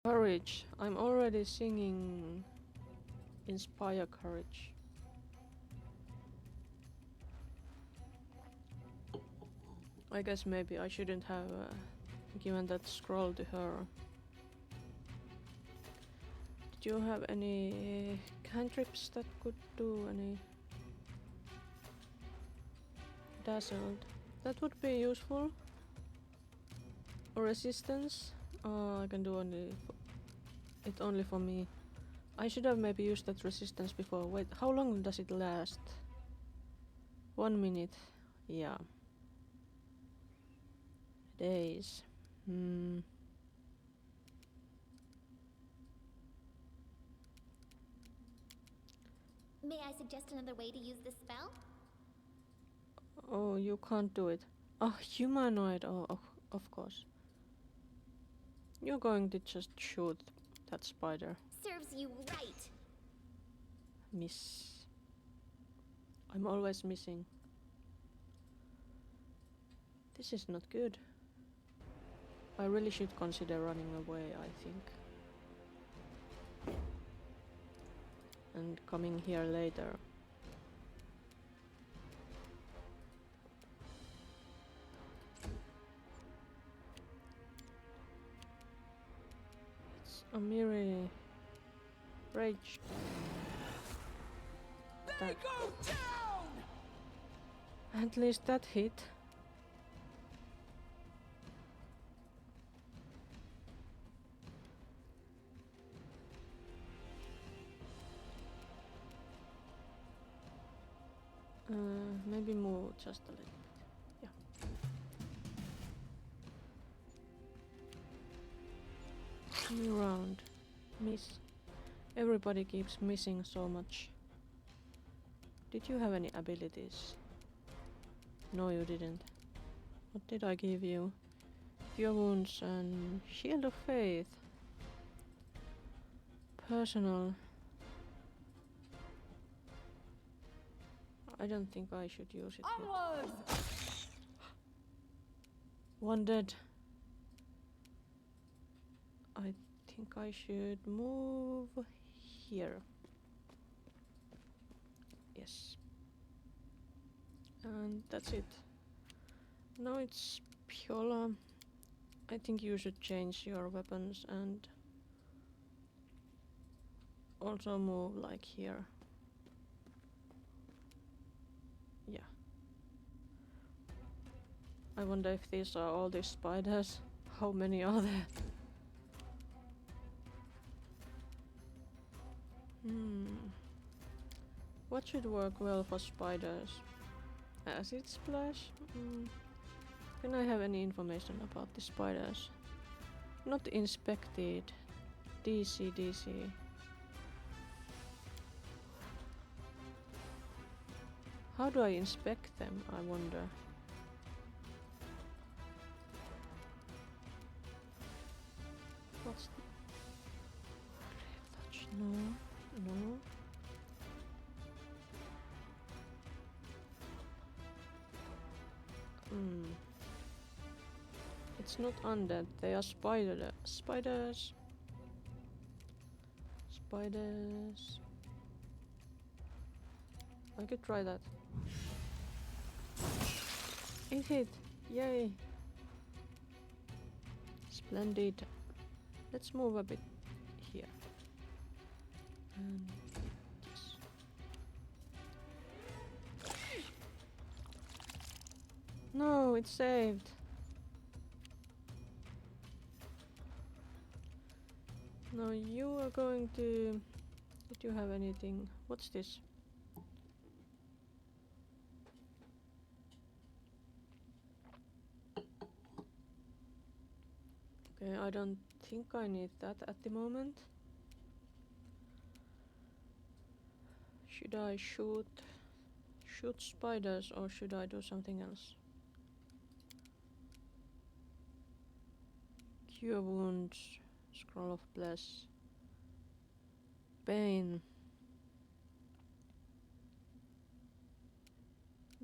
Courage. I'm already singing Inspire Courage. I guess maybe I shouldn't have given that scroll to her. Did you have any cantrips that could do any dazzled? That would be useful. Or resistance? I can do it only for me. I should have maybe used that resistance before. Wait, how long does it last? 1 minute. Yeah. Days. May I suggest another way to use this spell? Oh, you can't do it. Oh, humanoid. Oh, of course. You're going to just shoot that spider. Serves you right. Miss. I'm always missing. This is not good. I really should consider running away, I think. And coming here later. It's a mere rage. They go down! At least that hit. Maybe move just a little bit. Yeah. New round. Miss. Everybody keeps missing so much. Did you have any abilities? No, you didn't. What did I give you? Cure wounds and Shield of Faith. Personal. I don't think I should use it yet. Onwards! One dead. I think I should move here. Yes. And that's it. Now it's Piola. I think you should change your weapons and also move like here. Yeah. I wonder if these are all these spiders. How many are there? What should work well for spiders? Acid splash? Can I have any information about the spiders? Not inspected. DC. How do I inspect them, I wonder? What's the... Brave touch? No. It's not undead, they are spiders. I could try that. It hit! Yay! Splendid. Let's move a bit here. And yes. No, it's saved. Now you are going to... Did you have anything? What's this? Okay, I don't think I need that at the moment. Should I shoot spiders or should I do something else? Cure wounds, scroll of bless, Bane.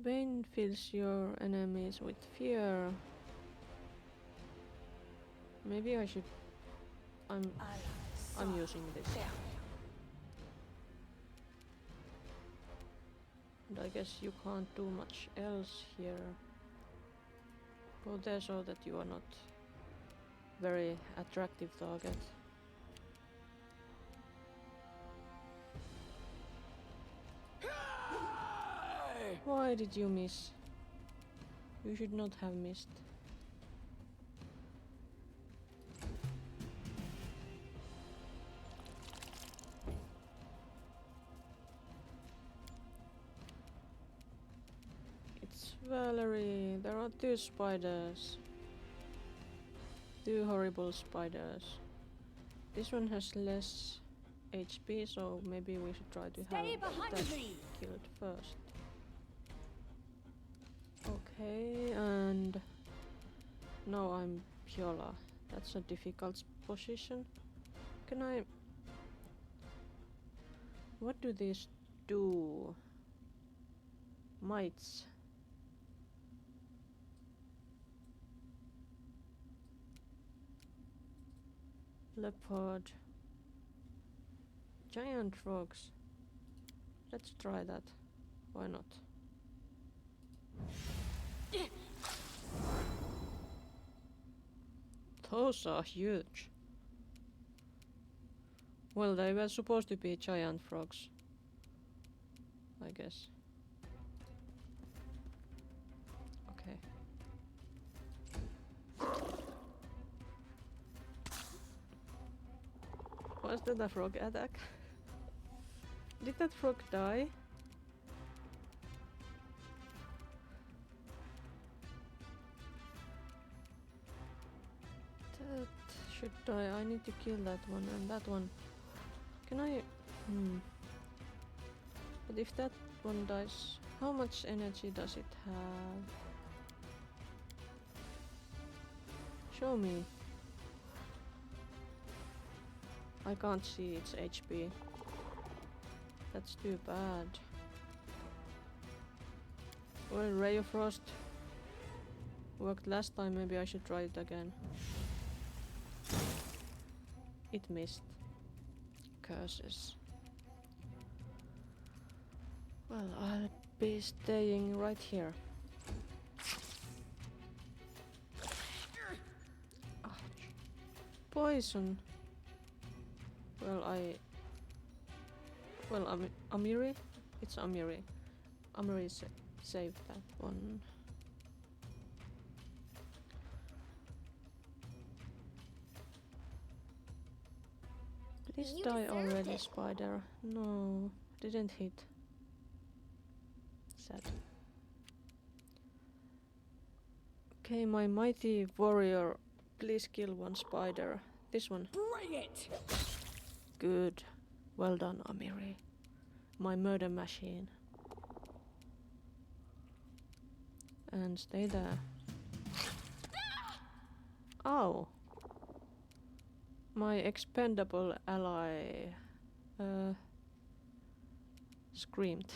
Bane fills your enemies with fear. Maybe I should I'm using this. And I guess you can't do much else here. Go there so that you are not very attractive target. Why did you miss? You should not have missed. It's Valerie. There are 2 spiders. 2 horrible spiders. This one has less HP, so maybe we should try to have that killed first. Okay, and now I'm Piola. That's a difficult position. Can I... What do these do? Mites. Leopard. Giant frogs. Let's try that. Why not? Those are huge. Well, they were supposed to be giant frogs, I guess. Okay. Was that a frog attack? Did that frog die? That should die. I need to kill that one and that one. Can I... But if that one dies, how much energy does it have? Show me. I can't see its HP. That's too bad. Well, Ray of Frost worked last time, maybe I should try it again. It missed. Curses. Well, I'll be staying right here. Ouch. Poison. Well, Amiri? It's Amiri. Amiri saved that one. Please You die deserved already, it. spider. No, didn't hit. Sad. Okay, my mighty warrior, please kill one spider. This one. Bring it! Good. Well done, Amiri. My murder machine. And stay there. Ow! My expendable ally screamed.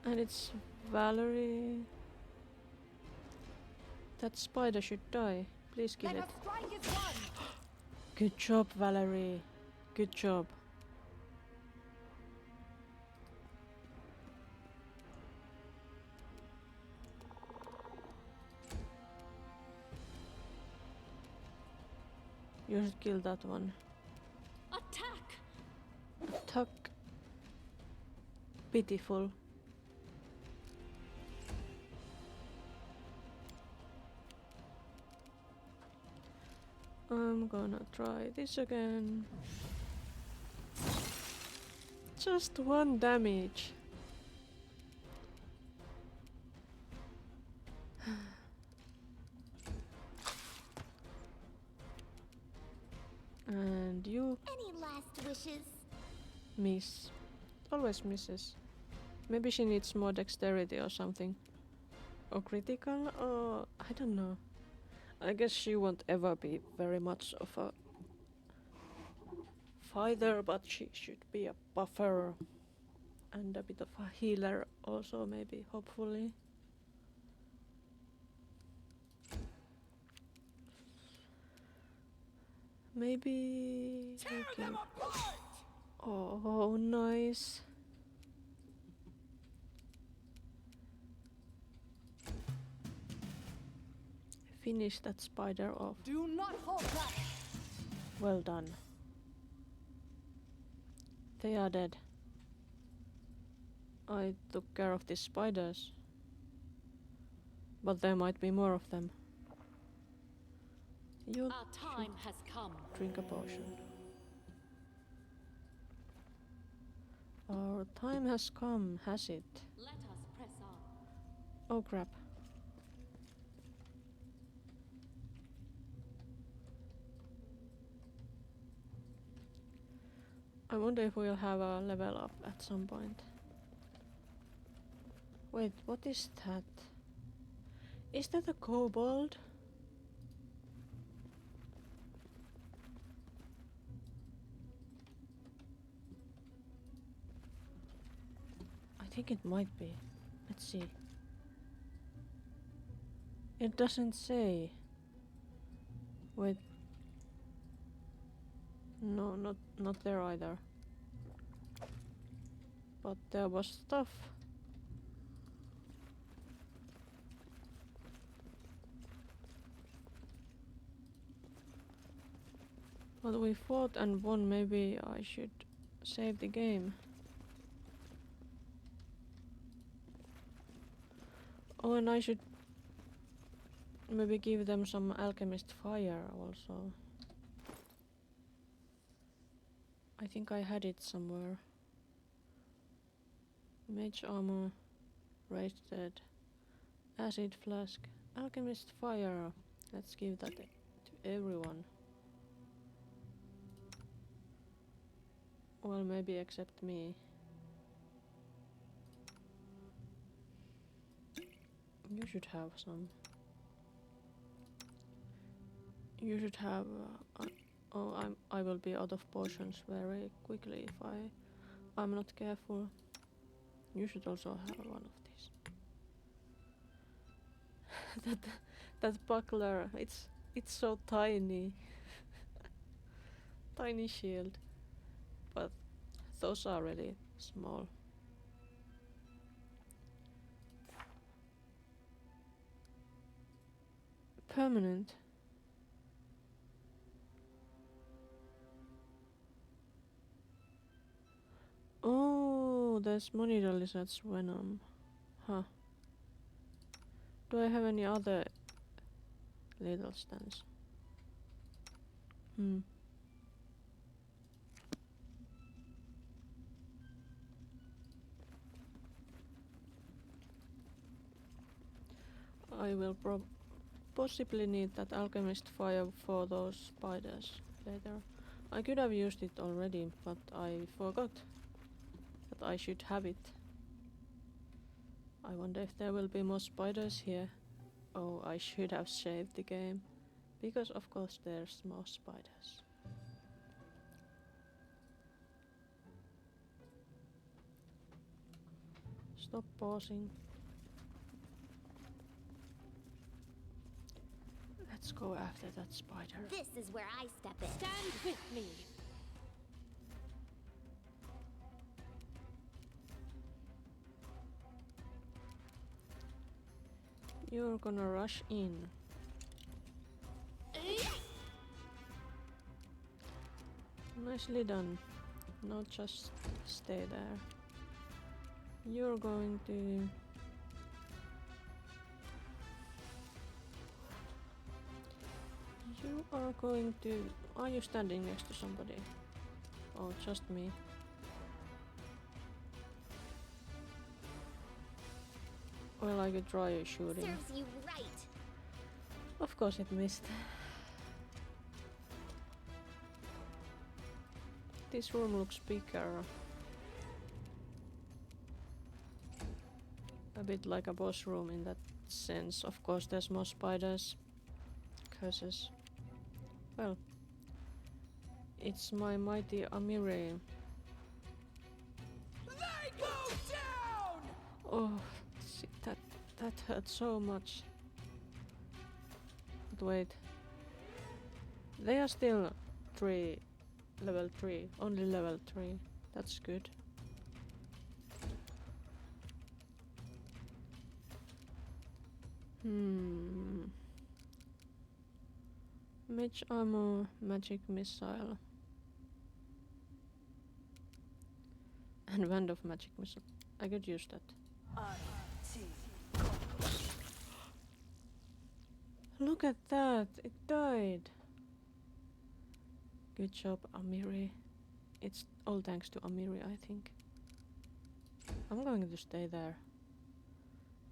And it's Valerie. That spider should die. Please kill Let it. us strike as one! Good job, Valerie. Good job. You should kill that one. Attack! Attack. Pitiful. I'm gonna try this again. Just 1 damage. And you Any last wishes? miss. Always misses. Maybe she needs more dexterity or something. Or critical, or I don't know. I guess she won't ever be very much of a fighter, but she should be a buffer. And a bit of a healer also, maybe, hopefully. Maybe... Tear we them can- apart! Oh, nice. Finish that spider off. Do not hold back! Well done. They are dead. I took care of these spiders. But there might be more of them. You Our time has come. drink a potion. Our time has come, has it? Let us press on. Oh crap. I wonder if we'll have a level up at some point. Wait, what is that? Is that a kobold? I think it might be. Let's see. It doesn't say. Wait. No, not there either. But there was stuff. But we fought and won. Maybe I should save the game. Oh, and I should maybe give them some alchemist fire also. I think I had it somewhere. Mage armor, raised dead, acid flask, alchemist fire. Let's give that to everyone. Well, maybe except me. You should have some. You should have. Oh, I will be out of potions very quickly if I'm not careful. You should also have one of these. that buckler, it's so tiny. Tiny shield. But those are really small. Permanent. Oh, there's monitor lizard's venom. Huh. Do I have any other little stands? I will possibly need that alchemist fire for those spiders later. I could have used it already, but I forgot that I should have it. I wonder if there will be more spiders here. Oh, I should have saved the game. Because of course there's more spiders. Stop pausing. Let's go after that spider. This is where I step in. Stand with me. You're gonna rush in. Nicely done. Now just stay there. You're going to... You are going to... Are you standing next to somebody? Oh, just me. Well, I could try shooting. Serves you right. Of course it missed. This room looks bigger. A bit like a boss room in that sense. Of course there's more spiders. Curses. Well, it's my mighty Amire. They go down! Oh, see, that hurt so much. But wait. They are still 3. Level 3. Only level 3. That's good. Mage armor, magic missile. And wand of magic missile. I could use that. Look at that! It died! Good job, Amiri. It's all thanks to Amiri, I think. I'm going to stay there.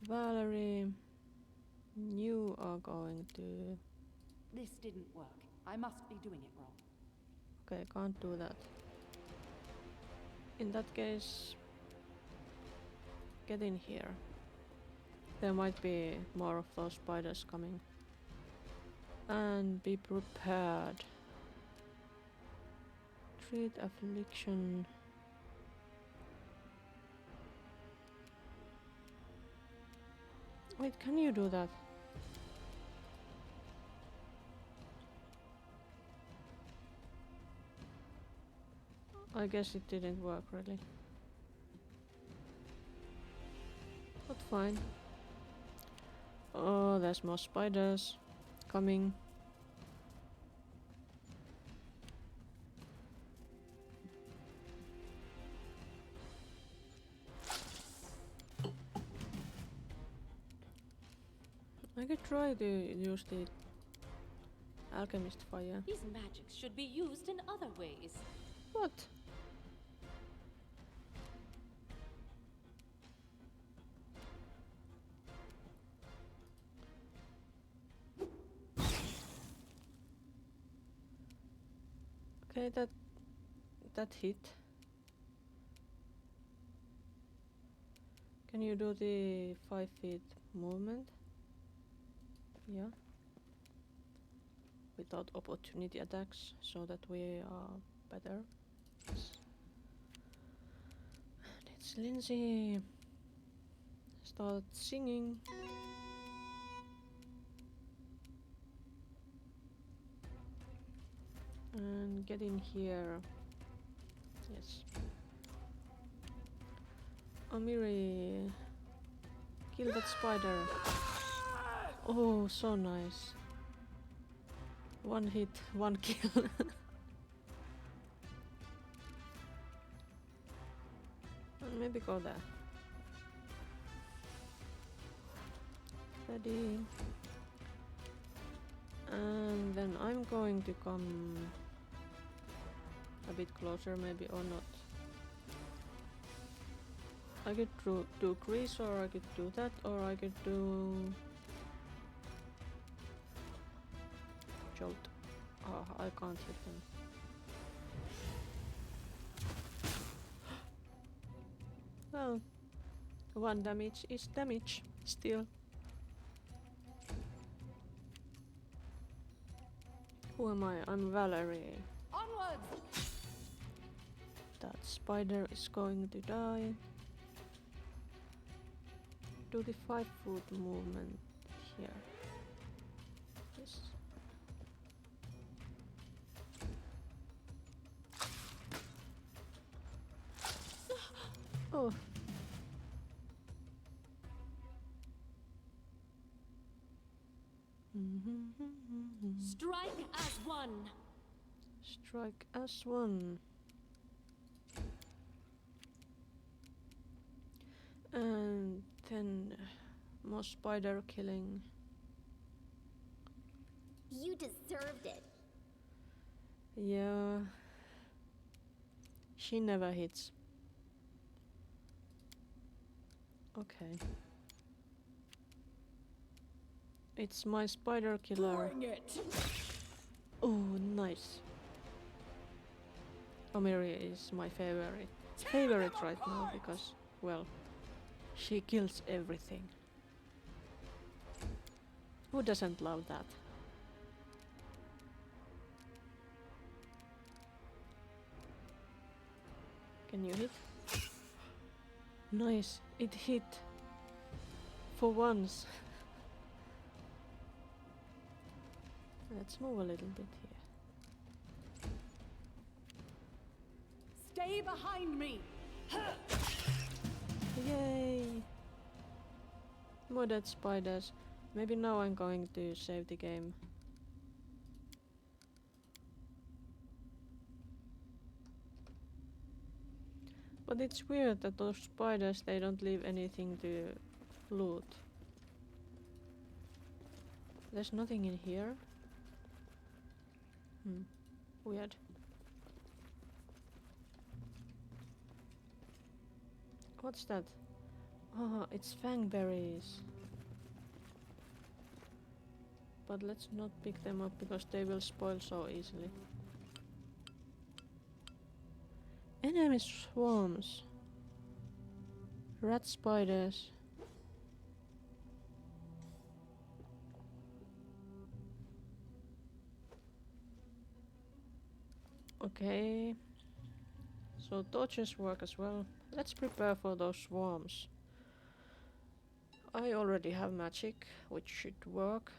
Valerie, you are going to... This didn't work. I must be doing it wrong. Okay, can't do that. In that case, get in here. There might be more of those spiders coming. And be prepared. Treat affliction. Wait, can you do that? I guess it didn't work really. But fine. Oh, there's more spiders coming. I could try to use the alchemist fire. These magics should be used in other ways. What? Okay, that hit. Can you do the 5 feet movement? Yeah. Without opportunity attacks, so that we are better. Yes. And it's Lindsay. Start singing. And get in here. Yes. Amiri, kill that spider. Oh, so nice. One hit, one kill. And maybe go there. Ready. And then I'm going to come a bit closer, maybe, or not. I could do grease, or I could do that, or I could do jolt. Oh, I can't hit him. Well, 1 damage is damage, still. Who am I? I'm Valerie. Onwards! That spider is going to die. Do the 5-foot movement here. Yes. Oh. Strike as one. Strike as one. And then more spider killing. You deserved it. Yeah. She never hits. Okay. It's my spider killer. Bring it! Oh, nice. Amiri is my favorite right now because, well, she kills everything. Who doesn't love that? Can you hit? Nice, it hit. For once. Let's move a little bit here. Stay behind me! Yay! More dead spiders. Maybe now I'm going to save the game. But it's weird that those spiders, they don't leave anything to loot. There's nothing in here. Weird. What's that? Ah, it's fangberries. But let's not pick them up because they will spoil so easily. Enemy swarms. Rat spiders. Okay. So torches work as well. Let's prepare for those swarms. I already have magic, which should work.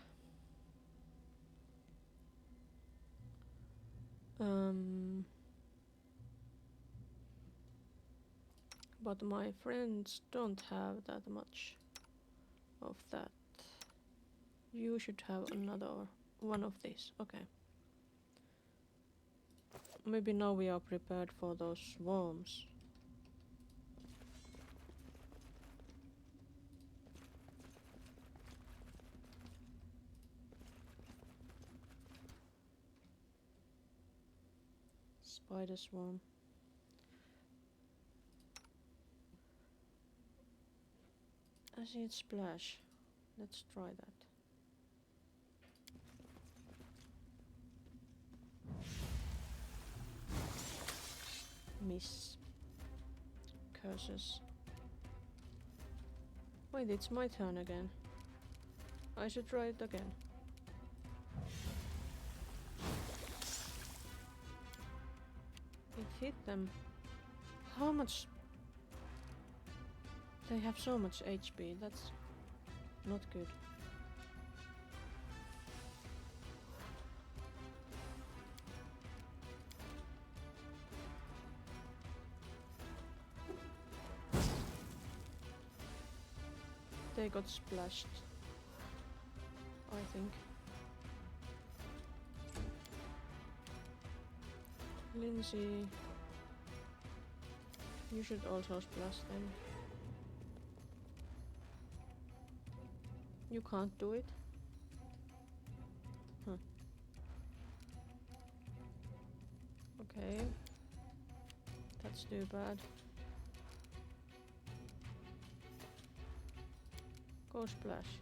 But my friends don't have that much of that. You should have another one of these. Okay. Maybe now we are prepared for those swarms. Spider swarm. Acid splash. Let's try that. Miss. Curses. Wait, it's my turn again. I should try it again. It hit them. How much? They have so much HP, that's not good. They got splashed, I think. Lindsay, you should also splash them. You can't do it? Huh. Okay. That's too bad. Go splash.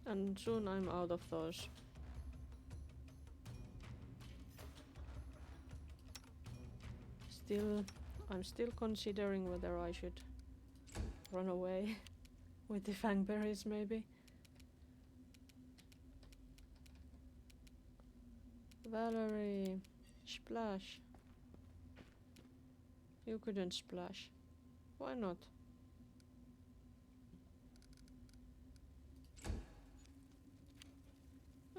And soon I'm out of those. I'm still considering whether I should run away with the fangberries maybe. Valerie, splash. You couldn't splash. Why not?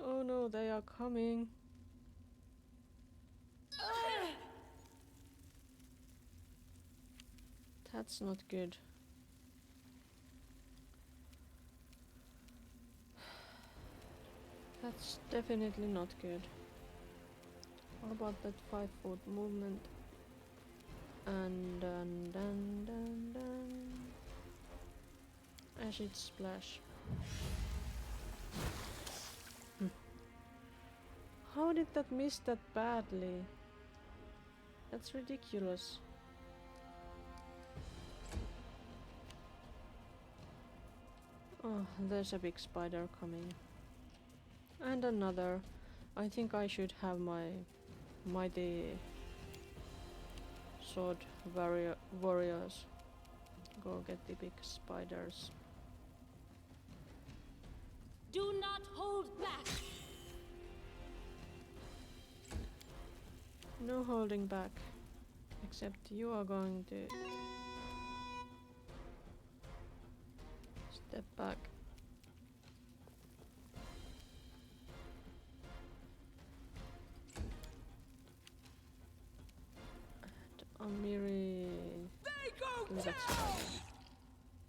Oh no, they are coming. That's not good. That's definitely not good. How about that 5-foot movement? And acid splash. How did that miss that badly? That's ridiculous. Oh, there's a big spider coming. And another. I think I should have my mighty sword warriors go get the big spiders. Do not hold back! No holding back. Except you are going to step back. kill that spider.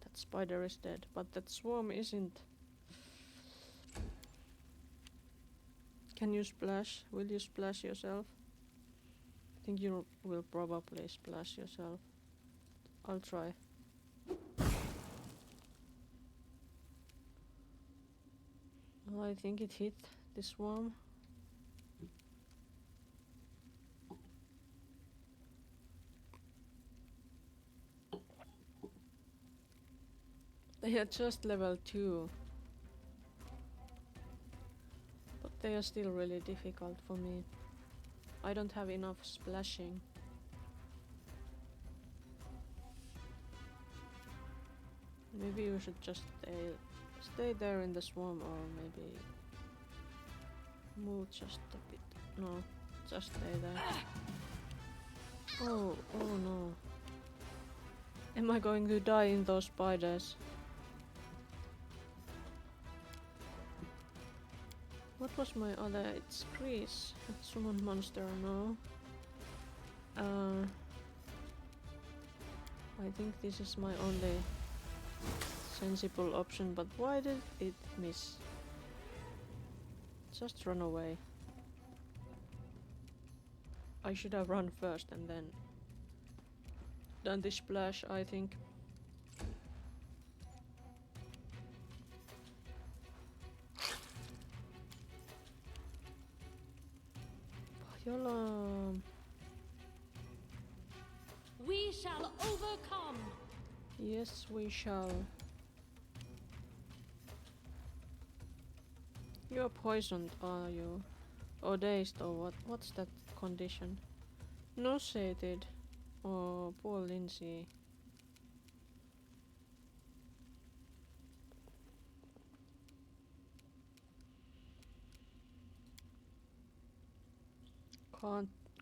That spider is dead, but that swarm isn't. Can you splash? Will you splash yourself? I think you will probably splash yourself. I'll try. Well, I think it hit the swarm. They are just level 2. But they are still really difficult for me. I don't have enough splashing. Maybe you should just stay there in the swarm, or maybe move just a bit. No, just stay there. Oh no. Am I going to die in those spiders? What was my other? It's Grease. Summon monster, no. I think this is my only sensible option, but why did it miss? Just run away. I should have run first and then done the splash, I think. Yola. We shall overcome. Yes, we shall. You're poisoned, are you? Or dazed, or what? What's that condition? Nauseated. Oh, poor Lindsay.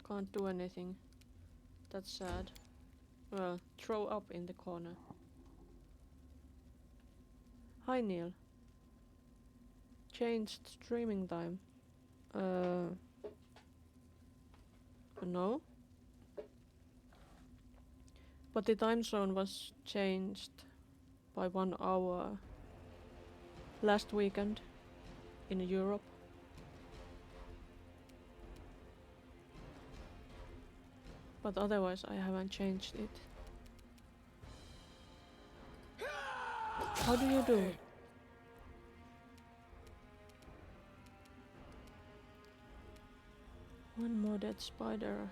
Can't do anything. That's sad. Well, throw up in the corner. Hi Neil. Changed streaming time. No. But the time zone was changed by 1 hour last weekend in Europe. But otherwise I haven't changed it. How do you do? One more dead spider.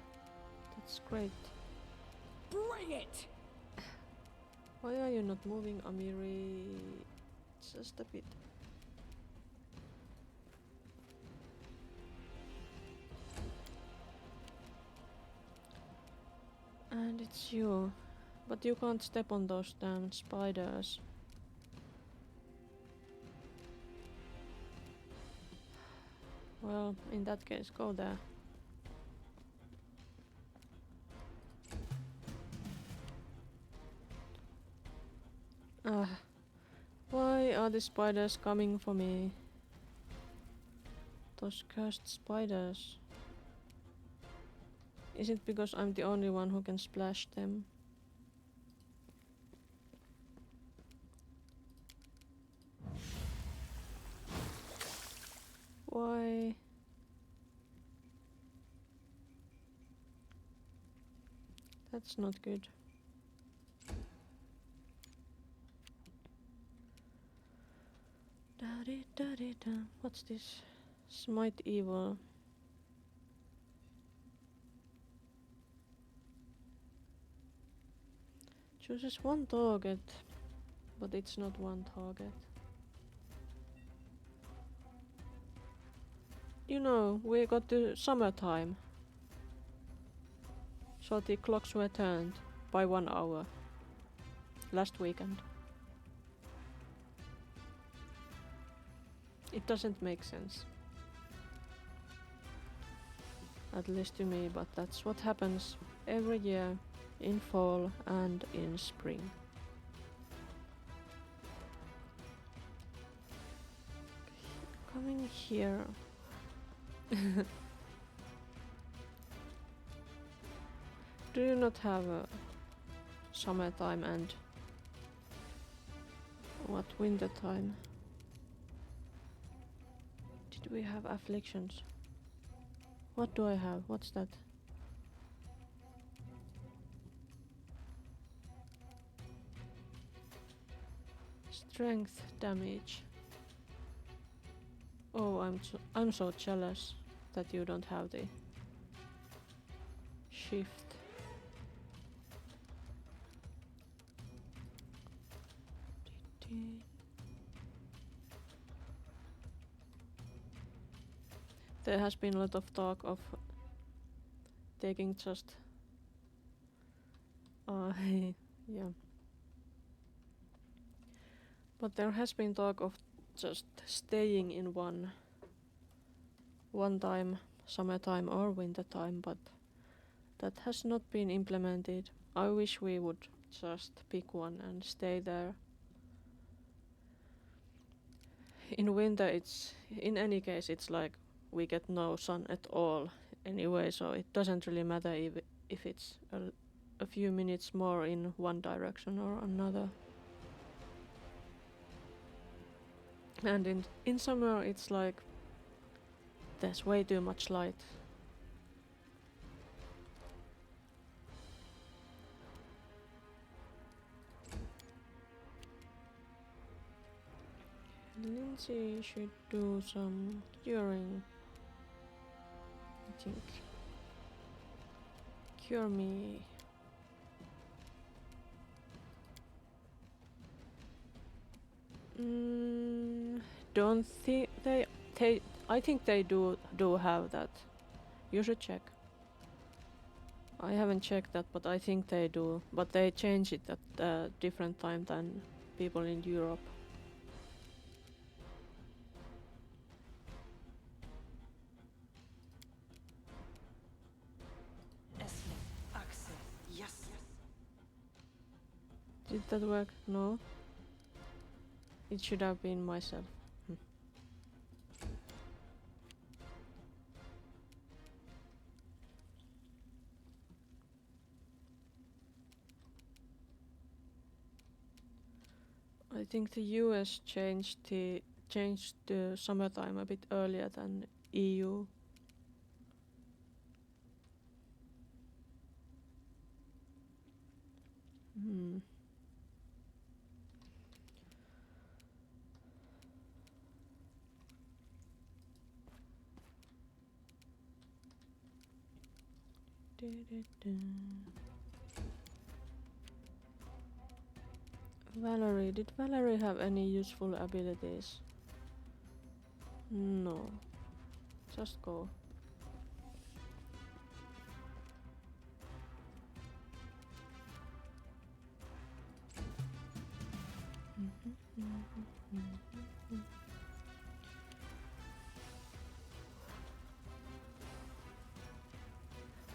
That's great. Bring it! Why are you not moving, Amiri? Just a bit. And it's you. But you can't step on those damn spiders. Well, in that case, go there. Why are the spiders coming for me? Those cursed spiders. Is it because I'm the only one who can splash them? Why? That's not good. Da-di-da-di-da. What's this? Smite evil. Chooses one target, but it's not one target. You know, we got to summertime. So the clocks were turned by 1 hour last weekend. It doesn't make sense. At least to me, but that's what happens every year in fall and in spring. Coming here. Do you not have a... summertime and what winter time? Did we have afflictions? What do I have? What's that? Strength damage. Oh, I'm so jealous that you don't have the shift. There has been a lot of talk of taking just yeah. But there has been talk of just staying in one time, summertime or winter time, but that has not been implemented. I wish we would just pick one and stay there. In winter in any case it's like we get no sun at all anyway, so it doesn't really matter if it's a few minutes more in one direction or another. And in summer it's like there's way too much light. Lindsay should do some curing, I think. Cure me. Don't think they I think they do have that. You should check. I haven't checked that, but I think they do. But they change it at a different time than people in Europe. Did that work? No. It should have been myself. I think the US changed the summertime a bit earlier than EU. Valerie, did Valerie have any useful abilities? No. Just go.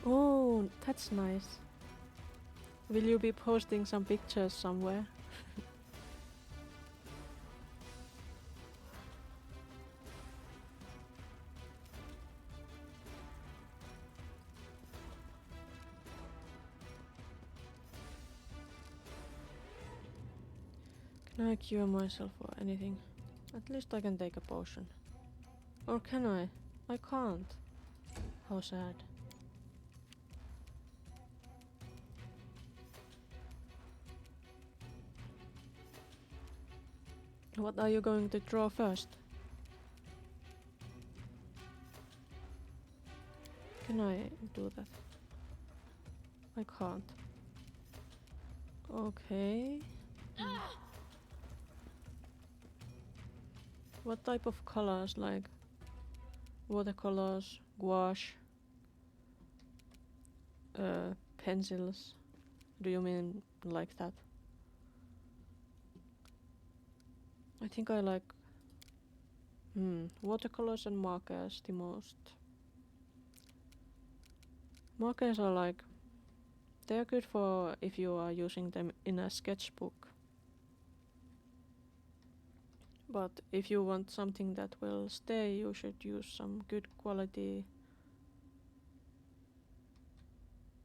Oh, that's nice. Will you be posting some pictures somewhere? Can I cure myself or anything? At least I can take a potion. Or can I? I can't. How sad. What are you going to draw first? Can I do that? I can't. Okay. What type of colors, like watercolors, gouache, pencils? Do you mean like that? I think I like watercolors and markers the most. Markers are like, they are good for if you are using them in a sketchbook. But if you want something that will stay, you should use some good quality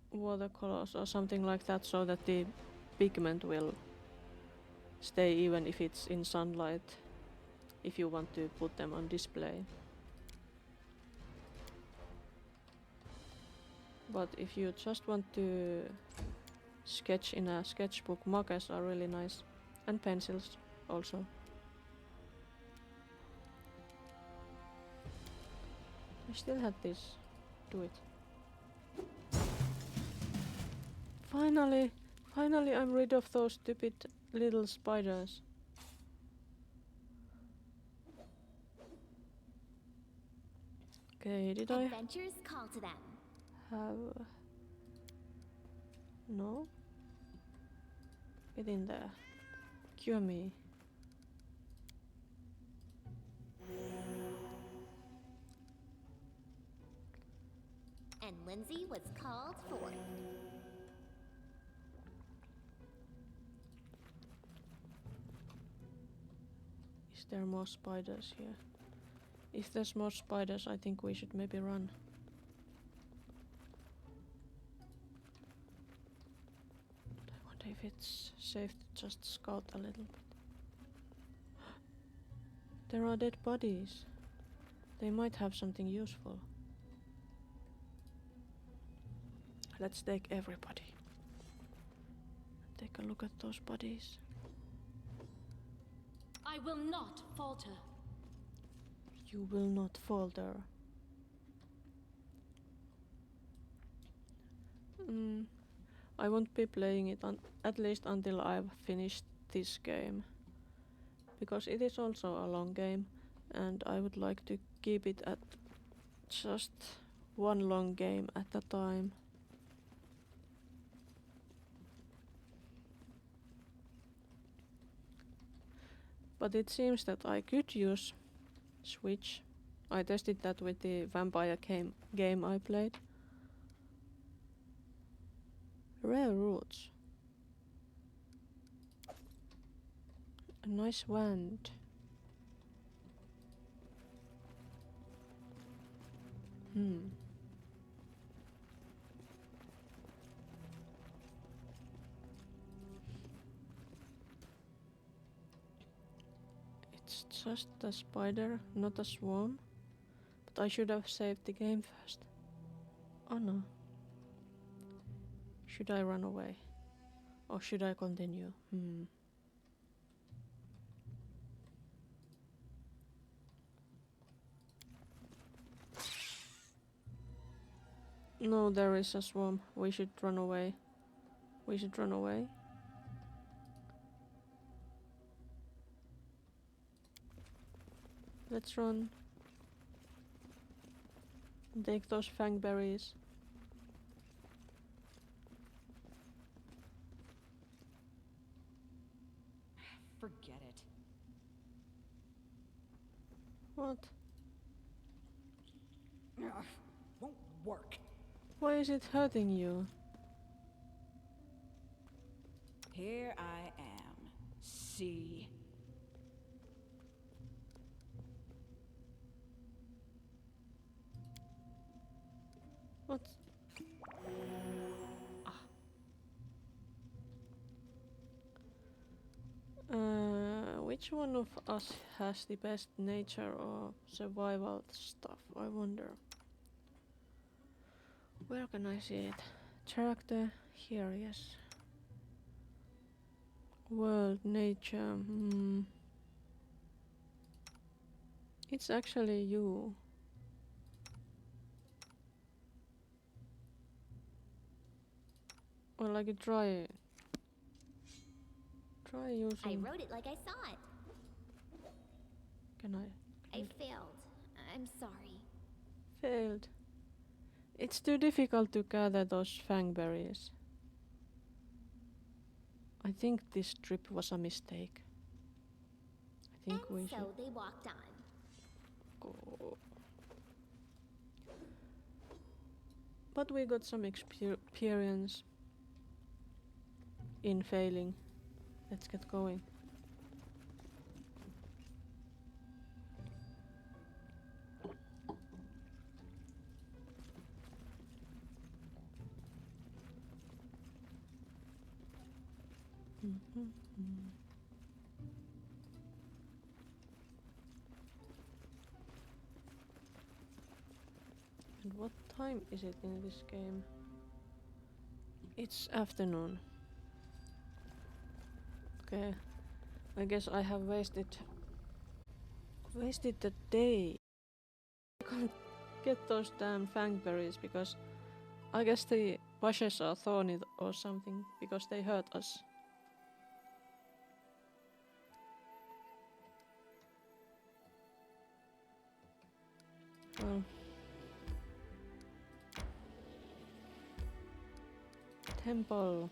watercolors or something like that, so that the pigment will stay even if it's in sunlight, if you want to put them on display. But if you just want to sketch in a sketchbook, markers are really nice. And pencils also. I still had this. Do it. Finally! Finally I'm rid of those stupid little spiders. Okay, did I Adventures call to them. have... No? Get in there. Cure me. And Lindsay was called forth. Is there more spiders here? If there's more spiders, I think we should maybe run. I wonder if it's safe to just scout a little bit. There are dead bodies. They might have something useful. Let's take everybody. Take a look at those bodies. I will not falter. You will not falter. I won't be playing it at least until I've finished this game. Because it is also a long game and I would like to keep it at just one long game at a time. But it seems that I could use Switch. I tested that with the vampire game I played. Rare roots. A nice wand. It's just a spider, not a swarm. But I should have saved the game first. Oh no. Should I run away? Or should I continue? No, there is a swarm. We should run away. We should run away. Let's run. Take those fang berries. Forget it. What? Ugh, won't work. Why is it hurting you? Here I am. See? What? Which one of us has the best nature or survival stuff? I wonder. Where can I see it? Character here, yes. World, nature. It's actually you. Or like a try using. I wrote it like I saw it. Can I? I failed. I'm sorry. Failed. It's too difficult to gather those fang berries. I think this trip was a mistake. I think we And should so they walked on. go. But we got some experience in failing. Let's get going. And what time is it in this game? It's afternoon. Okay, I guess I have wasted the day. I can't get those damn fangberries because I guess the bushes are thorny or something because they hurt us. Well, temple.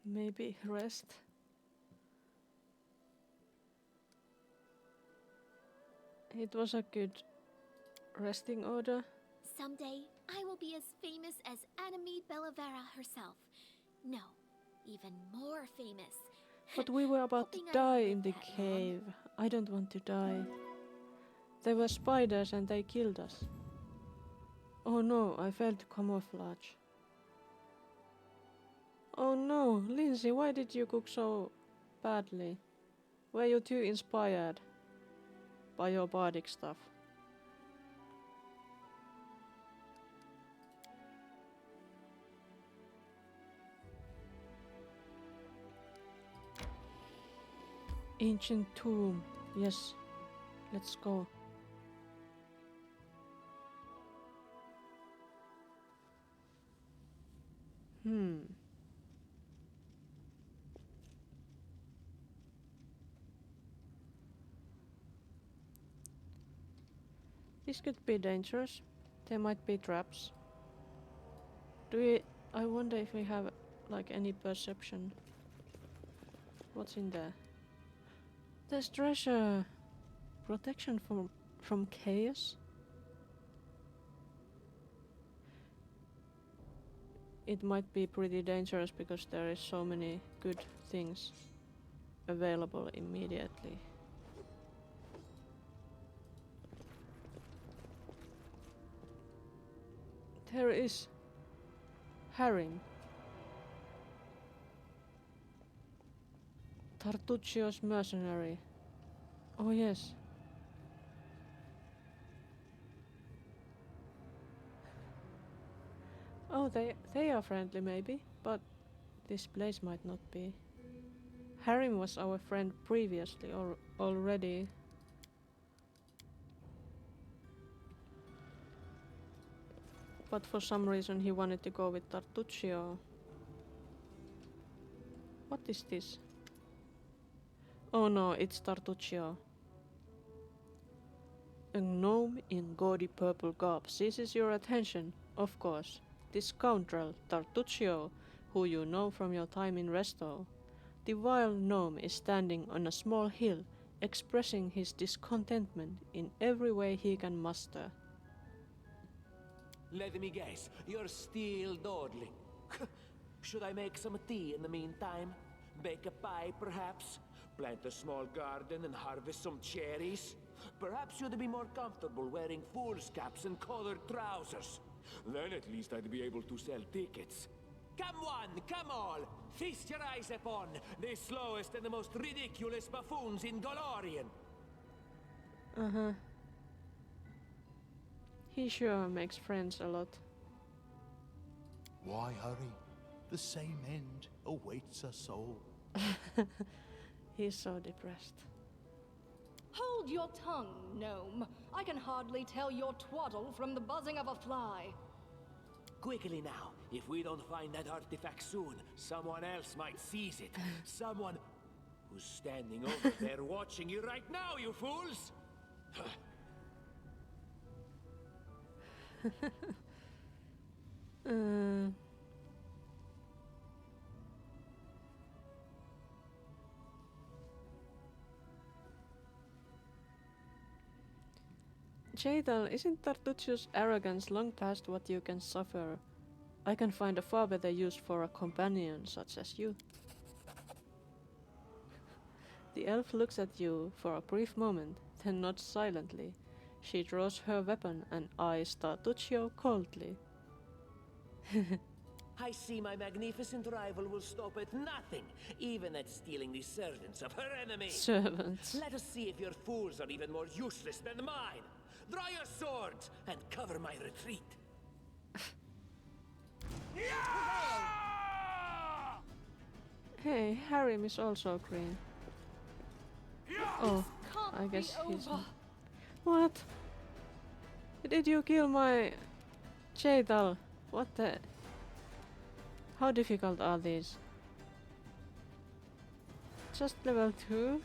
Maybe rest. It was a good resting order. Someday, I will be as famous as Anime Bellavera herself. No, even more famous. But we were about to Hoping I die live in the that long. cave. I don't want to die. There were spiders and they killed us. Oh no, I failed to camouflage. Oh no, Lindsay, why did you cook so badly? Were you too inspired by your bardic stuff? Ancient tomb. Yes, let's go. This could be dangerous. There might be traps. I wonder if we have like any perception. What's in there? There's treasure. Protection from chaos. It might be pretty dangerous because there is so many good things available immediately. There is harem. Tartuccio's mercenary. Oh yes. Oh, they are friendly maybe, but this place might not be. Harem was our friend previously already. But for some reason he wanted to go with Tartuccio. What is this? Oh no, it's Tartuccio. A gnome in gaudy purple garb seizes your attention, of course. This scoundrel, Tartuccio, who you know from your time in Resto. The vile gnome is standing on a small hill, expressing his discontentment in every way he can muster. Let me guess, you're still dawdling. Should I make some tea in the meantime? Bake a pie, perhaps? Plant a small garden and harvest some cherries? Perhaps you'd be more comfortable wearing fool's caps and colored trousers. Then at least I'd be able to sell tickets. Come one, come all! Feast your eyes upon the slowest and the most ridiculous buffoons in Golorian! Uh-huh. He sure makes friends a lot. Why hurry? The same end awaits us all. He's so depressed. Hold your tongue, gnome. I can hardly tell your twaddle from the buzzing of a fly. Quickly now, if we don't find that artifact soon, someone else might seize it. Someone who's standing over there watching you right now, you fools! Jadal, isn't Tartuccio's arrogance long past what you can suffer? I can find a far better use for a companion such as you. The elf looks at you for a brief moment, then nods silently. She draws her weapon and eyes Tartuccio coldly. I see my magnificent rival will stop at nothing, even at stealing the servants of her enemy. Servants. Let us see if your fools are even more useless than mine. Draw your swords and cover my retreat. Hey, Harry is also green. Oh, Can't I guess be he's... over. What? Did you kill my Cheetal? What the... How difficult are these? Just level 2?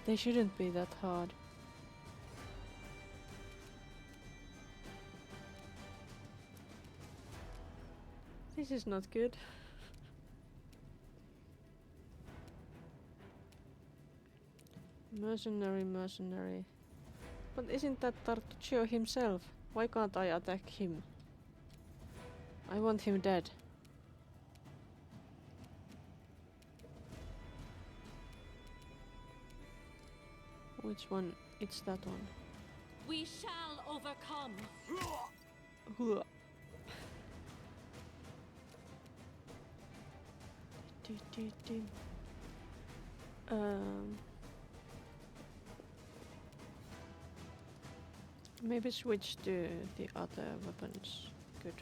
They shouldn't be that hard. This is not good. Mercenary. But isn't that Tartuccio himself? Why can't I attack him? I want him dead. Which one? It's that one. We shall overcome. Hua. Maybe switch to the other weapons. Good.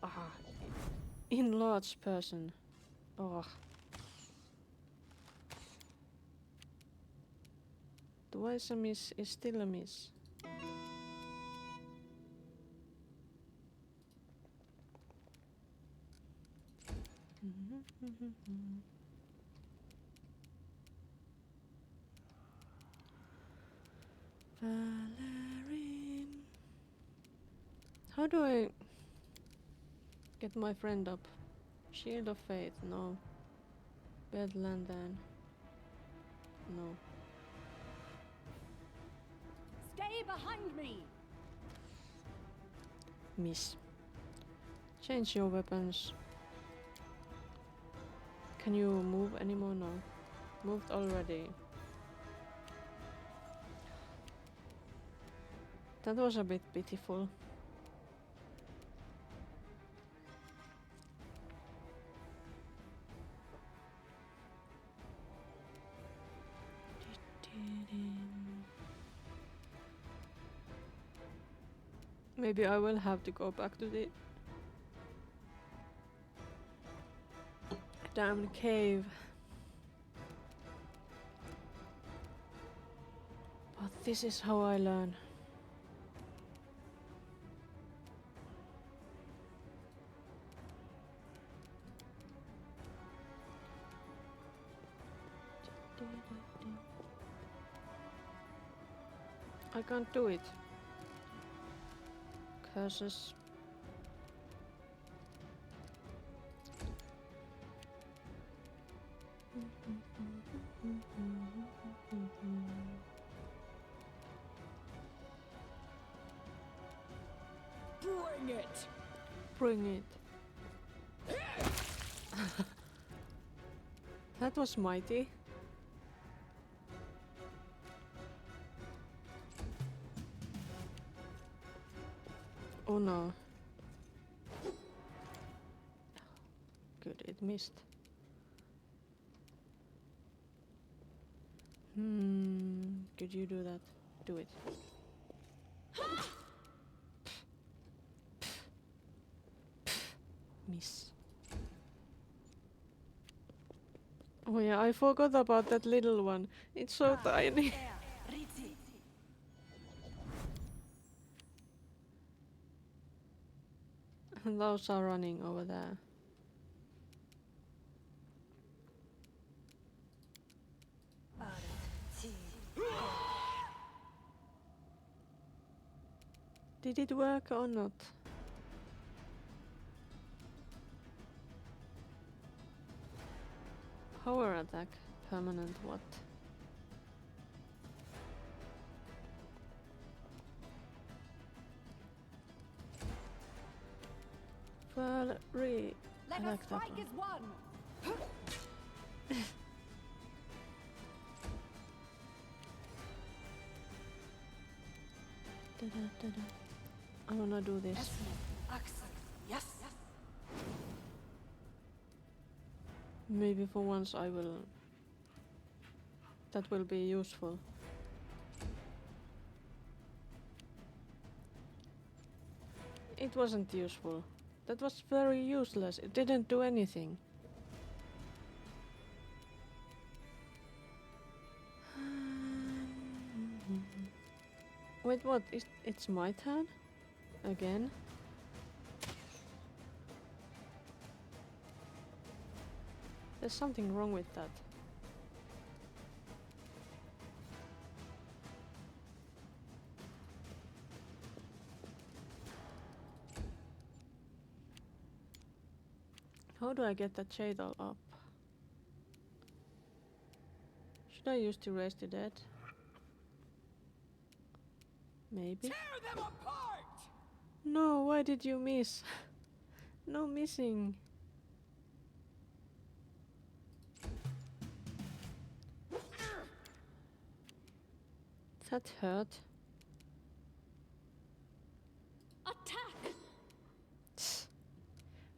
Ah, enlarged person. Oh. Twice a miss is still a miss. Valerian. How do I get my friend up? Shield of Faith, no. Bed Lantern, no. Stay behind me! Miss. Change your weapons. Can you move anymore? No. Moved already. That was a bit pitiful. Maybe I will have to go back to the damn cave. But this is how I learn. I can't do it. Curses. Bring it! Bring it. That was mighty. Oh no. Good, it missed. Could you do that? Do it. Miss. Oh yeah, I forgot about that little one. It's so tiny. And those are running over there. Did it work or not? Power attack, permanent what? I'll Let us attack that strike one. as one. Da-da-da-da. I wanna do this. Yes. Maybe for once I will. That will be useful. It wasn't useful. That was very useless. It didn't do anything. Wait, what? It's my turn? Again? There's something wrong with that. How do I get that shade all up? Should I use to raise the dead? Maybe? Tear them apart! No, why did you miss? No missing. That hurt. Attack!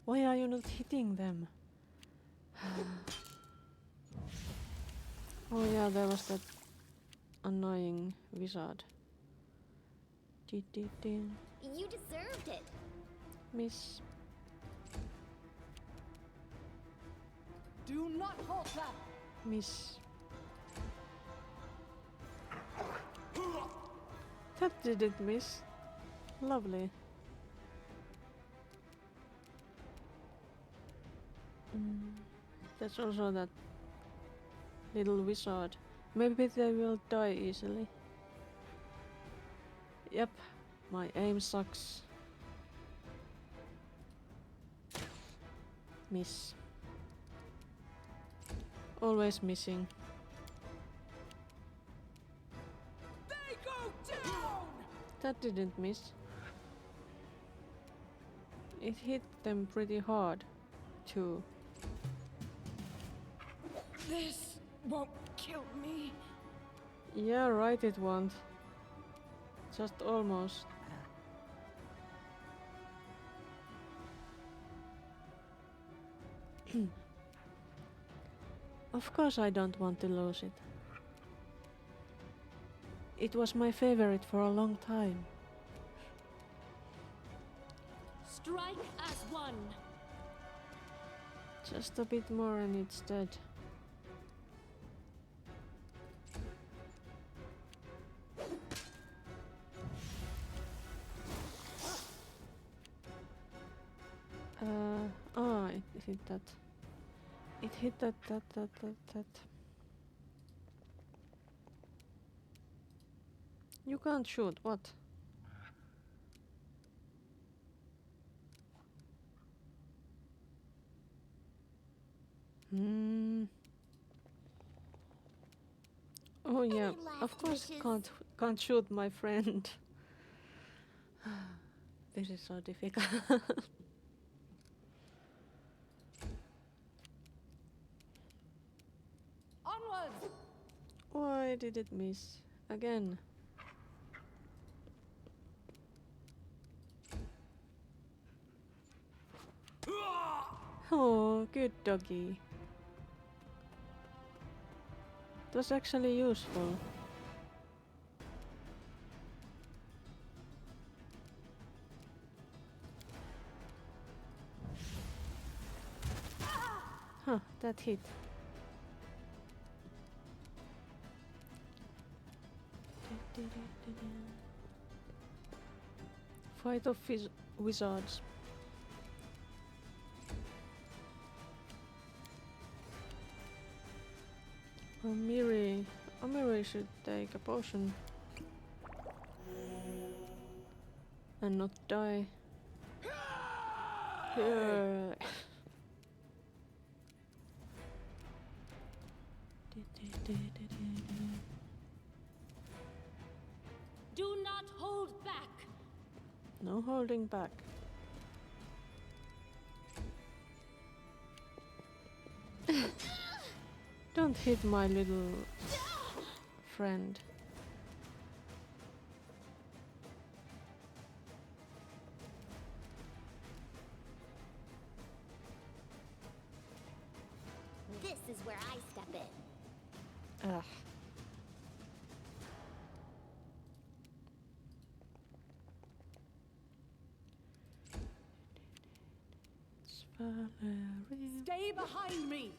Why are you not hitting them? Oh yeah, there was that annoying wizard. Dee-dee-dee. You deserved it. Miss. Do not falter! Miss. That didn't miss. Lovely. There's also that little wizard. Maybe they will die easily. Yep, my aim sucks. Miss. Always missing. They go down! That didn't miss. It hit them pretty hard, too. This won't kill me. Yeah, right, it won't. Just almost. Of course I don't want to lose it. It was my favorite for a long time. Strike as one. Just a bit more and it's dead. It hit that. It hit that. You can't shoot, what? Oh yeah, last of course wishes? can't shoot my friend. This is so difficult. Onwards! Why did it miss? Again. Oh, good doggy. It was actually useful. Huh, that hit. Fight of wizards. Amiri should take a potion and not die. Yeah. Do not hold back. No holding back. Don't hit my little friend. This is where I step in. Ugh. It's Valerie. Stay behind me!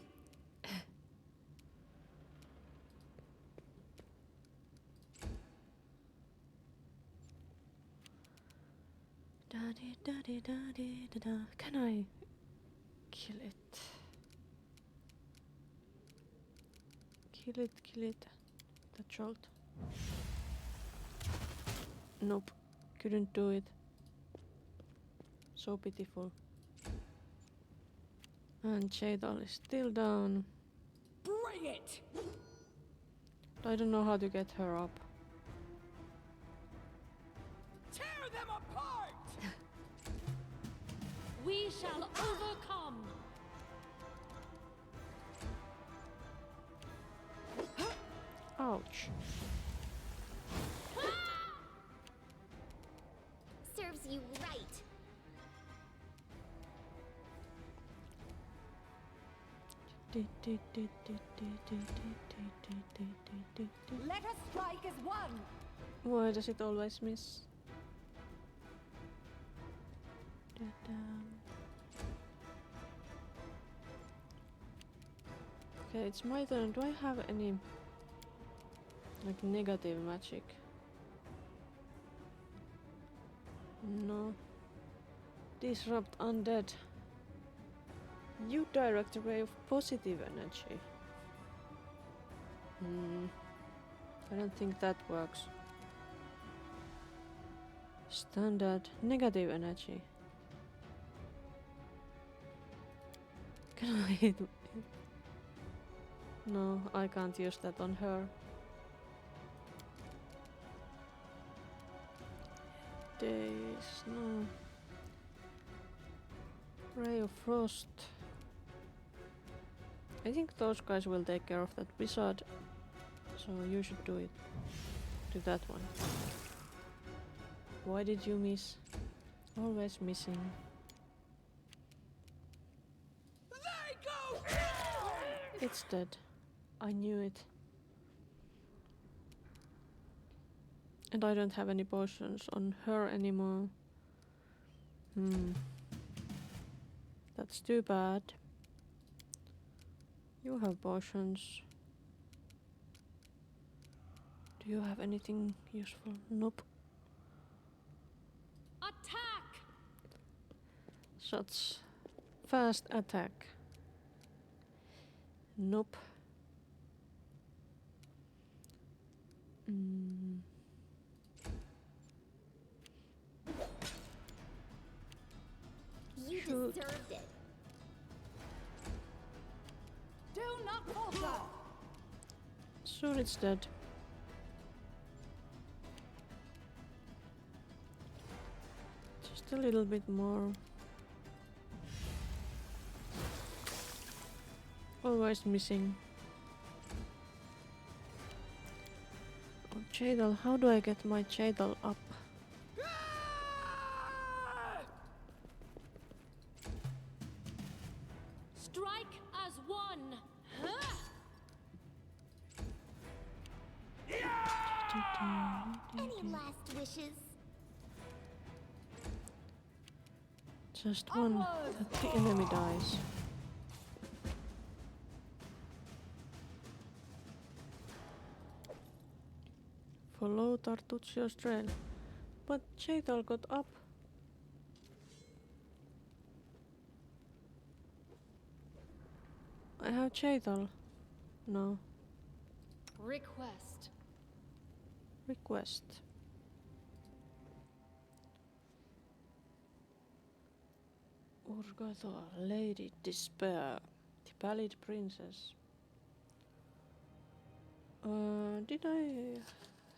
Da-dee, da-dee, da-dee, da-da. Can I kill it? Kill it. That jolt. Nope, couldn't do it. So pitiful. And Cheydal is still down. Bring it! I don't know how to get her up. Tear them apart! We shall overcome. Ouch. Serves you right. Let us strike as one! Why does it always miss? Okay, it's my turn. Do I have any like negative magic? No. Disrupt undead. You direct a ray of positive energy. I don't think that works. Standard negative energy. Can I hit? No, I can't use that on her. Days, no. Ray of Frost. I think those guys will take care of that wizard. So you should do it. Do that one. Why did you miss? Always missing. They go! It's dead. I knew it. And I don't have any potions on her anymore. That's too bad. You have potions. Do you have anything useful? Nope. Attack! Such fast attack. Nope. You Shoot. deserved it. Do not falter! Sure, it's dead. Just a little bit more. Always missing. Oh, Cheydal, how do I get my Cheydal up? Strike as one. Huh? Any last wishes? Just one, that the enemy dies. Follow Tartuccio's trail. But Cheydal got up. I have Cheydal. No. Request. Request. Urgathor, Lady Despair, the Pallid Princess. Did I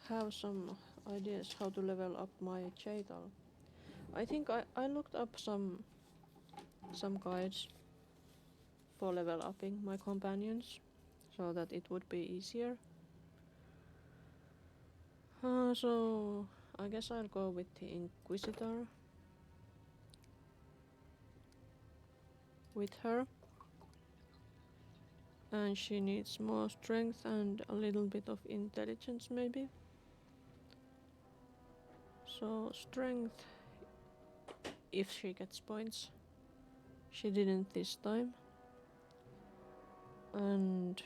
have some ideas how to level up my Cheydal? I think I looked up some guides for level upping my companions, so that it would be easier. So I guess I'll go with the Inquisitor. With her. And she needs more strength and a little bit of intelligence maybe. So strength, if she gets points. She didn't this time. And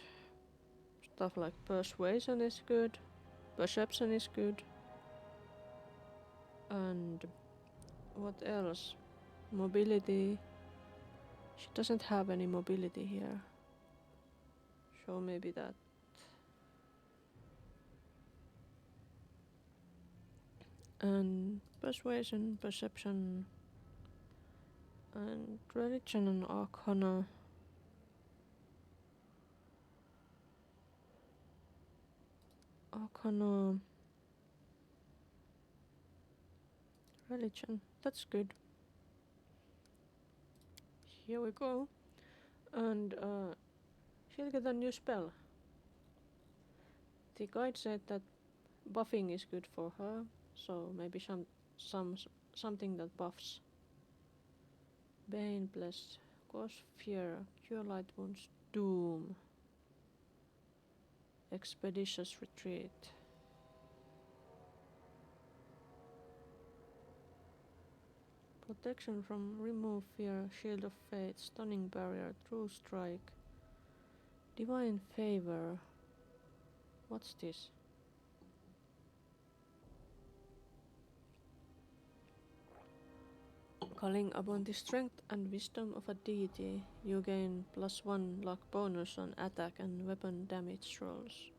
stuff like persuasion is good. Perception is good. And what else? Mobility. She doesn't have any mobility here. So maybe that. And persuasion, perception, and religion and arcana. Arcana. Religion. That's good. Here we go. And she'll get a new spell. The guide said that buffing is good for her, so maybe something that buffs. Bane, bless, cause fear, cure light wounds, doom, expeditious retreat. Protection from remove fear, shield of fate, stunning barrier, true strike, divine favor. What's this? Calling upon the strength and wisdom of a deity, you gain +1 luck bonus on attack and weapon damage rolls.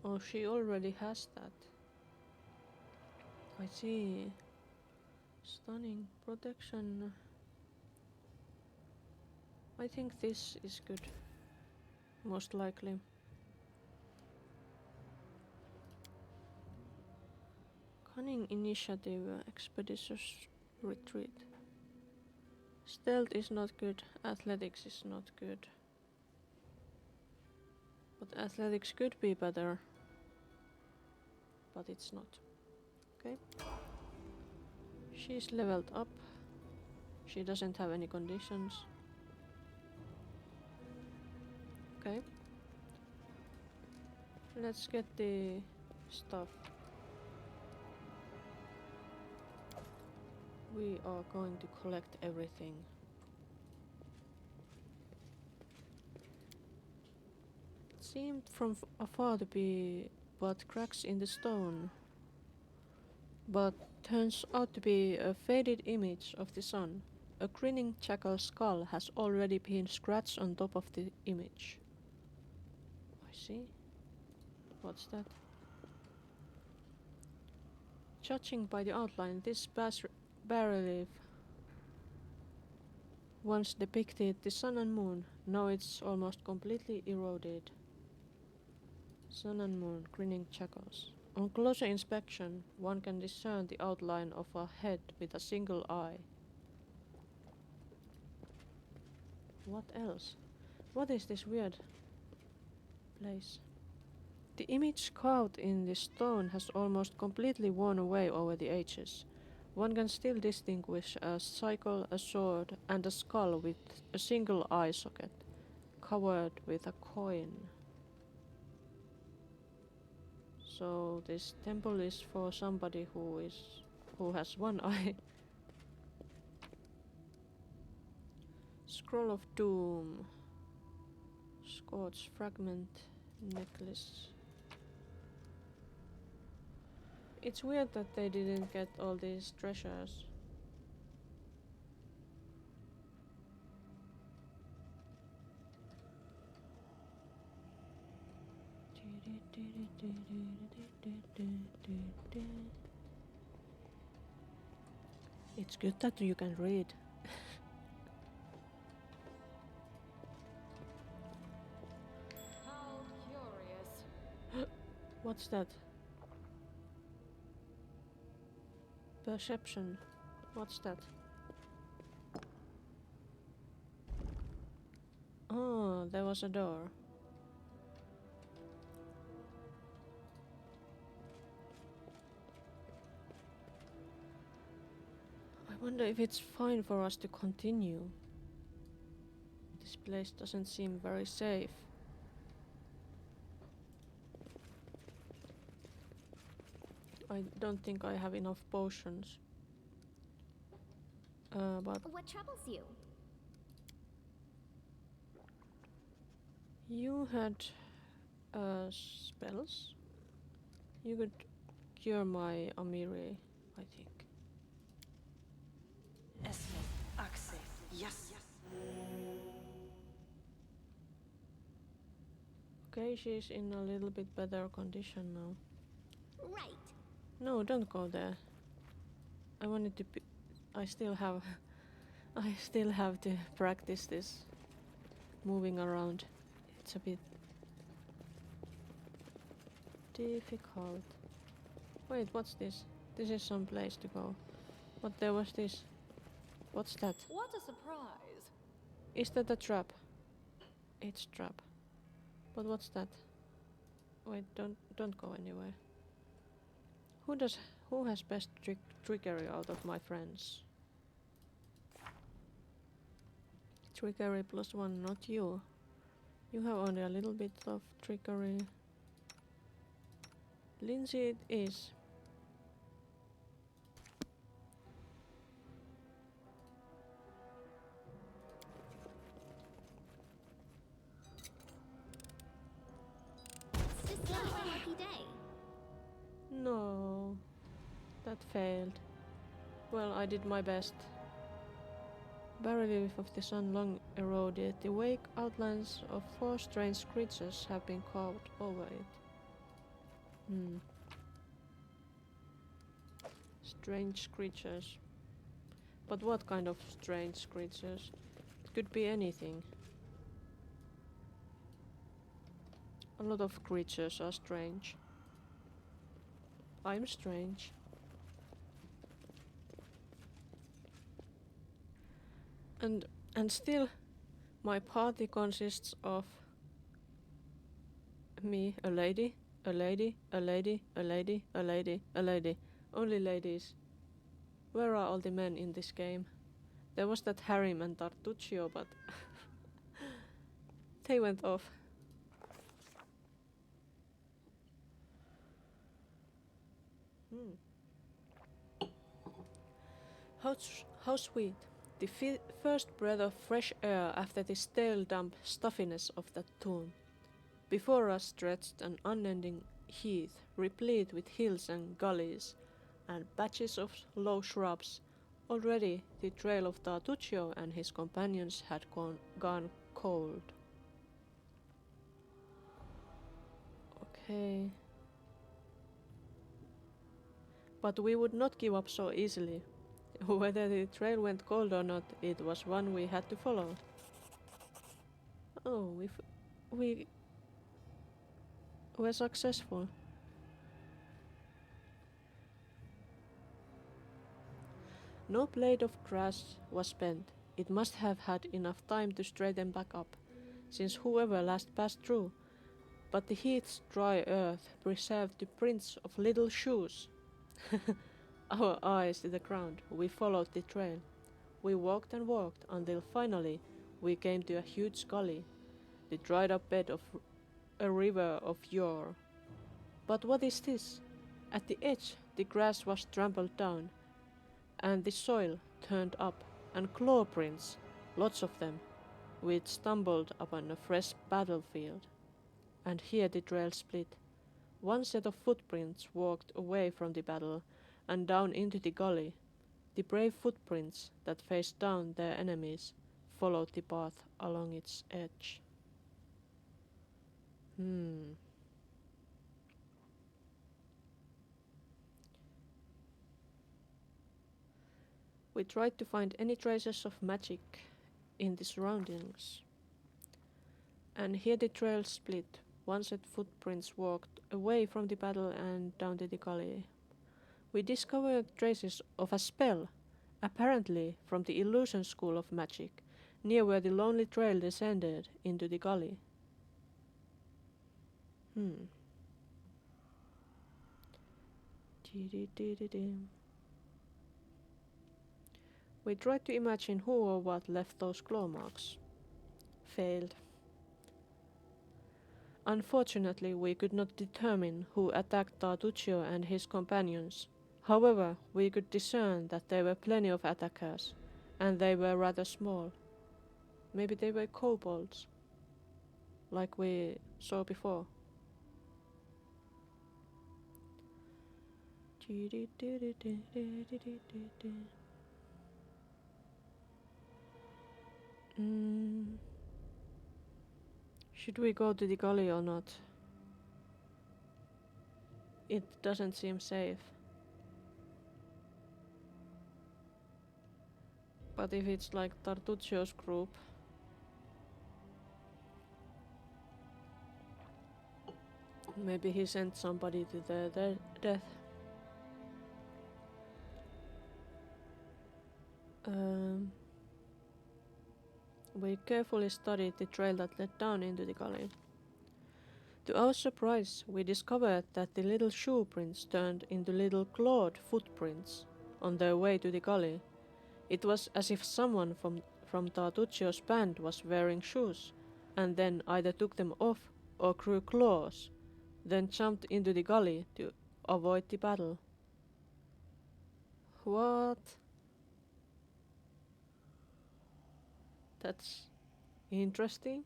Oh, she already has that. I see. Stunning protection. I think this is good. Most likely. Cunning initiative, expeditious retreat. Stealth is not good, athletics is not good. But athletics could be better. But it's not. Okay. She's leveled up. She doesn't have any conditions. Okay. Let's get the stuff. We are going to collect everything. It seemed from afar to be but cracks in the stone, but turns out to be a faded image of the sun. A grinning jackal's skull has already been scratched on top of the image. I see. What's that? Judging by the outline, this bas-relief once depicted the sun and moon. Now it's almost completely eroded. Sun and moon, grinning jackals. On closer inspection, one can discern the outline of a head with a single eye. What else? What is this weird place? The image carved in the stone has almost completely worn away over the ages. One can still distinguish a cycle, a sword, and a skull with a single eye socket, covered with a coin. So this temple is for somebody who has one eye. Scroll of Doom. Scorch fragment necklace. It's weird that they didn't get all these treasures. It's good that you can read. How curious. What's that? Perception. What's that? there was a door. I wonder if it's fine for us to continue. This place doesn't seem very safe. I don't think I have enough potions. But What troubles you? you had spells. You could cure my Amiri, I think. Yes. Okay, she's in a little bit better condition now. Right. No, don't go there. I wanted to be... I still have to practice this moving around. It's a bit difficult. Wait, what's this? This is some place to go. But there was this. What's that? What a surprise! Is that a trap? It's trap. But what's that? Wait, don't go anywhere. Who has best trickery out of my friends? Trickery +1, not you. You have only a little bit of trickery. Lindsay it is. It's just not a lucky day. No. That failed. Well, I did my best. Barely of the sun long eroded, the wake outlines of 4 strange creatures have been carved over it. Strange creatures. But what kind of strange creatures? It could be anything. A lot of creatures are strange. I'm strange. And still, my party consists of me, a lady, a lady, a lady, a lady, a lady, a lady. Only ladies. Where are all the men in this game? There was that harem and Tartuccio, but they went off. How sweet. The first breath of fresh air after the stale damp stuffiness of that tomb. Before us stretched an unending heath, replete with hills and gullies, and patches of low shrubs. Already the trail of Tartuccio and his companions had gone cold. Okay. But we would not give up so easily. Whether the trail went cold or not, it was one we had to follow. Oh, we were successful. No blade of grass was bent. It must have had enough time to straighten back up, since whoever last passed through. But the heath's dry earth preserved the prints of little shoes. Our eyes to the ground, we followed the trail. We walked and walked until finally we came to a huge gully, the dried up bed of a river of yore. But what is this? At the edge the grass was trampled down, and the soil turned up, and claw prints, lots of them, we'd stumbled upon a fresh battlefield. And here the trail split. One set of footprints walked away from the battle and down into the gully. The brave footprints that faced down their enemies followed the path along its edge. We tried to find any traces of magic in the surroundings. And here the trail split. One set footprints walked away from the battle and down to the gully. We discovered traces of a spell, apparently from the illusion school of magic, near where the lonely trail descended into the gully. Hmm. We tried to imagine who or what left those claw marks. Failed. Unfortunately, we could not determine who attacked Tartuccio and his companions. However, we could discern that there were plenty of attackers, and they were rather small. Maybe they were kobolds, like we saw before. Should we go to the gully or not? It doesn't seem safe. But if it's like Tartuccio's group, maybe he sent somebody to their death. We carefully studied the trail that led down into the gully. To our surprise, we discovered that the little shoe prints turned into little clawed footprints on their way to the gully. It was as if someone from Tartuccio's band was wearing shoes, and then either took them off or grew claws, then jumped into the gully to avoid the battle. What? That's interesting.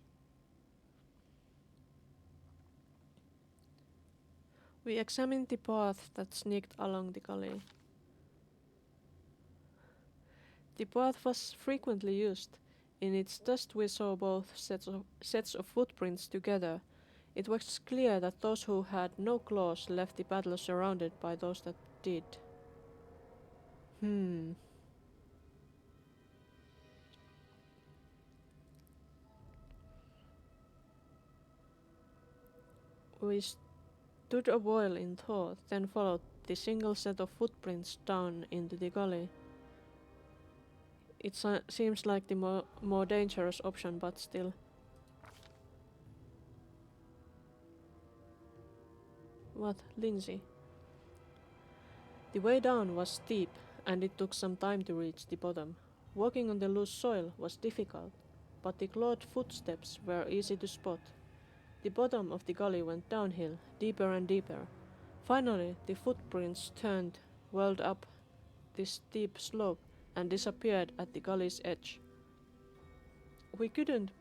We examined the path that sneaked along the gully. The path was frequently used. In its dust we saw both sets of footprints together. It was clear that those who had no claws left the battle surrounded by those that did. We stood a while in thought, then followed the single set of footprints down into the gully. It seems like the more dangerous option, but still. What, Lindsay? The way down was steep, and it took some time to reach the bottom. Walking on the loose soil was difficult, but the clawed footsteps were easy to spot. The bottom of the gully went downhill, deeper and deeper. Finally, the footprints turned, whirled up the steep slope, and disappeared at the gully's edge. We couldn't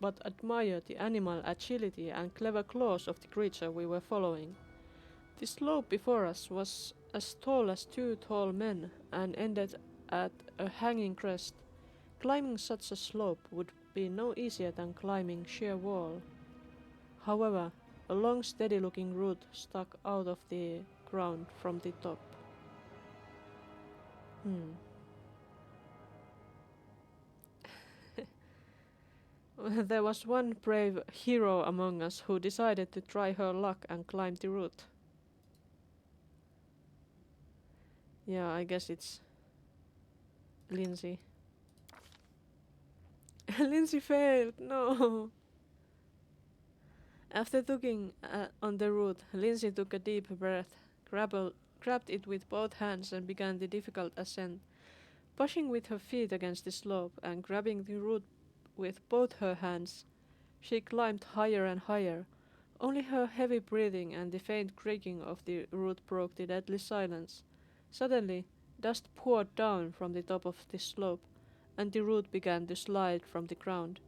but admire the animal agility and clever claws of the creature we were following. The slope before us was as tall as two tall men and ended at a hanging crest. Climbing such a slope would be no easier than climbing sheer wall. However, a long steady-looking root stuck out of the ground from the top. There was one brave hero among us who decided to try her luck and climb the root. Yeah, I guess it's Lindsay. Lindsay failed, no! After tugging on the root, Lindsay took a deep breath, grabbed it with both hands and began the difficult ascent. Pushing with her feet against the slope and grabbing the root with both her hands, she climbed higher and higher. Only her heavy breathing and the faint creaking of the root broke the deadly silence. Suddenly, dust poured down from the top of the slope, and the root began to slide from the ground.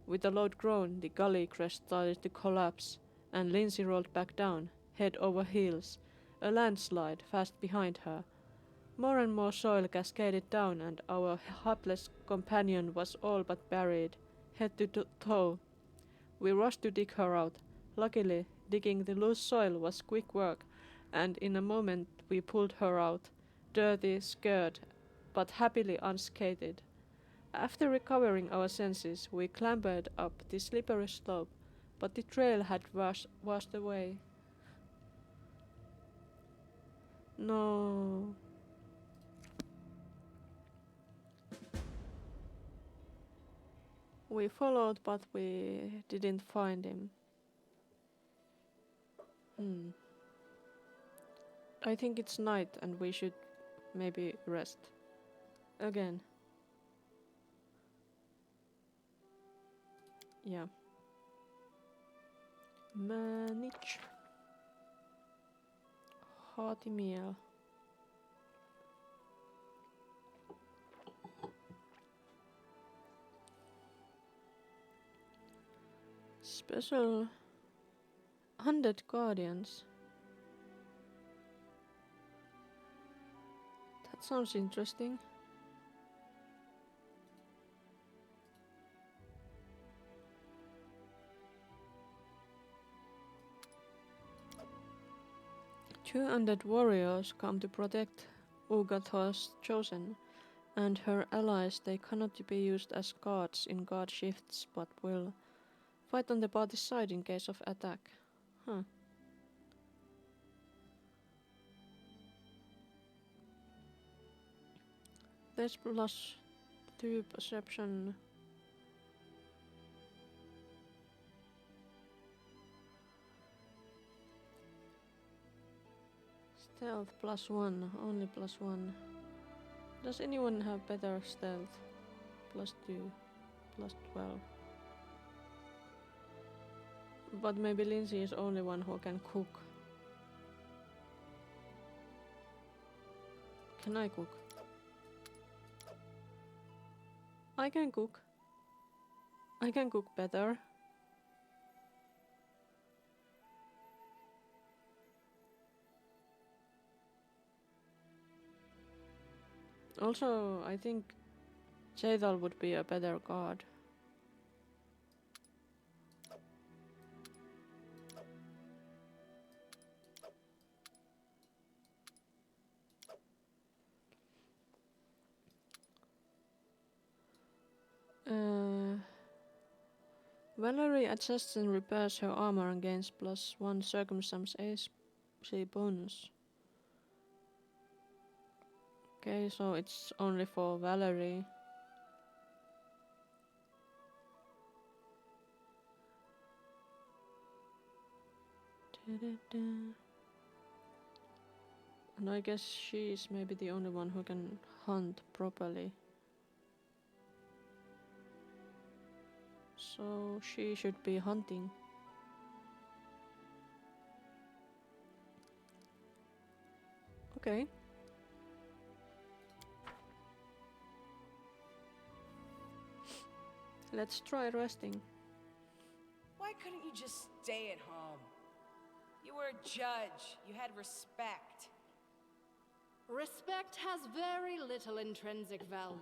With a loud groan, the gully crest started to collapse, and Lindsay rolled back down, head over heels, a landslide fast behind her. More and more soil cascaded down, and our hapless companion was all but buried, head to toe. We rushed to dig her out. Luckily, digging the loose soil was quick work, and in a moment we pulled her out, dirty, scared, but happily unscathed. After recovering our senses, we clambered up the slippery slope, but the trail had washed away. No. We followed, but we didn't find him. I think it's night and we should maybe rest. Again. Yeah. Manage. Hearty meal. Special Undead Guardians. That sounds interesting. Two undead warriors come to protect Ugatho's chosen and her allies. They cannot be used as guards in guard shifts, but will fight on the party's side in case of attack. Huh. There's +2 perception. Stealth +1, only +1. Does anyone have better stealth? +2, +12. But maybe Lindsay is only one who can cook. Can I cook? I can cook. I can cook better. Also, I think Jadal would be a better guard. Valerie adjusts and repairs her armor and gains +1 circumstance AC bonus. Okay, so it's only for Valerie. And I guess she's maybe the only one who can hunt properly. So she should be hunting. Okay. Let's try resting. Why couldn't you just stay at home? You were a judge. You had respect. Respect has very little intrinsic value.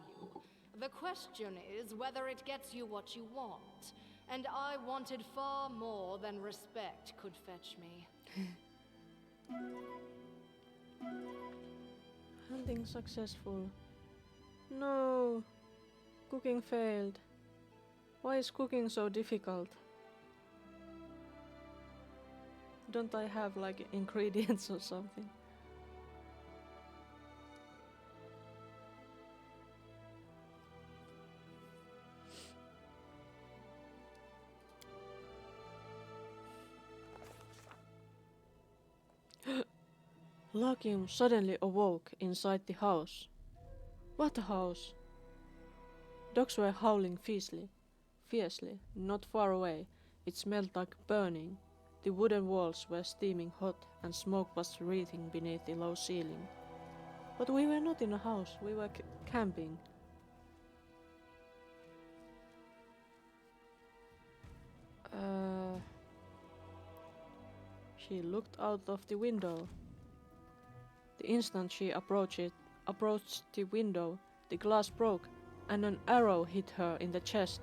The question is whether it gets you what you want. And I wanted far more than respect could fetch me. Hunting successful. No. Cooking failed. Why is cooking so difficult? Don't I have like ingredients or something? Lakium suddenly awoke inside the house. What a house! Dogs were howling fiercely, not far away. It smelled like burning. The wooden walls were steaming hot and smoke was wreathing beneath the low ceiling. But we were not in a house, we were camping. She looked out of the window. The instant she approached the window, the glass broke and an arrow hit her in the chest.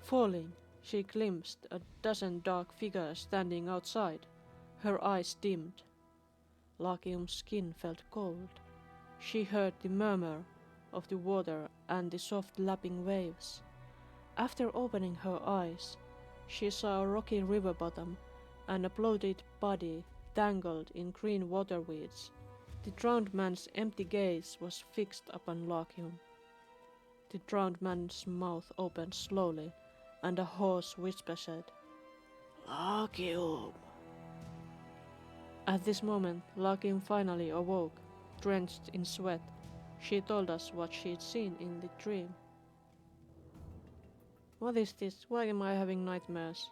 Falling, she glimpsed a dozen dark figures standing outside. Her eyes dimmed. Lakium's skin felt cold. She heard the murmur of the water and the soft lapping waves. After opening her eyes, she saw a rocky river bottom and a bloated body tangled in green waterweeds. The drowned man's empty gaze was fixed upon Lakium. The drowned man's mouth opened slowly, and a hoarse whisper said, "Lakium." At this moment, Larkin finally awoke, drenched in sweat. She told us what she'd seen in the dream. What is this? Why am I having nightmares?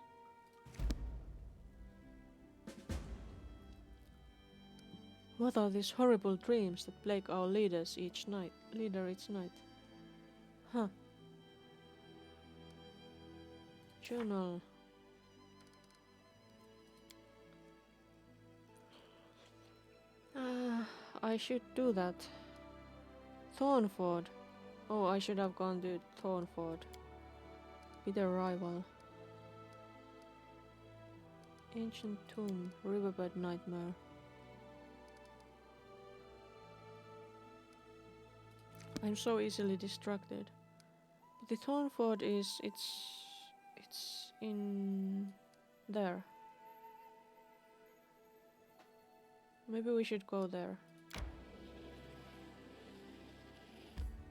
What are these horrible dreams that plague our leader each night? Huh. Journal. I should do that. Thornford. Oh, I should have gone to Thornford. Bitter rival. Ancient tomb. Riverbed nightmare. I'm so easily distracted. The Thornford is... It's in... there. Maybe we should go there.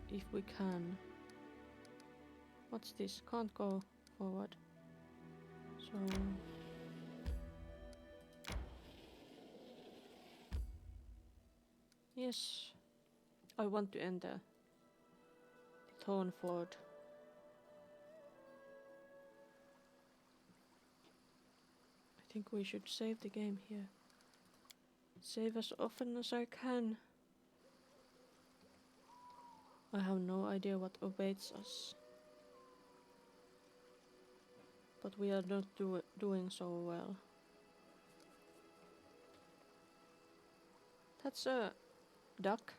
If we can. What's this? Can't go forward. So... Yes. I want to enter the Thornford. I think we should save the game here. Save as often as I can. I have no idea what awaits us. But we are not doing so well. That's a duck.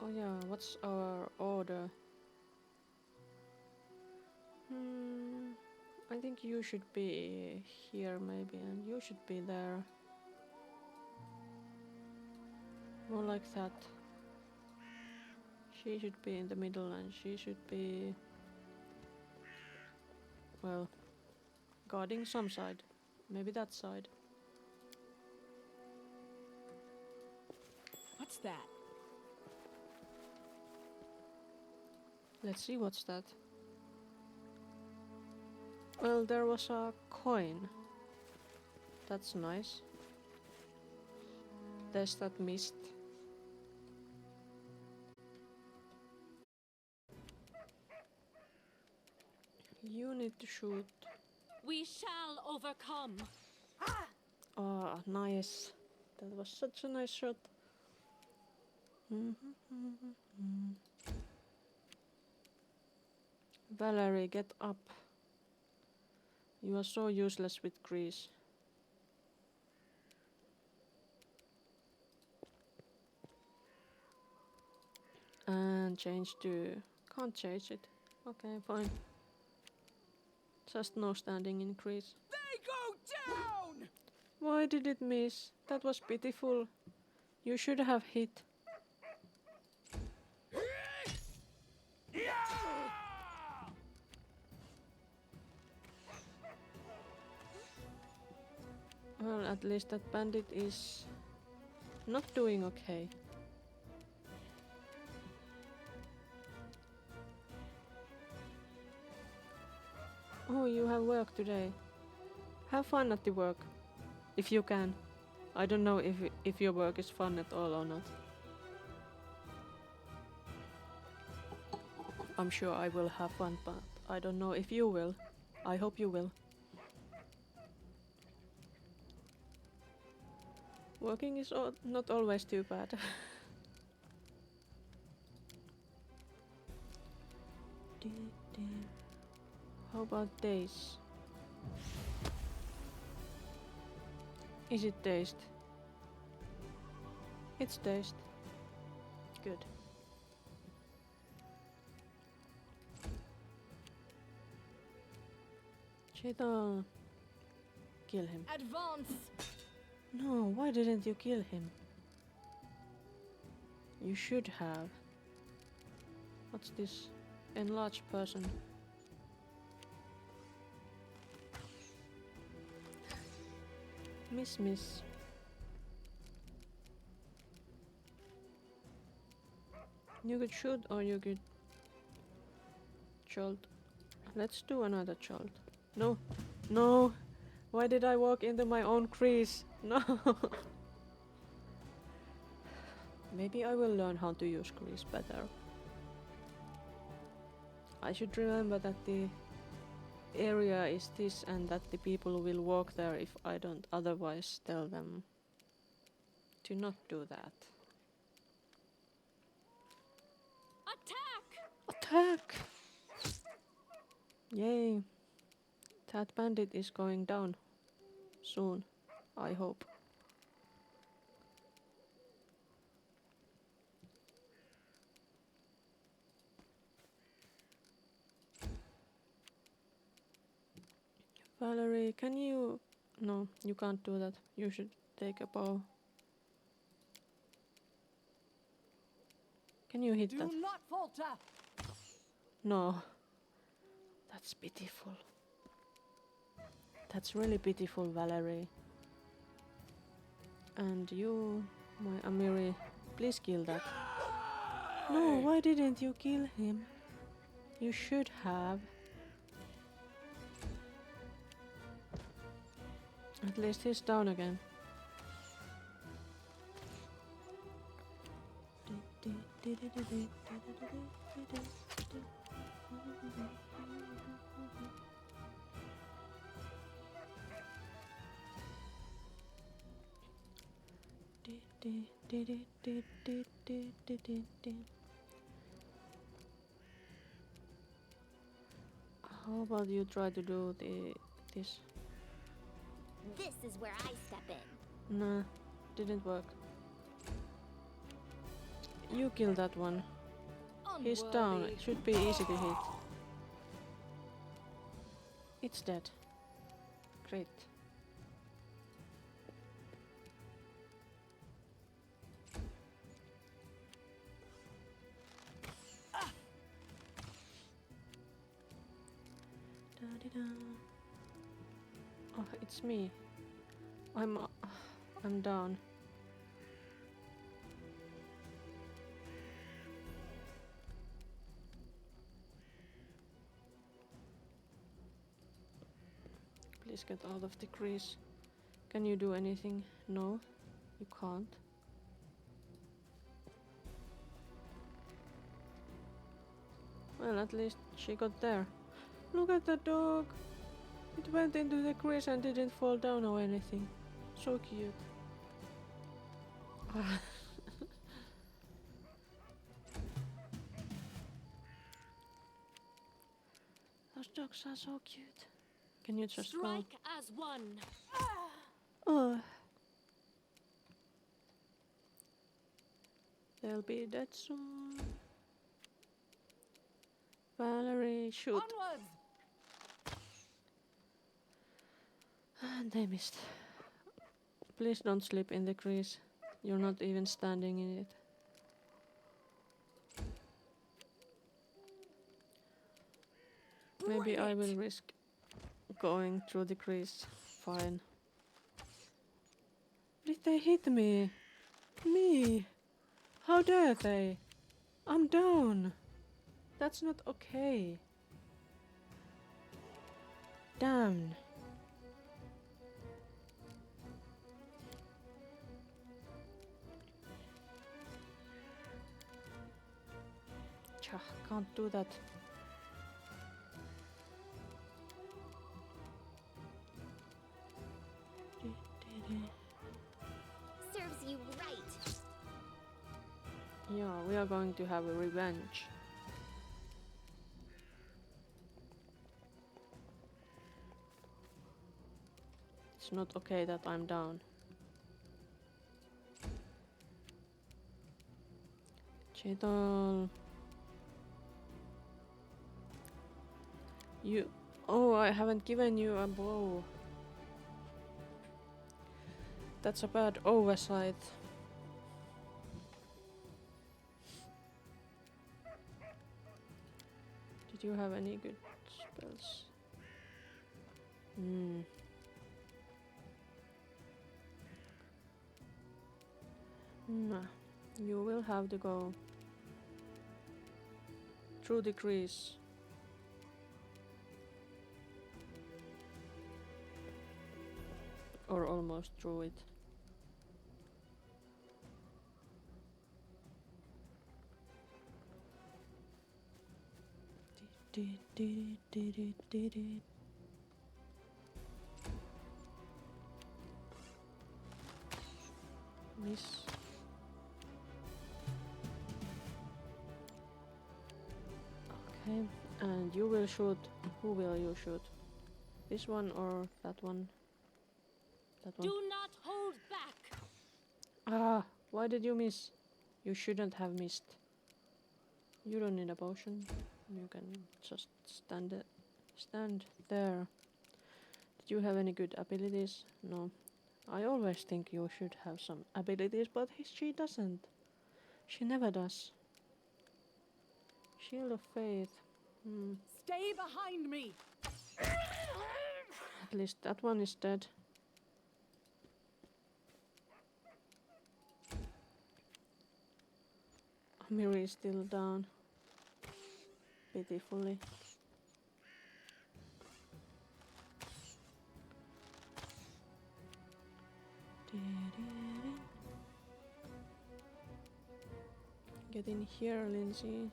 Oh yeah, what's our order? I think you should be here maybe, and you should be there. More like that. She should be in the middle and she should be... well, guarding some side. Maybe that side. What's that? Let's see what's that. Well, there was a coin. That's nice. There's that mist. You need to shoot. We shall overcome. Oh, nice. That was such a nice shot. Valerie, get up. You are so useless with grease. And change to... can't change it. Okay, fine. Just no standing in grease. They go down! Why did it miss? That was pitiful. You should have hit. Well, at least that bandit is not doing okay. Oh, you have work today. Have fun at the work, if you can. I don't know if your work is fun at all or not. I'm sure I will have fun, but I don't know if you will. I hope you will. Working is not always too bad. How about days? Is it dazed? It's dazed. Good. Cheetah. Kill him. Advance! No, why didn't you kill him? You should have. What's this? Enlarged person. Miss. You could shoot or you could Jolt. Let's do another jolt. No. No! Why did I walk into my own crease? No! Maybe I will learn how to use grease better. I should remember that the area is this and that the people will walk there if I don't otherwise tell them to not do that. Attack! Attack! Yay! That bandit is going down soon, I hope. Valerie, can you... No, you can't do that. You should take a bow. Can you hit that? Do not falter! No. That's pitiful. That's really pitiful, Valerie. And you, my Amiri, please kill that. No, why didn't you kill him? You should have. At least he's down again. How about you try to do this? This is where I step in. Nah, didn't work. You kill that one. He's down. It should be easy to hit. It's dead. Great. Da-di-da. Oh, it's me. I'm down. Please get out of the crease. Can you do anything? No, you can't. Well, at least she got there. Look at the dog! It went into the crease and didn't fall down or anything. So cute. Those dogs are so cute. Can you just go? Strike as one. Oh. They'll be dead soon. Valerie, shoot. Onwards! And they missed. Please don't slip in the crease. You're not even standing in it. Maybe I will risk going through the crease. Fine. Did they hit me? Me? How dare they? I'm down. That's not okay. Damn. Tja, can't do that. Serves you right. Yeah, we are going to have a revenge. It's not okay that I'm down. Cheetal. You... Oh, I haven't given you a bow. That's a bad oversight. Did you have any good spells? Nah, you will have to go through the crease Or almost through it. Miss. Okay, and you will shoot. Who will you shoot? This one or that one? That one. Do not hold back. Ah, why did you miss? You shouldn't have missed. You don't need a potion. You can just stand there. Did you have any good abilities? No. I always think you should have some abilities, but she doesn't. She never does. Shield of Faith. Stay behind me! At least that one is dead. Miri is still down. Pitifully. Get in here, Lindsay.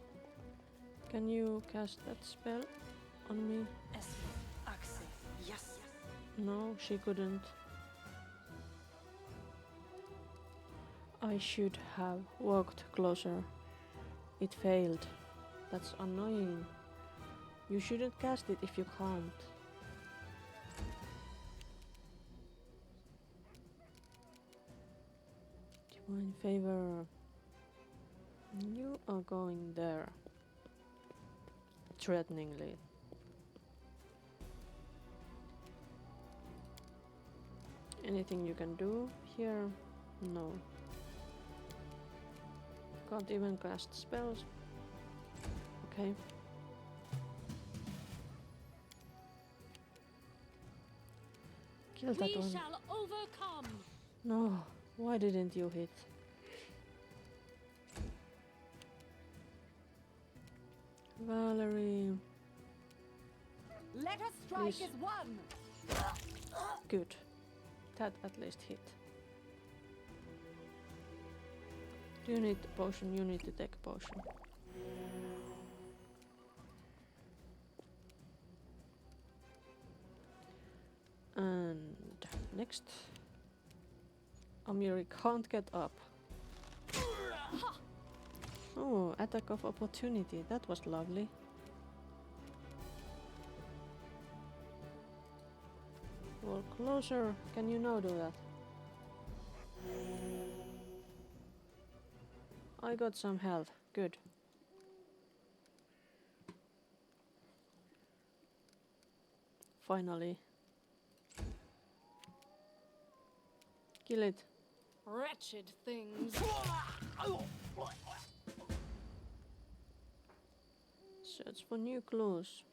Can you cast that spell on me? Yes. No, she couldn't. I should have walked closer. It failed. That's annoying. You shouldn't cast it if you can't. Divine favor. You are going there. Threateningly. Anything you can do here? No. Can't even cast spells. Okay. Kill that We one. shall overcome. No, why didn't you hit? Valerie. Let us strike Please. as one! Good. That at least hit. Do you need a potion? You need to take a potion. And next. Amiri can't get up. Oh, attack of opportunity. That was lovely. Well, closer. Can you now do that? I got some health. Good. Finally. Kill it. Wretched things. Search for new clues.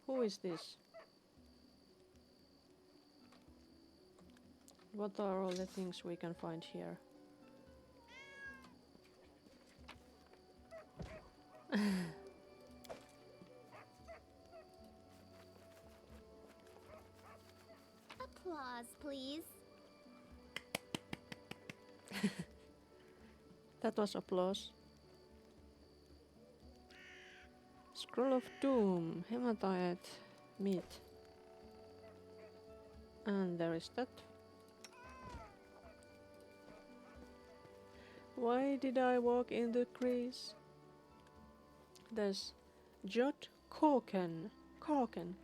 Who is this? What are all the things we can find here? Applause, please. That was applause. Scroll of Doom, Hematite, meat. And there is that. Why did I walk in the crease? There's Jot Korken. Korken.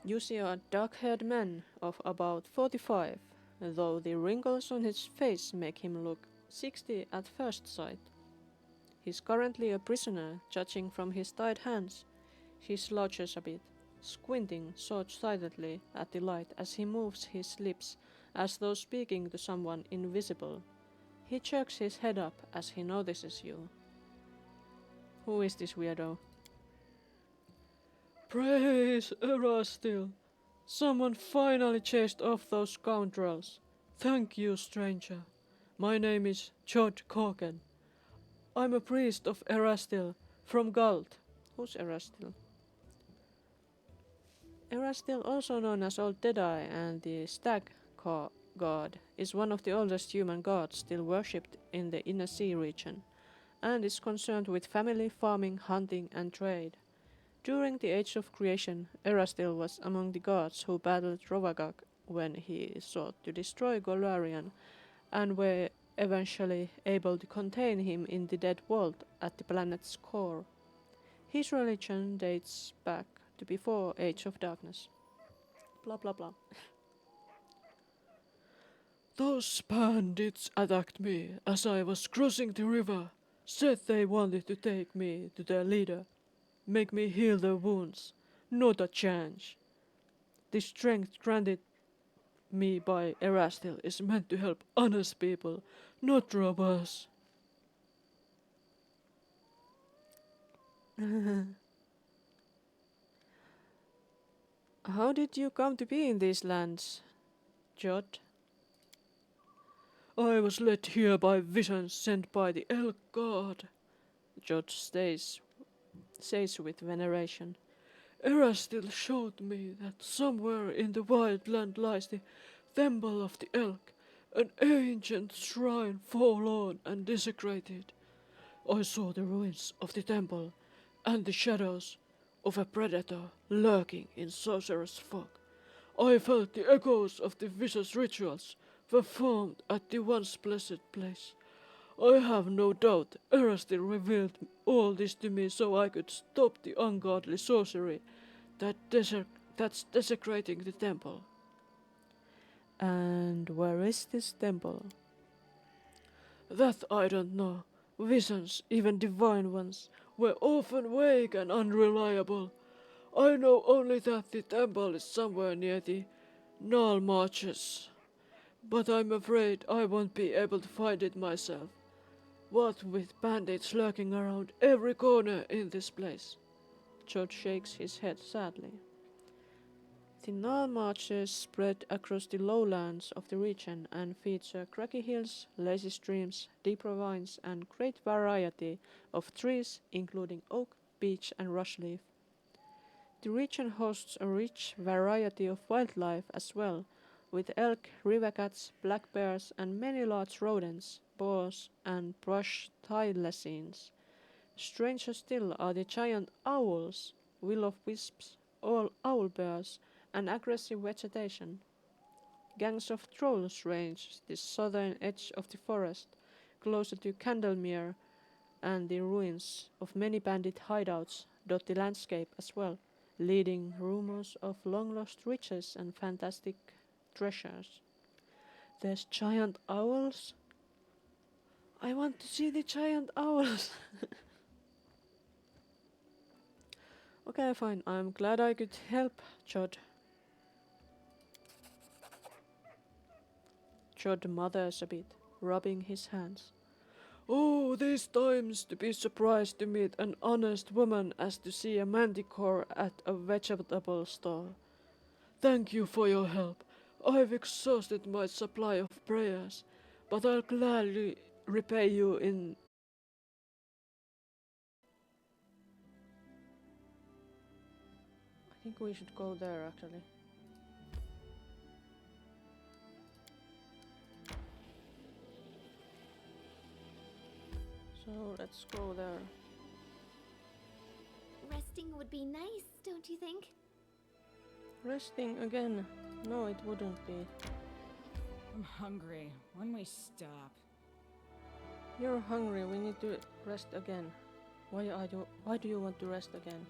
You see a dark-haired man of about 45, though the wrinkles on his face make him look 60 at first sight. He's currently a prisoner, judging from his tied hands. He slouches a bit, squinting short-sightedly at the light as he moves his lips as though speaking to someone invisible. He jerks his head up as he notices you. Who is this weirdo? Praise Erastil! Someone finally chased off those scoundrels. Thank you, stranger. My name is Jod Korken. I'm a priest of Erastil, from Galt. Who's Erastil? Erastil, also known as Old Deadeye and the Stag God, is one of the oldest human gods still worshipped in the Inner Sea region, and is concerned with family, farming, hunting, and trade. During the Age of Creation, Erastil was among the gods who battled Rovagag when he sought to destroy Golarion, and were eventually able to contain him in the Dead Vault at the planet's core. His religion dates back to before Age of Darkness. Blah blah blah. Those bandits attacked me as I was crossing the river. Said they wanted to take me to their leader. Make me heal their wounds. Not a chance. The strength granted me by Erastil is meant to help honest people, not robbers. How did you come to be in these lands, Jod? I was led here by visions sent by the elk god. Jod says with veneration. Erastil showed me that somewhere in the wild land lies the temple of the elk, an ancient shrine forlorn and desecrated. I saw the ruins of the temple and the shadows of a predator lurking in sorcerer's fog. I felt the echoes of the vicious rituals performed at the once blessed place. I have no doubt Erastil revealed all this to me so I could stop the ungodly sorcery that's desecrating the temple. And where is this temple? That I don't know. Visions, even divine ones, were often vague and unreliable. I know only that the temple is somewhere near the Null Marches, but I'm afraid I won't be able to find it myself. What with bandits lurking around every corner in this place. Jod shakes his head sadly. The Null Marches spread across the lowlands of the region and feature craggy hills, lazy streams, deep ravines, and great variety of trees, including oak, beech, and rushleaf. The region hosts a rich variety of wildlife as well, with elk, river cats, black bears, and many large rodents, boars, and brush thylacines. Stranger still are the giant owls, will-o'-wisps, owl bears, and aggressive vegetation. Gangs of trolls range the southern edge of the forest, closer to Candlemere, and the ruins of many bandit hideouts dot the landscape as well, leading rumors of long-lost riches and fantastic treasures. There's giant owls? I want to see the giant owls! Okay, fine. I'm glad I could help, Jod. Jod mothers a bit, rubbing his hands. Oh, these times to be surprised to meet an honest woman as to see a manticore at a vegetable store. Thank you for your help. I've exhausted my supply of prayers, but I'll gladly repay you in... I think we should go there actually. So let's go there. Resting would be nice, don't you think? Resting again? No, it wouldn't be. I'm hungry. When we stop? You're hungry, we need to rest again. Why do you want to rest again?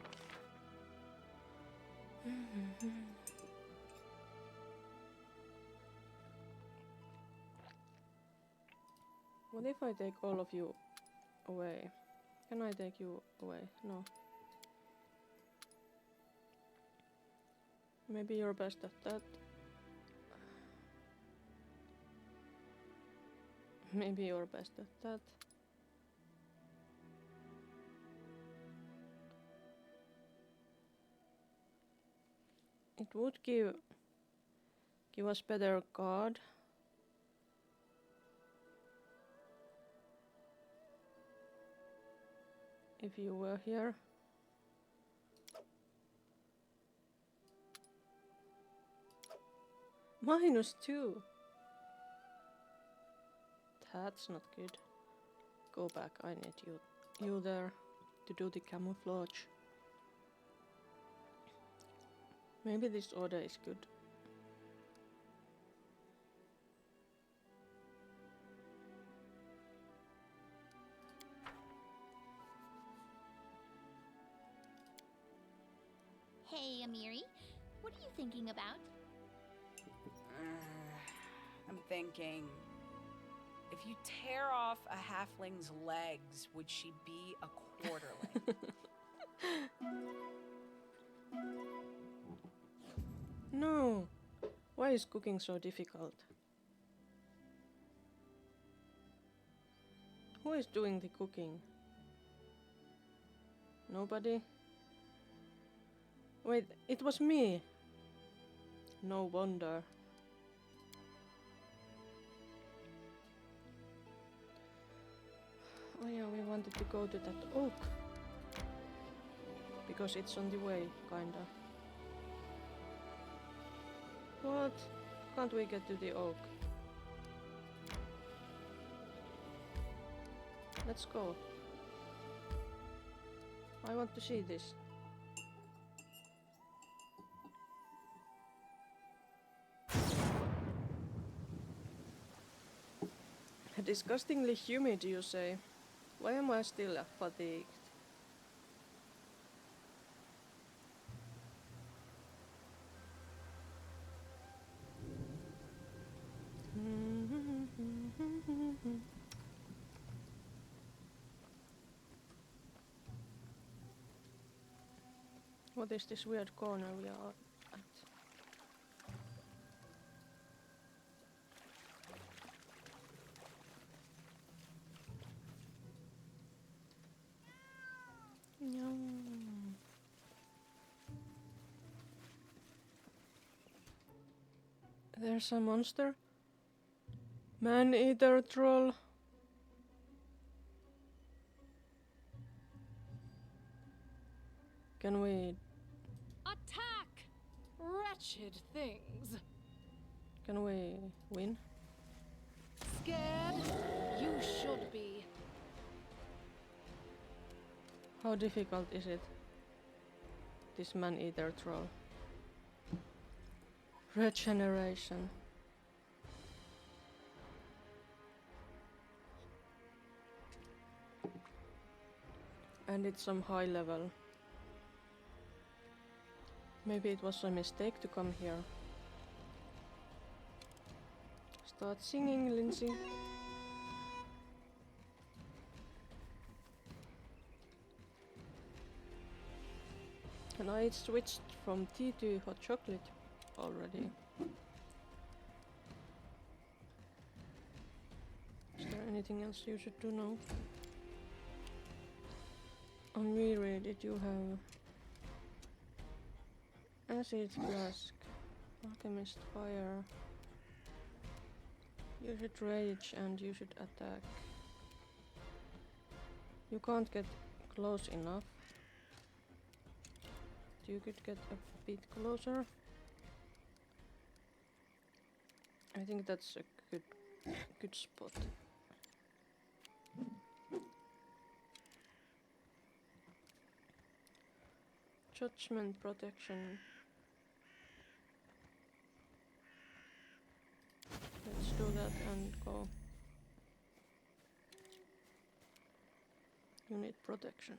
What if I take all of you away? Can I take you away? No. Maybe you're best at that. Maybe you're best at that. It would give us better guard. If you were here. -2. That's not good. Go back, I need you there to do the camouflage. Maybe this order is good. Hey, Amiri. What are you thinking about? I'm thinking, if you tear off a halfling's legs, would she be a quarterling? No! Why is cooking so difficult? Who is doing the cooking? Nobody? Wait, it was me! No wonder. Oh yeah, we wanted to go to that oak. Because it's on the way, kinda. What? Can't we get to the oak? Let's go. I want to see this. Disgustingly humid, you say? Why am I still fatigued? What is this weird corner we are at? No. There's a monster. Man-eater troll. Can we... Attack! Wretched things. Can we win? Scared? You should be. How difficult is it? This man-eater troll. Regeneration. And it's some high level. Maybe it was a mistake to come here. Start singing, Lindsay. And I switched from tea to hot chocolate already. Is there anything else you should do now? Amiri, did you have acid flask, alchemist fire? You should rage and you should attack. You can't get close enough. You could get a bit closer. I think that's a good spot. Judgment protection. Let's do that and go. You need protection.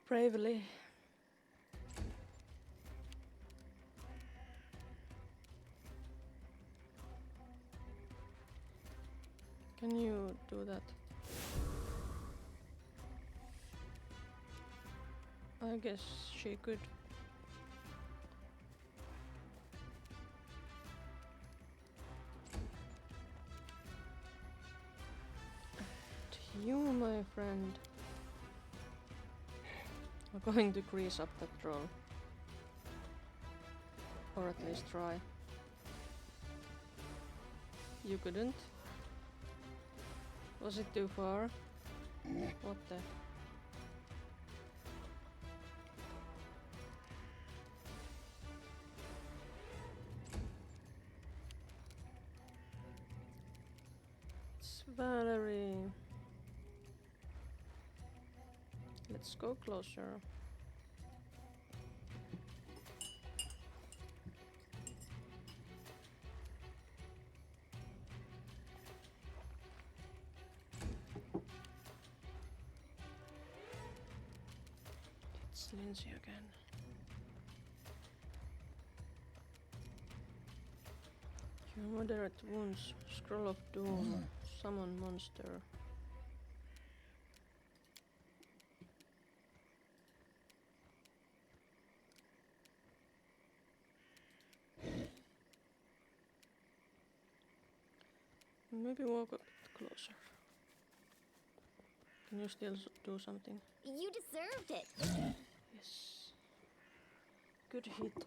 Bravely. Can you do that? I guess she could. And you, my friend, are going to grease up that troll. Or at least try. You couldn't? Was it too far? What the? Valerie. Let's go closer. It's Lindsay again. Your moderate wounds, scroll of doom, summon monster. Maybe walk a bit closer. Can you still do something? You deserved it. Yes. Good hit.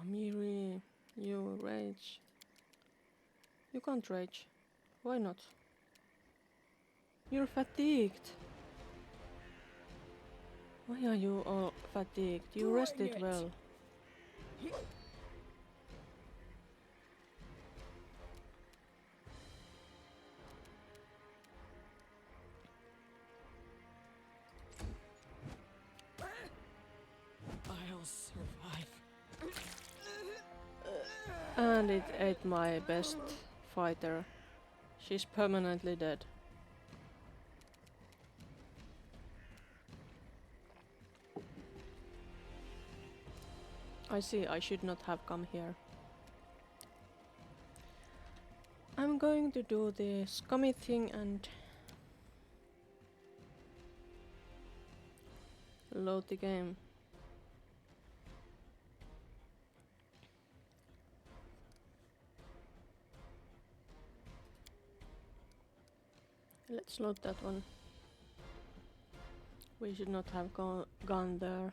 Amiri, you rage. You can't rage. Why not? You're fatigued. Why are you all fatigued? You rested well. I'll survive. And it ate my best fighter. She's permanently dead. I see, I should not have come here. I'm going to do the scummy thing and load the game. Let's load that one. We should not have gone there.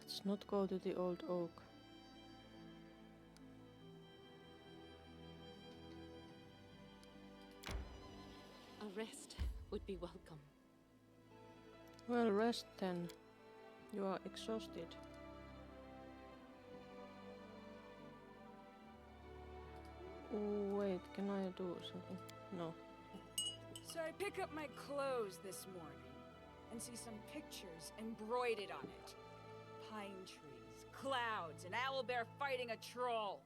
Let's not go to the old oak. A rest would be welcome. Well, rest then. You are exhausted. Oh, wait, can I do something? No. So I pick up my clothes this morning and see some pictures embroidered on it. Pine trees, clouds, an owlbear fighting a troll.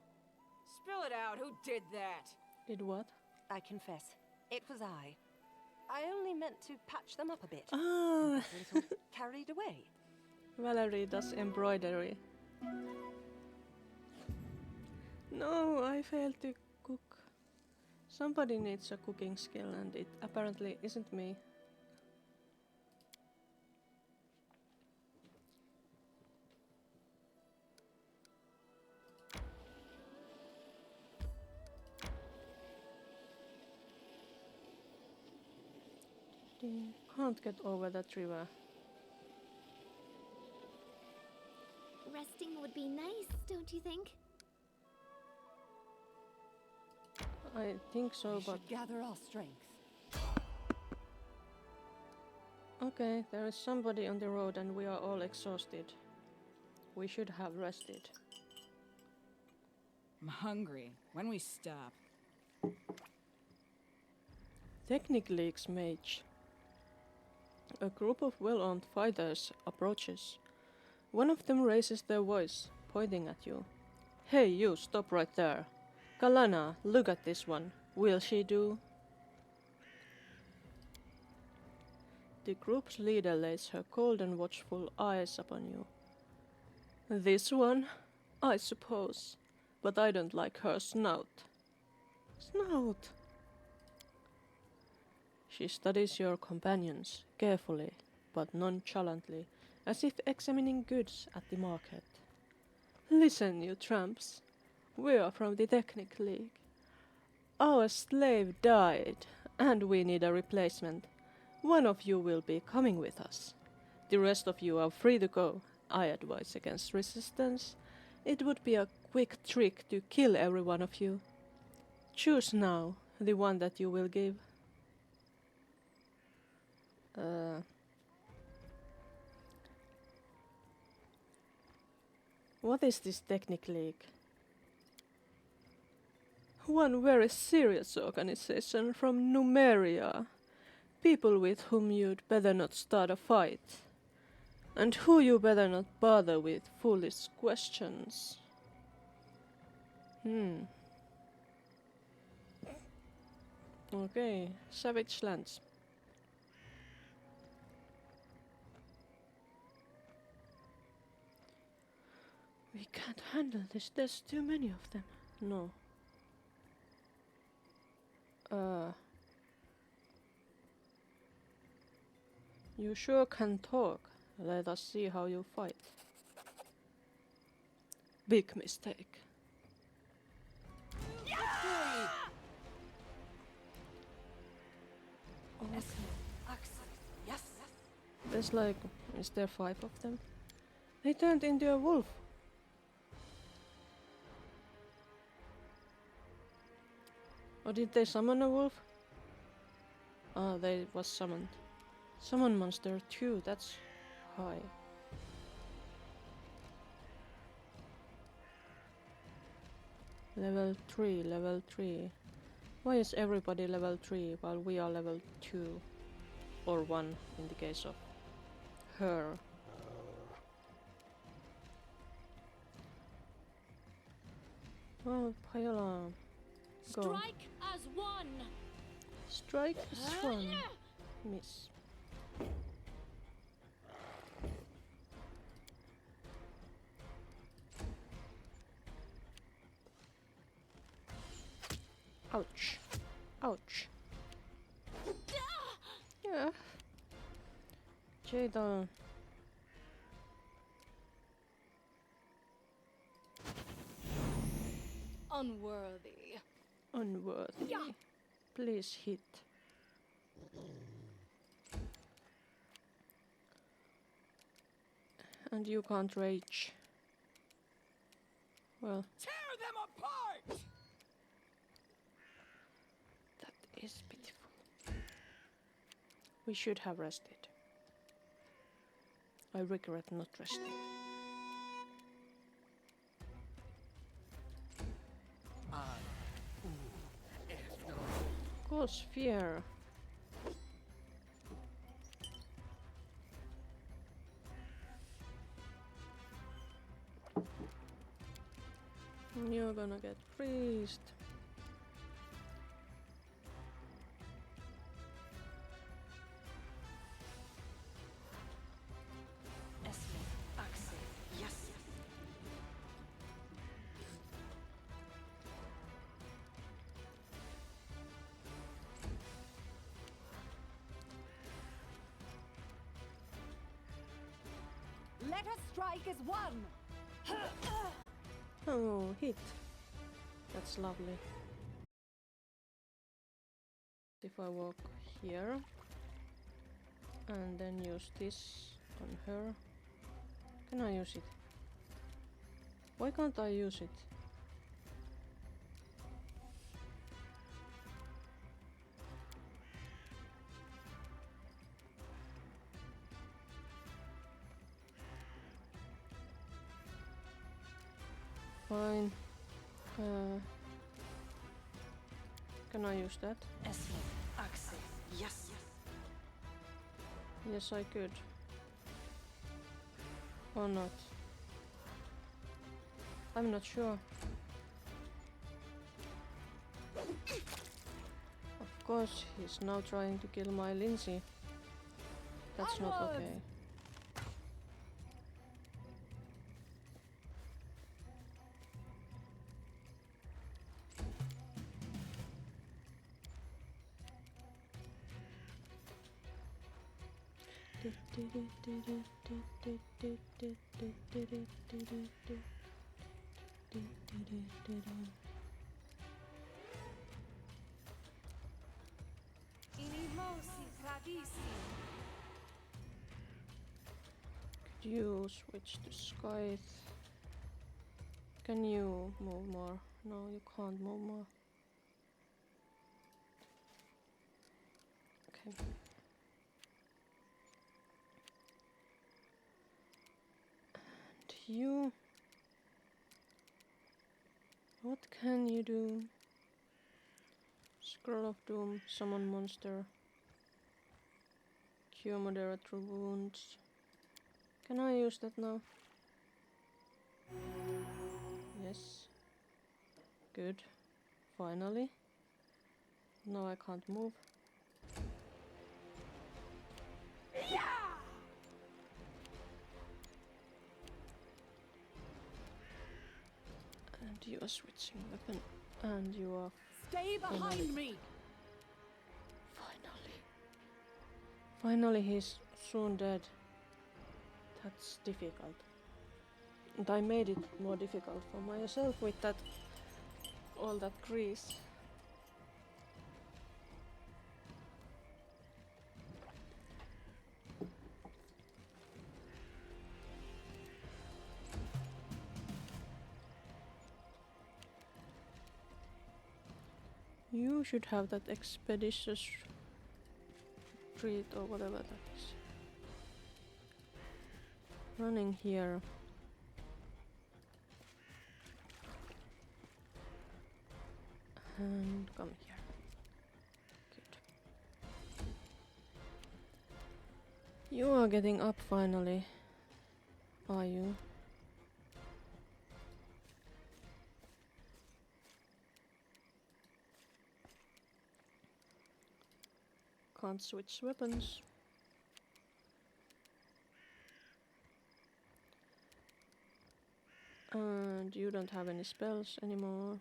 Spill it out, who did that? Did what? I confess, it was I. I only meant to patch them up a bit. Ah! A little carried away. Valerie does embroidery. No, I failed to cook. Somebody needs a cooking skill and it apparently isn't me. Can't get over that river. Resting would be nice, don't you think? I think so, We but... should gather our strength. Okay, there is somebody on the road and we are all exhausted. We should have rested. I'm hungry. When we stop. Technically, mage. A group of well-armed fighters approaches. One of them raises their voice, pointing at you. Hey, you, stop right there. Kalana, look at this one. Will she do? The group's leader lays her cold and watchful eyes upon you. This one? I suppose. But I don't like her snout. Snout! She studies your companions, carefully, but nonchalantly, as if examining goods at the market. Listen, you tramps. We are from the Technic League. Our slave died, and we need a replacement. One of you will be coming with us. The rest of you are free to go. I advise against resistance. It would be a quick trick to kill every one of you. Choose now, The one that you will give. What is this technically? One very serious organization from Numeria. People with whom you'd better not start a fight. And who you better not bother with foolish questions. Okay, Savage Lands. We can't handle this, there's too many of them. No. You sure can talk. Let us see how you fight. Big mistake. Yes. There's like, is there 5 of them? They turned into a wolf. Or did they summon a wolf? Ah, they was summoned. Summon monster 2, that's high. Level 3, level 3. Why is everybody level 3 while we are level 2? Or 1 in the case of her. Well, Payola, go. Strike as one! Strike as one. Miss. Ouch. Ouch. Yeah. Jada. Unworthy. Unworthy. Yeah. Please hit. And you can't rage. Well. Tear them apart! That is pitiful. We should have rested. I regret not resting. Cause fear. You're gonna get freezed. Yes. Let us strike as one. Oh, hit. That's lovely. If I walk here and then use this on her, can I use it? Why can't I use it? Fine. Can I use that? Yes. Yes, I could. Or not. I'm not sure. Of course, he's now trying to kill my Lindsay. That's not okay. Could you switch to Scythe? Can you move more? No, you can't move more. Okay. And you... What can you do? Scroll of Doom, summon monster. Cure moderate wounds. Can I use that now? Yes. Good. Finally. Now I can't move. And you are switching weapon. And you are... Stay behind me! Finally he's soon dead. That's difficult. And I made it more difficult for myself with that... all that grease. You should have that expeditious retreat or whatever that is. Running here. And come here. Good. You are getting up finally. Are you? Can't switch weapons. And you don't have any spells anymore.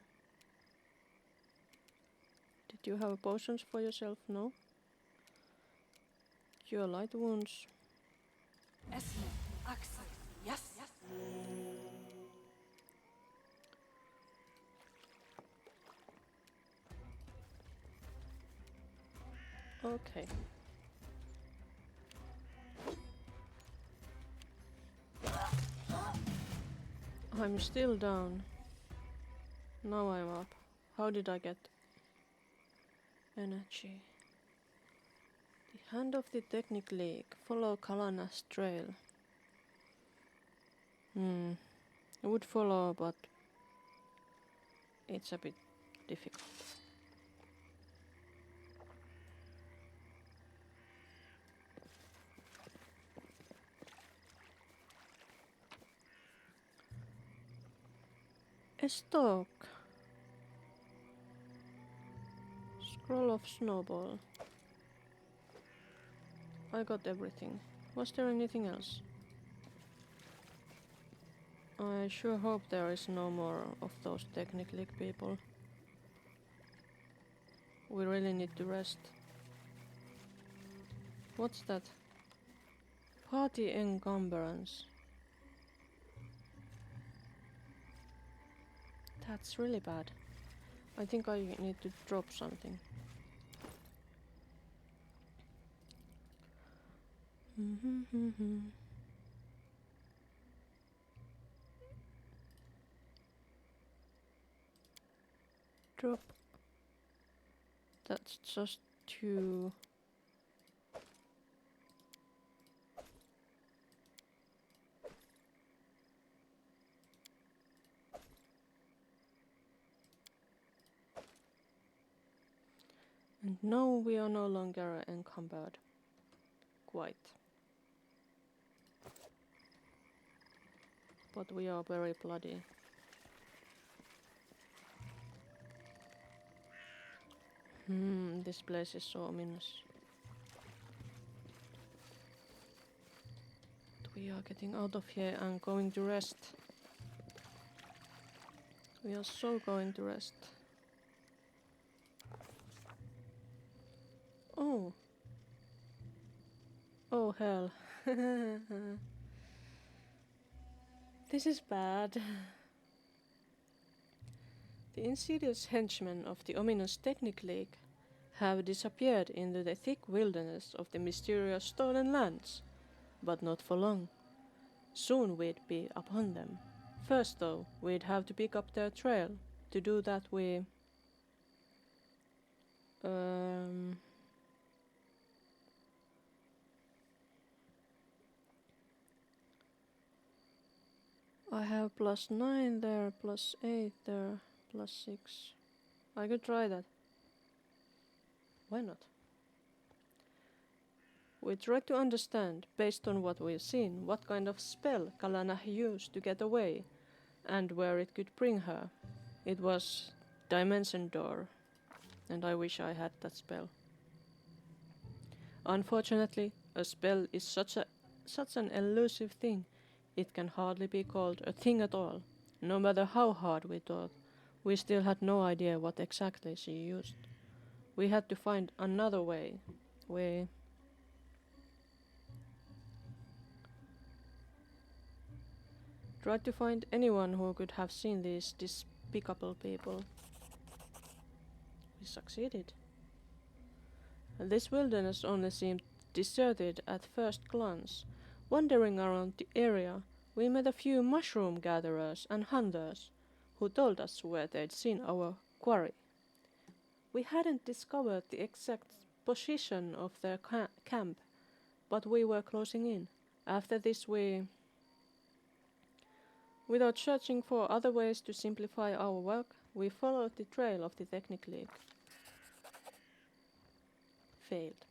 Did you have potions for yourself? No? Cure light wounds. Yes. Okay. I'm still down. Now I'm up. How did I get energy? The Hand of the Technic League. Follow Kalana's trail. I would follow, but it's a bit difficult. A stalk. Scroll of Snowball. I got everything. Was there anything else? I sure hope there is no more of those technically people. We really need to rest. What's that? Party encumbrance. That's really bad. I think I need to drop something. Drop. That's just too... And no, we are no longer encumbered. Quite. But we are very bloody. This place is so ominous. But we are getting out of here and going to rest. We are so going to rest. Oh. Oh hell. This is bad. The insidious henchmen of the ominous Technic League have disappeared into the thick wilderness of the mysterious stolen lands, but not for long. Soon we'd be upon them. First though, we'd have to pick up their trail. To do that we... I have +9 there, +8 there, +6. I could try that. Why not? We tried to understand, based on what we've seen, what kind of spell Kalana used to get away, and where it could bring her. It was Dimension Door, and I wish I had that spell. Unfortunately, a spell is such an elusive thing, it can hardly be called a thing at all. No matter how hard we thought, we still had no idea what exactly she used. We had to find another way. We tried to find anyone who could have seen these despicable people. We succeeded. This wilderness only seemed deserted at first glance. Wandering around the area, we met a few mushroom gatherers and hunters, who told us where they'd seen our quarry. We hadn't discovered the exact position of their camp, but we were closing in. After this without searching for other ways to simplify our work, we followed the trail of the Technic League. Failed.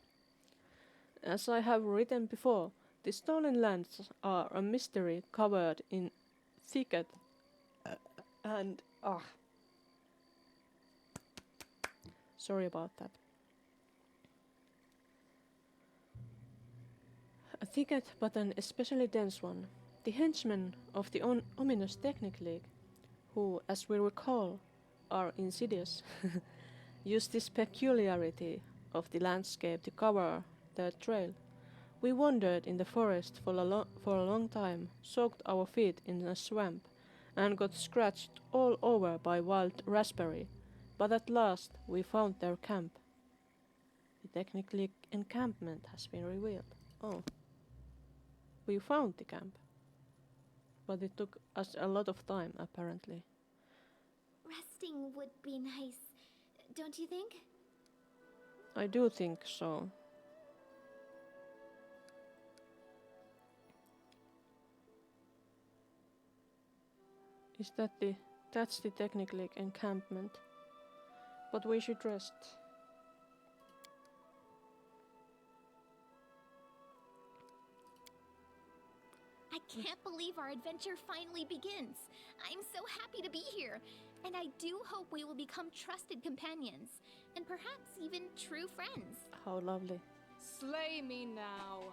As I have written before, the stolen lands are a mystery covered in thicket and sorry about that. A thicket, but an especially dense one. The henchmen of the ominous Technic League, who, as we recall, are insidious, use this peculiarity of the landscape to cover their trail. We wandered in the forest for a long time, soaked our feet in a swamp, and got scratched all over by wild raspberry, but at last we found their camp. The Technic League encampment has been revealed. Oh. We found the camp, but it took us a lot of time, apparently. Resting would be nice, don't you think? I do think so. That's the Technic League encampment. But we should rest. I can't believe our adventure finally begins. I'm so happy to be here, and I do hope we will become trusted companions, and perhaps even true friends. How lovely. Slay me now.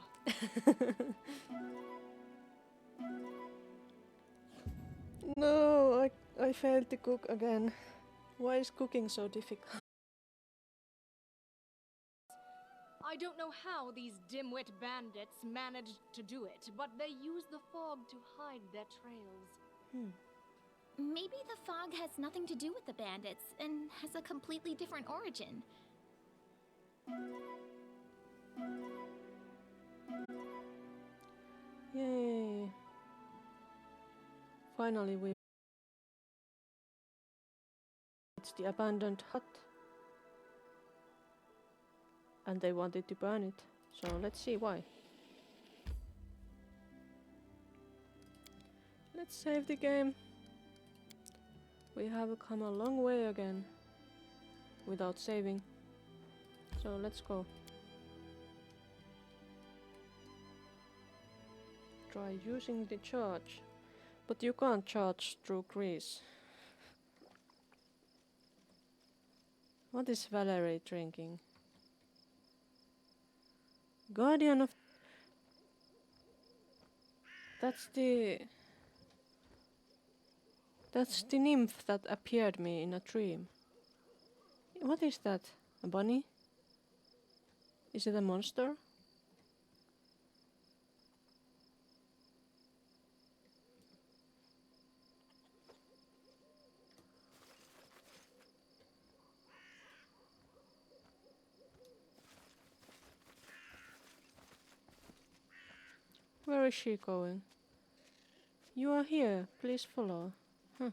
No, I failed to cook again. Why is cooking so difficult? I don't know how these dimwit bandits managed to do it, but they use the fog to hide their trails. Maybe the fog has nothing to do with the bandits and has a completely different origin. Yay. Finally it's the abandoned hut. And they wanted to burn it, so let's see why. Let's save the game. We have come a long way again without saving, so let's go. Try using the charge, but you can't charge through grease. What is Valerie drinking? Guardian of... That's the nymph that appeared me in a dream. What is that? A bunny? Is it a monster? Where is she going? You are here, please follow. Huh.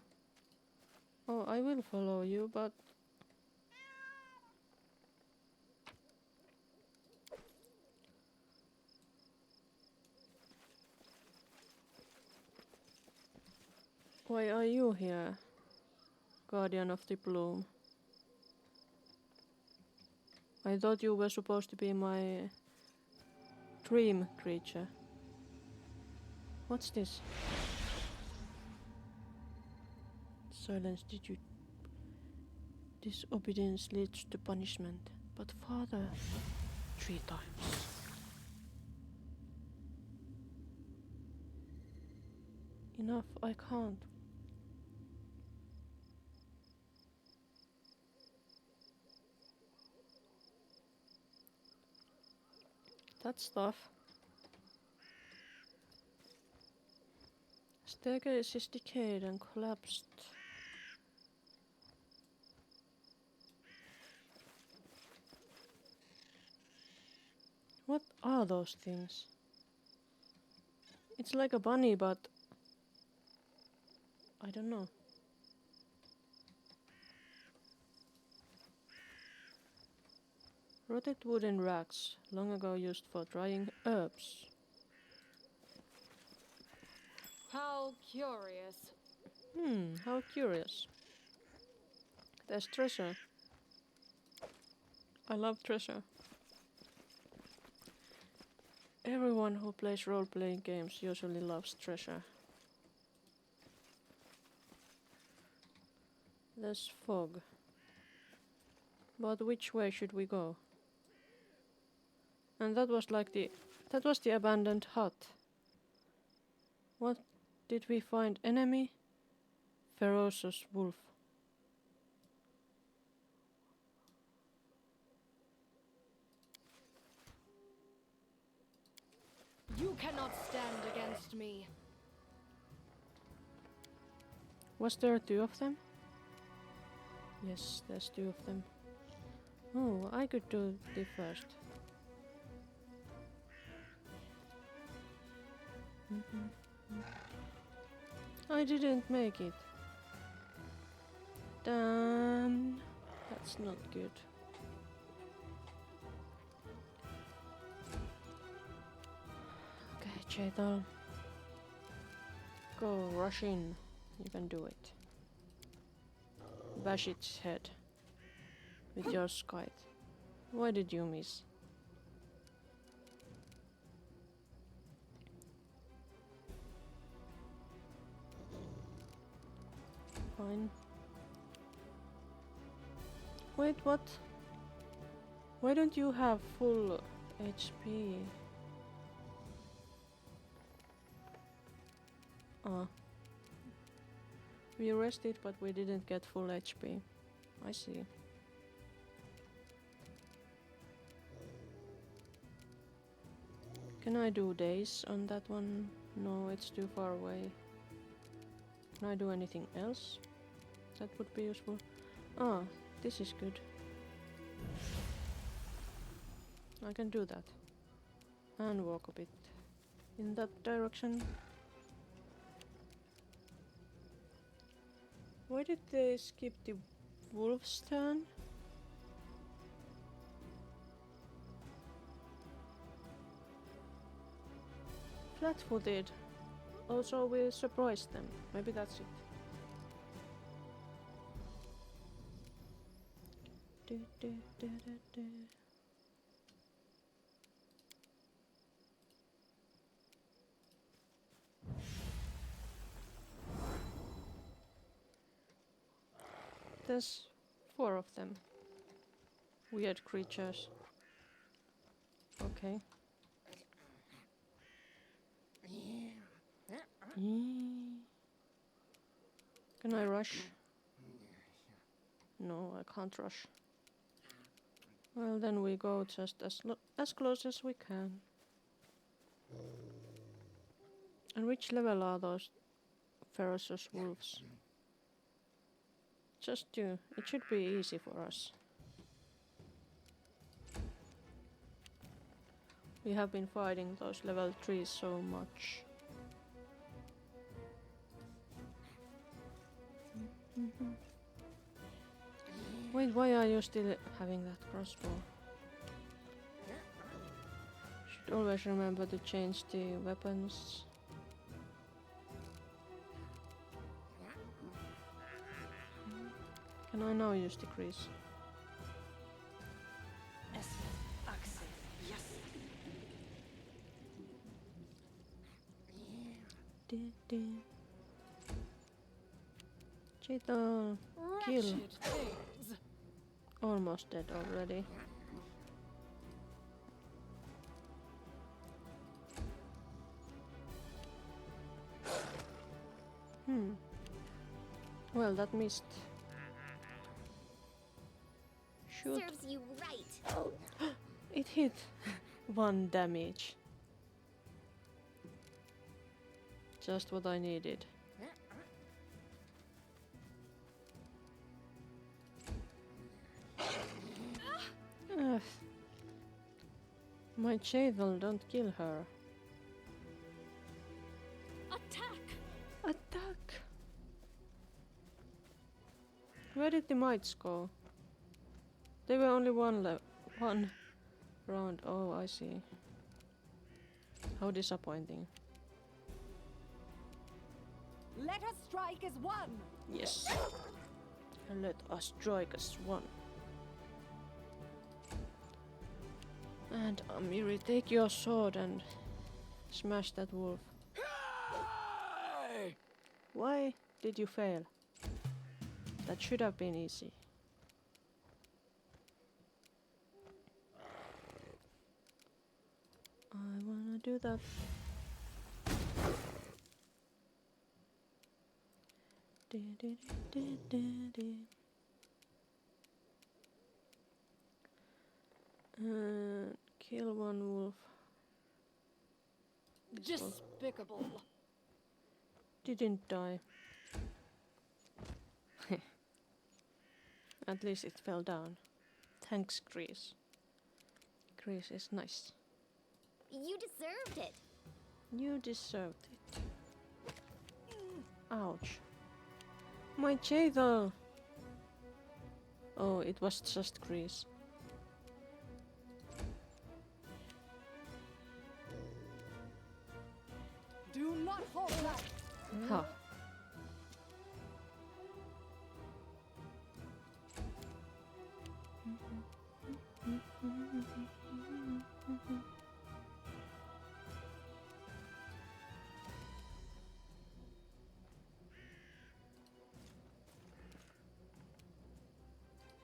Oh, I will follow you, but... Why are you here, Guardian of the Bloom? I thought you were supposed to be my dream creature. What's this? Silence, did you... Disobedience leads to punishment. But father... 3 times. Enough, I can't. That stuff. Staircase is decayed and collapsed. What are those things? It's like a bunny, but I don't know. Rotted wooden racks, long ago used for drying herbs. How curious. How curious. There's treasure. I love treasure. Everyone who plays role-playing games usually loves treasure. There's fog. But which way should we go? And that was the abandoned hut. What did we find? Enemy? Ferocious wolf. You cannot stand against me. Was there 2 of them? Yes, there's 2 of them. Oh, I could do the first. I didn't make it. Damn. That's not good. Okay, Chetal. Go, rush in. You can do it. Bash its head with your scythe. Why did you miss? Fine. Wait, what? Why don't you have full HP? Ah. We rested, but we didn't get full HP. I see. Can I do days on that one? No, it's too far away. Can I do anything else? That would be useful. Ah, this is good. I can do that. And walk a bit in that direction. Why did they skip the wolf's turn? Flat-footed. Also, we surprised them. Maybe that's it. Do, do, do, do, do. There's 4 of them. Weird creatures. Okay. Can I rush? No, I can't rush. Well, then we go just as close as we can. And which level are those ferocious wolves? Just 2. It should be easy for us. We have been fighting those level 3s so much. Wait, why are you still having that crossbow? Should always remember to change the weapons. Can I now use decrease? Cheetah, kill. Wretched things. Almost dead already. Well, that missed. Shoot. Serves you right. It hit. 1 damage. Just what I needed. Ugh. My Cheetle, don't kill her. Attack! Attack! Where did the mites go? They were only one round. Oh, I see. How disappointing. Let us strike as one! Yes. Let us strike as one. And Amiri, take your sword and smash that wolf. Why did you fail? That should have been easy. I wanna do that. Kill one wolf. Despicable. Didn't die. At least it fell down. Thanks, Grease. Grease is nice. You deserved it. You deserved it. Ouch. My Cheetle! Oh, it was just Grease. Do not hold back! Ha.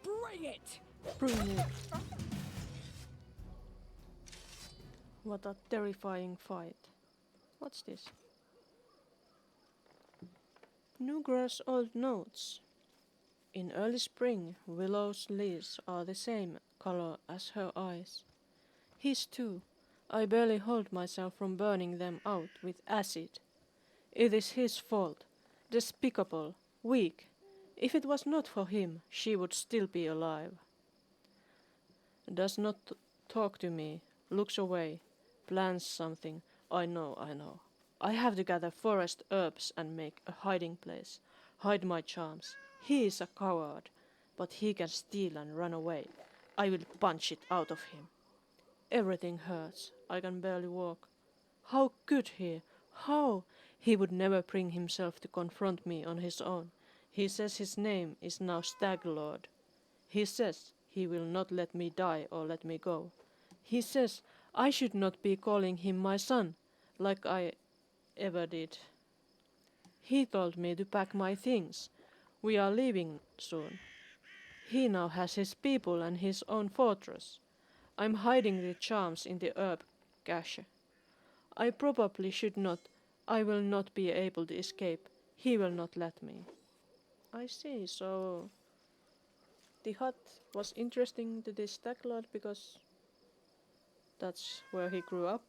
Bring it! Bring it. What a terrifying fight. What's this? Nugra's old notes. In early spring, Willow's leaves are the same color as her eyes. His too. I barely hold myself from burning them out with acid. It is his fault. Despicable. Weak. If it was not for him, she would still be alive. Does not talk to me. Looks away. Plans something. I know. I have to gather forest herbs and make a hiding place. Hide my charms. He is a coward, but he can steal and run away. I will punch it out of him. Everything hurts. I can barely walk. How could he? How? He would never bring himself to confront me on his own. He says his name is now Staglord. He says he will not let me die or let me go. He says I should not be calling him my son, like I ever did. He told me to pack my things. We are leaving soon. He now has his people and his own fortress. I'm hiding the charms in the herb cache. I probably should not. I will not be able to escape. He will not let me. I see, so the hut was interesting to this Staglord because that's where he grew up.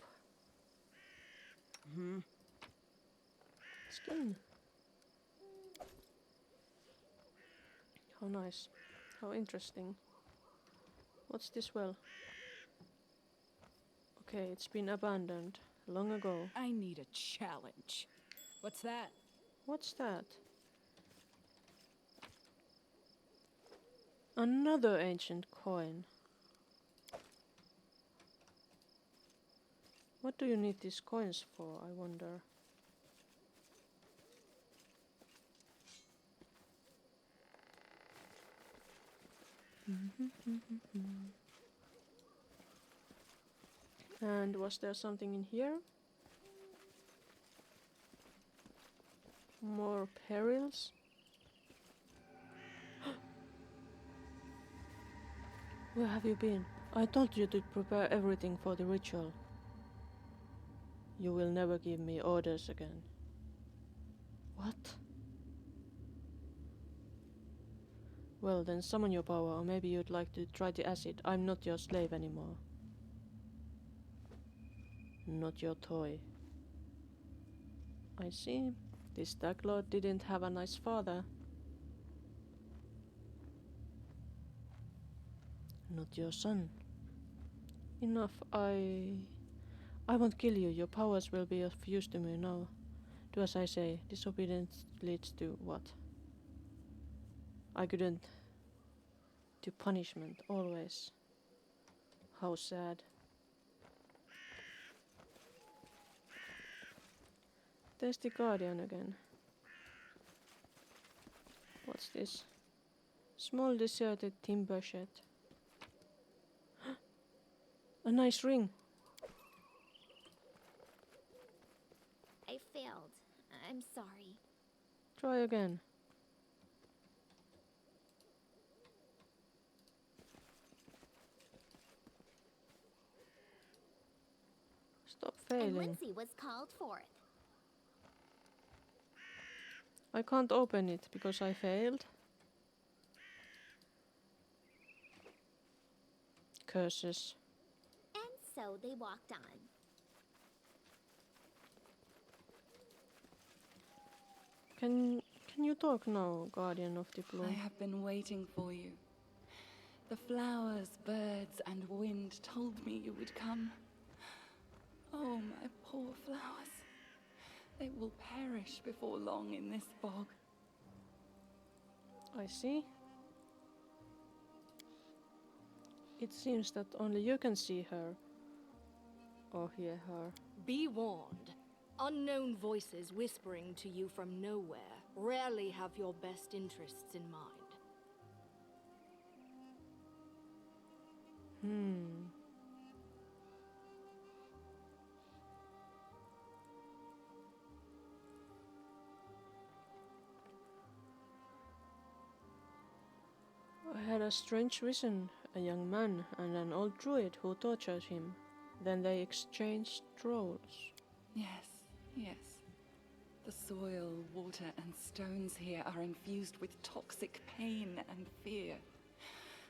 Skin. How nice. How interesting. What's this well? Okay, it's been abandoned long ago. I need a challenge. What's that? What's that? Another ancient coin. What do you need these coins for, I wonder? And was there something in here? More perils? Where have you been? I told you to prepare everything for the ritual. You will never give me orders again. What? Well, then summon your power, or maybe you'd like to try the acid. I'm not your slave anymore. Not your toy. I see. This Stag Lord didn't have a nice father. Not your son. Enough, I won't kill you. Your powers will be of use to me now. Do as I say. Disobedience leads to what? I couldn't. To punishment, always. How sad. There's the Guardian again. What's this? Small deserted timber shed. A nice ring. I failed. I'm sorry. Try again. Stop And failing. Lindsay was called forth. I can't open it because I failed. Curses. And so they walked on. Can you talk now, Guardian of the Blue? I have been waiting for you. The flowers, birds, and wind told me you would come. Oh, my poor flowers. They will perish before long in this bog. I see. It seems that only you can see her. Or hear her. Be warned. Unknown voices whispering to you from nowhere rarely have your best interests in mind. I had a strange vision, a young man and an old druid who tortured him. Then they exchanged roles. Yes, yes. The soil, water, and stones here are infused with toxic pain and fear.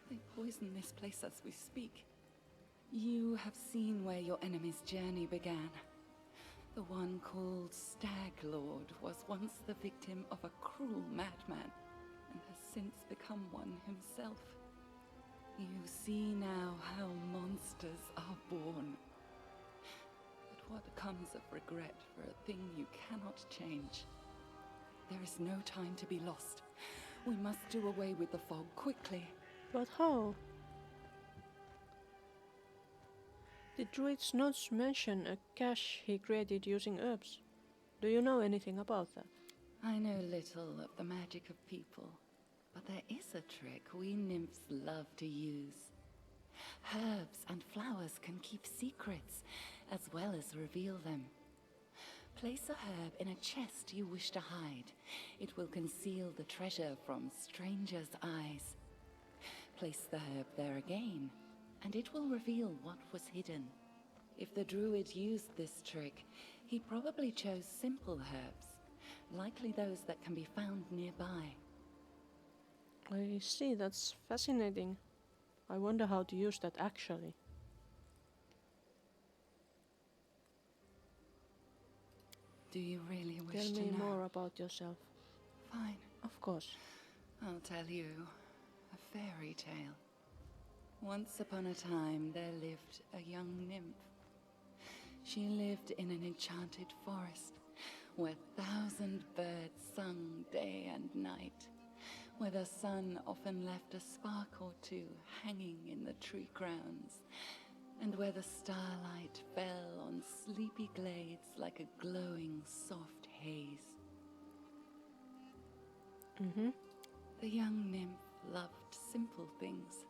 They poison this place as we speak. You have seen where your enemy's journey began. The one called Stag Lord was once the victim of a cruel madman, and has since become one himself. You see now how monsters are born. But what comes of regret for a thing you cannot change? There is no time to be lost. We must do away with the fog quickly. But how? The druid's notes mention a cache he created using herbs. Do you know anything about that? I know little of the magic of people, but there is a trick we nymphs love to use. Herbs and flowers can keep secrets, as well as reveal them. Place a herb in a chest you wish to hide. It will conceal the treasure from strangers' eyes. Place the herb there again, and it will reveal what was hidden. If the druid used this trick, he probably chose simple herbs, likely those that can be found nearby. I see, that's fascinating. I wonder how to use that actually. Do you really wish Tell to me know? more about yourself. Fine. Of course. I'll tell you a fairy tale. Once upon a time, there lived a young nymph. She lived in an enchanted forest, where 1,000 birds sung day and night, where the sun often left a spark or two hanging in the tree crowns, and where the starlight fell on sleepy glades like a glowing soft haze. The young nymph loved simple things,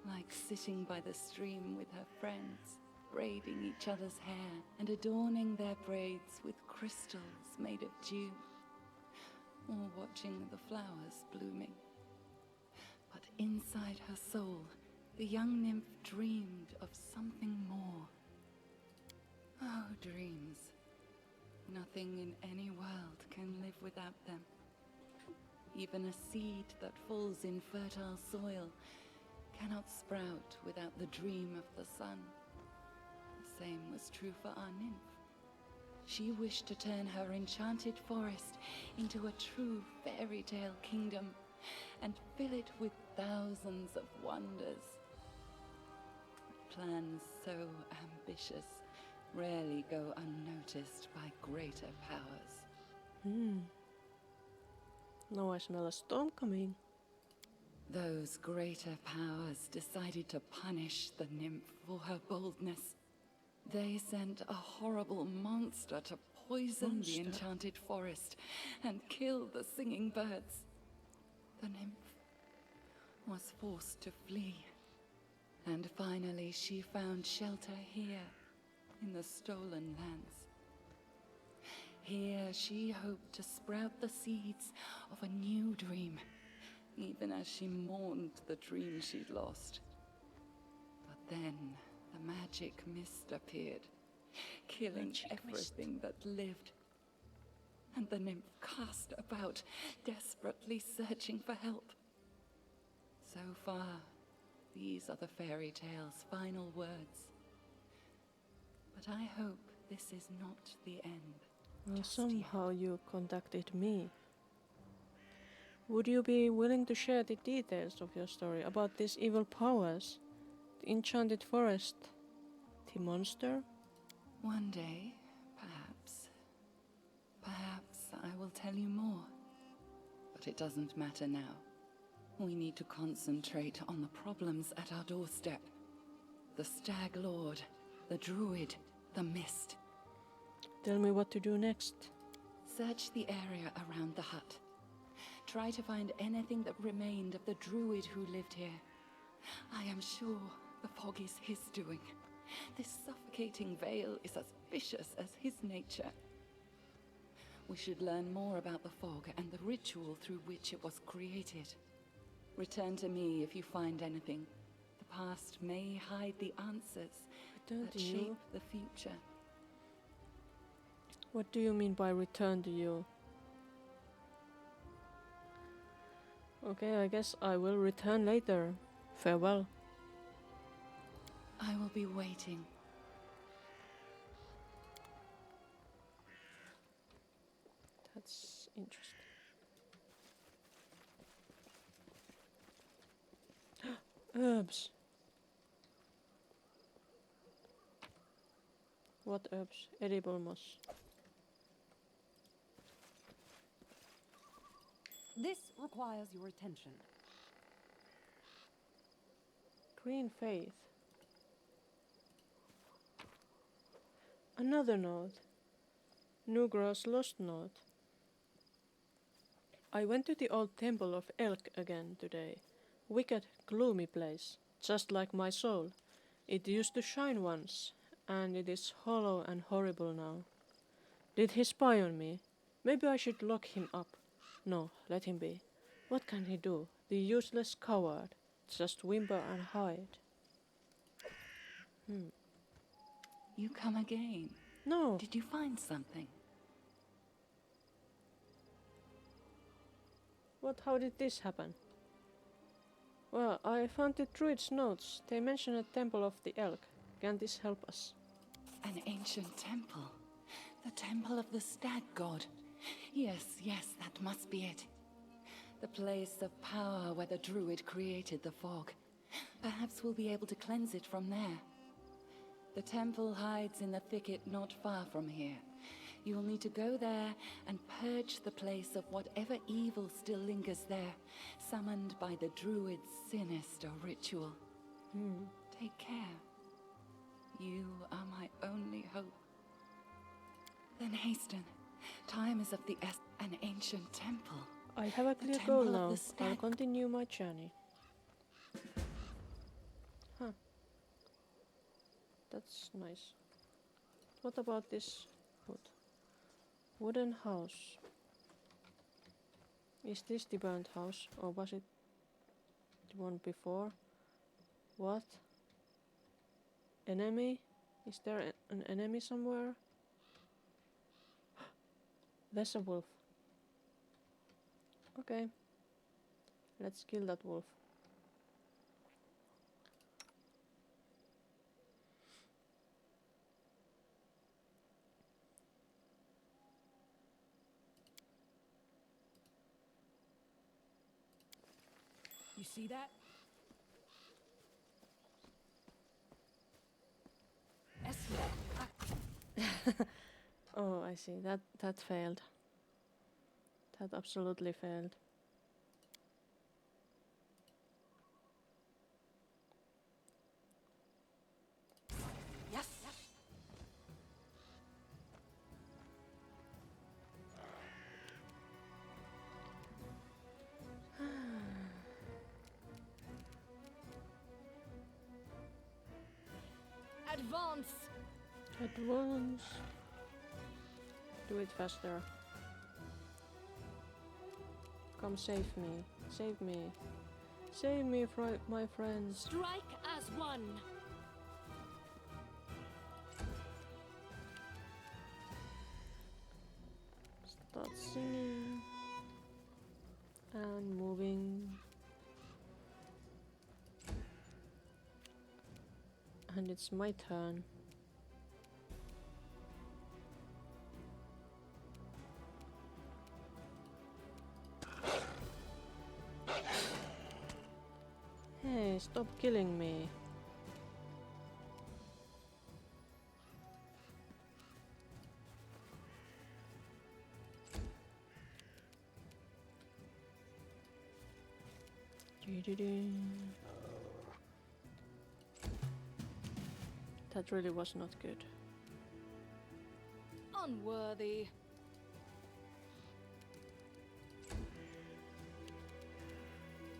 like sitting by the stream with her friends, braiding each other's hair and adorning their braids with crystals made of dew, or watching the flowers blooming. But inside her soul, the young nymph dreamed of something more. Oh, dreams. Nothing in any world can live without them. Even a seed that falls in fertile soil cannot sprout without the dream of the sun. The same was true for our nymph. She wished to turn her enchanted forest into a true fairy tale kingdom and fill it with thousands of wonders. Plans so ambitious rarely go unnoticed by greater powers. Now I smell a storm coming. Those greater powers decided to punish the nymph for her boldness. They sent a horrible monster to poison the enchanted forest and kill the singing birds. The nymph was forced to flee, and finally she found shelter here in the stolen lands. Here she hoped to sprout the seeds of a new dream, even as she mourned the dream she'd lost. But then the magic mist appeared, killing everything that lived. And the nymph cast about, desperately searching for help. So far, these are the fairy tale's final words. But I hope this is not the end. Well, somehow you contacted me. Would you be willing to share the details of your story about these evil powers? The enchanted forest? The monster? One day, perhaps. Perhaps I will tell you more. But it doesn't matter now. We need to concentrate on the problems at our doorstep. The Stag Lord, the Druid, the Mist. Tell me what to do next. Search the area around the hut. Try to find anything that remained of the Druid who lived here. I am sure the fog is his doing. This suffocating veil is as vicious as his nature. We should learn more about the fog and the ritual through which it was created. Return to me if you find anything. The past may hide the answers that shape the future. What do you mean by return to you? Okay, I guess I will return later. Farewell. I will be waiting. That's interesting. Herbs. What herbs? Edible moss. This requires your attention. Green faith. Another note. Nugra's lost note. I went to the old temple of Elk again today. Wicked, gloomy place, just like my soul. It used to shine once, and it is hollow and horrible now. Did he spy on me? Maybe I should lock him up. No, let him be. What can he do? The useless coward. Just whimper and hide. You come again? No. Did you find something? What? How did this happen? Well, I found the druid's notes. They mention a temple of the elk. Can this help us? An ancient temple. The temple of the stag god. Yes, that must be it. The place of power where the druid created the fog. Perhaps we'll be able to cleanse it from there. The temple hides in the thicket not far from here. You'll need to go there and purge the place of whatever evil still lingers there, summoned by the druid's sinister ritual. Take care. You are my only hope. Then hasten. Time is of the essence. An ancient temple. I have a clear goal now. I'll continue my journey. That's nice. What about this wood? Wooden house. Is this the burnt house, or was it the one before? What? Enemy? Is there an enemy somewhere? There's a wolf. Okay. Let's kill that wolf. You see that? Oh, I see. That failed. That absolutely failed. Yes. Advance! Advance. Do it faster. Come save me. Save me. Save me, my friends. Strike as one. Start singing. And moving. And it's my turn. Hey, stop killing me. That really was not good. Unworthy.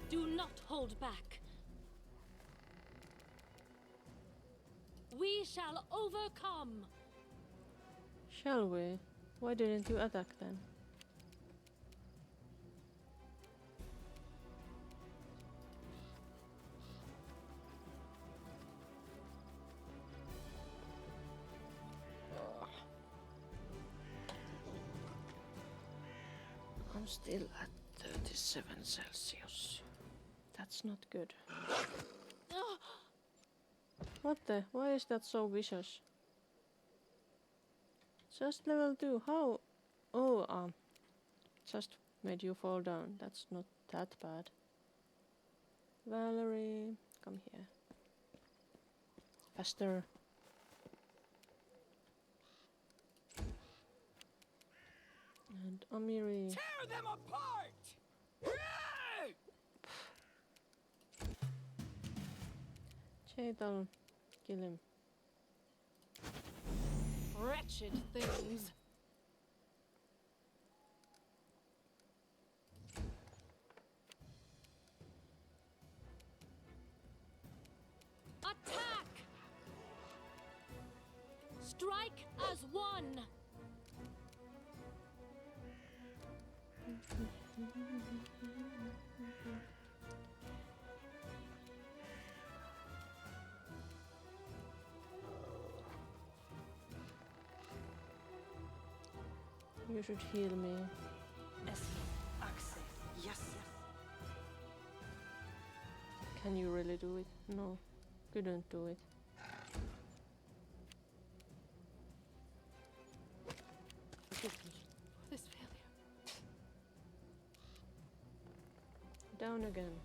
Do not hold back. We shall overcome. Shall we? Why didn't you attack then? I'm still at 37 Celsius. That's not good. What the? Why is that so vicious? Just level 2. How? Oh, just made you fall down. That's not that bad. Valerie, come here. Faster. And Amiri. Tear them apart! Cheetal, kill him. Wretched things. Attack! Strike as one. You should heal me. Yes. Can you really do it? No, couldn't do it. Forgive me for this failure. Down again.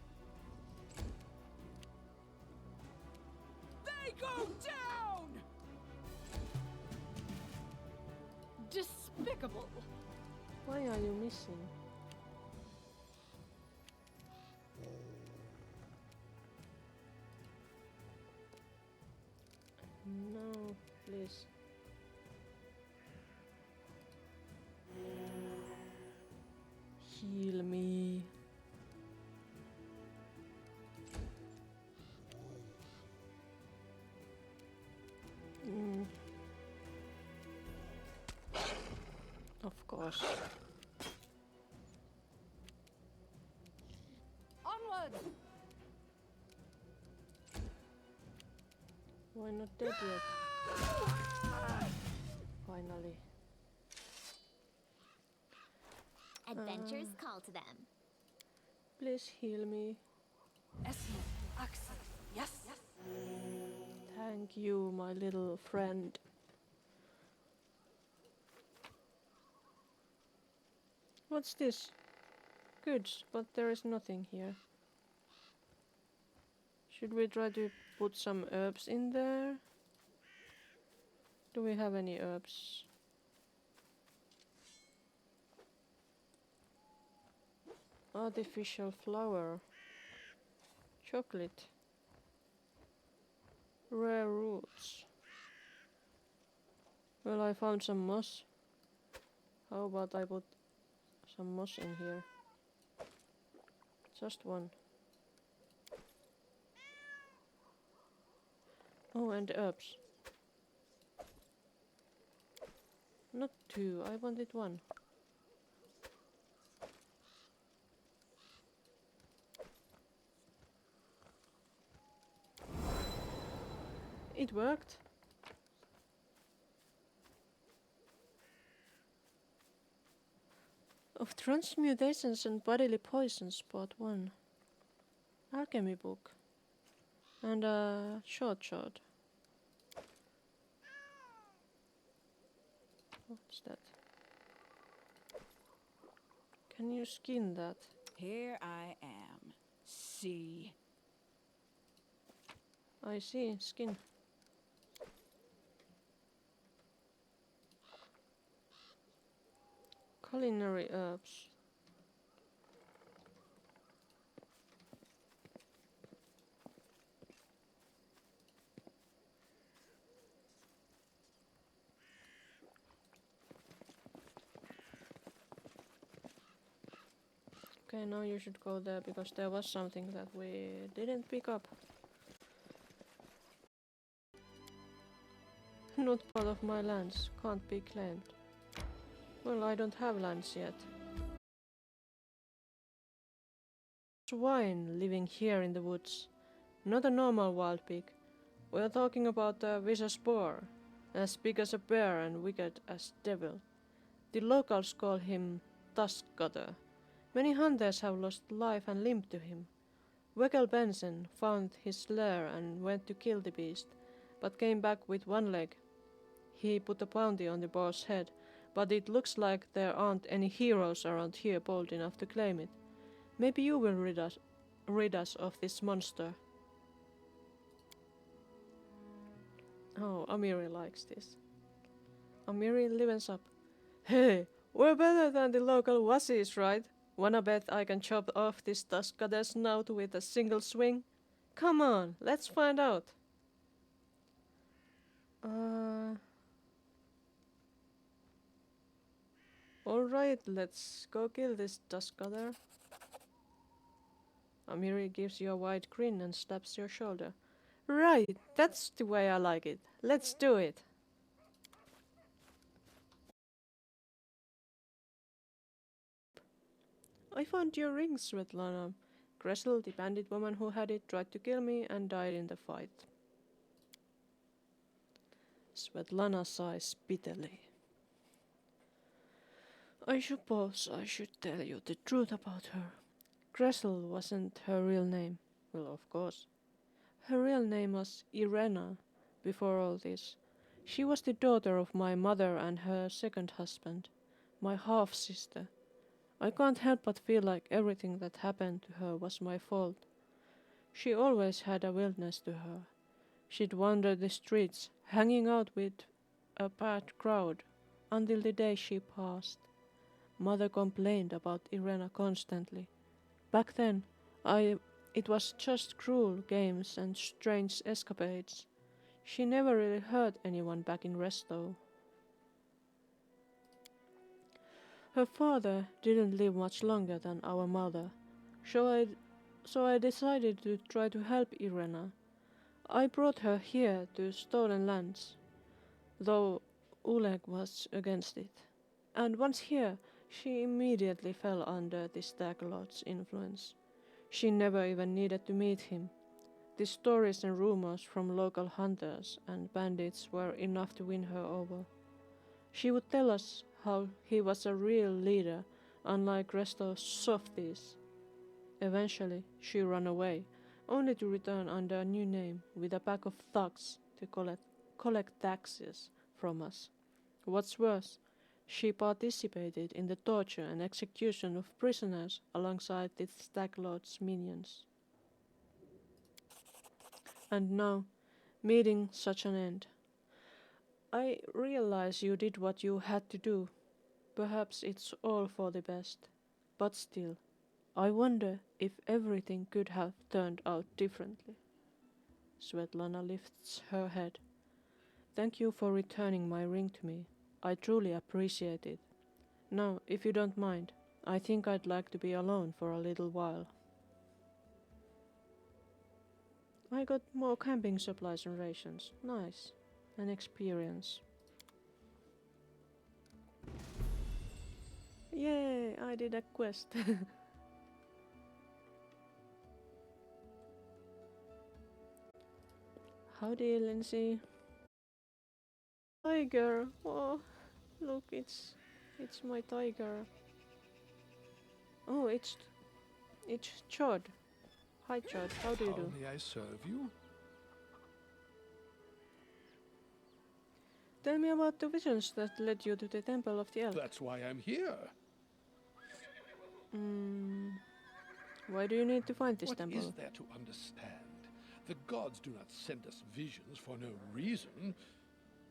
They go down! Despicable. Why are you missing? No, please. Heal me. boss. Onward! Why not dead yet? Finally. Adventures call to them. Please heal me. Esmond, Axel, yes. Thank you, my little friend. What's this? Goods, but there is nothing here. Should we try to put some herbs in there? Do we have any herbs? Artificial flower. Chocolate. Rare roots. Well, I found some moss. How about I put some moss in here? Just one. Oh, and herbs. Not two, I wanted one. It worked. Of Transmutations and Bodily Poisons, Part 1. Alchemy book. And a short. What's that? Can you skin that? Here I am. See. I see, skin. Culinary herbs. Okay, now you should go there because there was something that we didn't pick up. Not part of my lands, can't be claimed. Well, I don't have lands yet. Swine living here in the woods. Not a normal wild pig. We're talking about a vicious boar, as big as a bear and wicked as devil. The locals call him Tusk Cutter. Many hunters have lost life and limb to him. Weckel Benson found his lair and went to kill the beast, but came back with one leg. He put a bounty on the boar's head, but it looks like there aren't any heroes around here bold enough to claim it. Maybe you will rid us of this monster. Oh, Amiri likes this. Amiri livens up. Hey, we're better than the local wussies, right? Wanna bet I can chop off this Tusk Cutter's snout with a single swing? Come on, let's find out. Alright, let's go kill this Tusk Cutter. Amiri gives you a wide grin and slaps your shoulder. Right, that's the way I like it. Let's do it. I found your ring, Svetlana. Gressel, the bandit woman who had it, tried to kill me and died in the fight. Svetlana sighs bitterly. I suppose I should tell you the truth about her. Gressel wasn't her real name. Well, of course. Her real name was Irena before all this. She was the daughter of my mother and her second husband, my half-sister. I can't help but feel like everything that happened to her was my fault. She always had a wildness to her. She'd wander the streets, hanging out with a bad crowd, until the day she passed. Mother complained about Irena constantly. Back then, it was just cruel games and strange escapades. She never really hurt anyone back in Resto. Her father didn't live much longer than our mother, so I decided to try to help Irena. I brought her here to Stolen Lands, though Oleg was against it. And once here, she immediately fell under the Stag Lord's influence. She never even needed to meet him. The stories and rumors from local hunters and bandits were enough to win her over. She would tell us how he was a real leader, unlike rest of softies. Eventually, she ran away, only to return under a new name with a pack of thugs to collect taxes from us. What's worse, she participated in the torture and execution of prisoners alongside the Stag Lord's minions. And now, meeting such an end. I realize you did what you had to do. Perhaps it's all for the best. But still, I wonder if everything could have turned out differently. Svetlana lifts her head. Thank you for returning my ring to me. I truly appreciate it. Now, if you don't mind, I think I'd like to be alone for a little while. I got more camping supplies and rations. Nice. An experience. Yay, I did a quest. Howdy, Lindsay. Tiger. Oh, look, it's my tiger. Oh, it's Chod. Hi, Chod. How do you do? How may I serve you? Tell me about the visions that led you to the Temple of the Elk. That's why I'm here. Why do you need to find this temple? What is there to understand? The gods do not send us visions for no reason.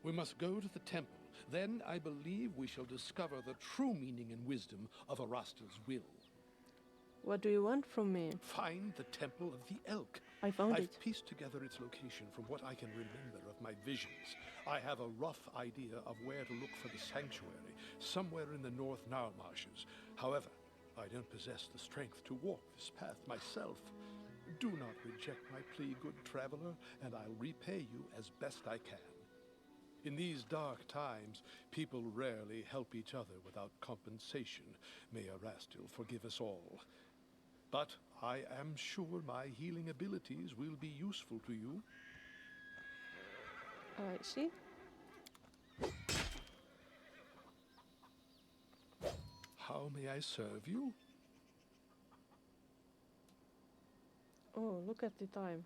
We must go to the temple. Then I believe we shall discover the true meaning and wisdom of Arastal's will. What do you want from me? Find the Temple of the Elk. I found it. I've pieced together its location from what I can remember of my visions. I have a rough idea of where to look for the sanctuary, somewhere in the North Nile marshes. However, I don't possess the strength to walk this path myself. Do not reject my plea, good traveler, and I'll repay you as best I can. In these dark times, people rarely help each other without compensation. May Arastal forgive us all. But I am sure my healing abilities will be useful to you. I see. How may I serve you? Oh, look at the time.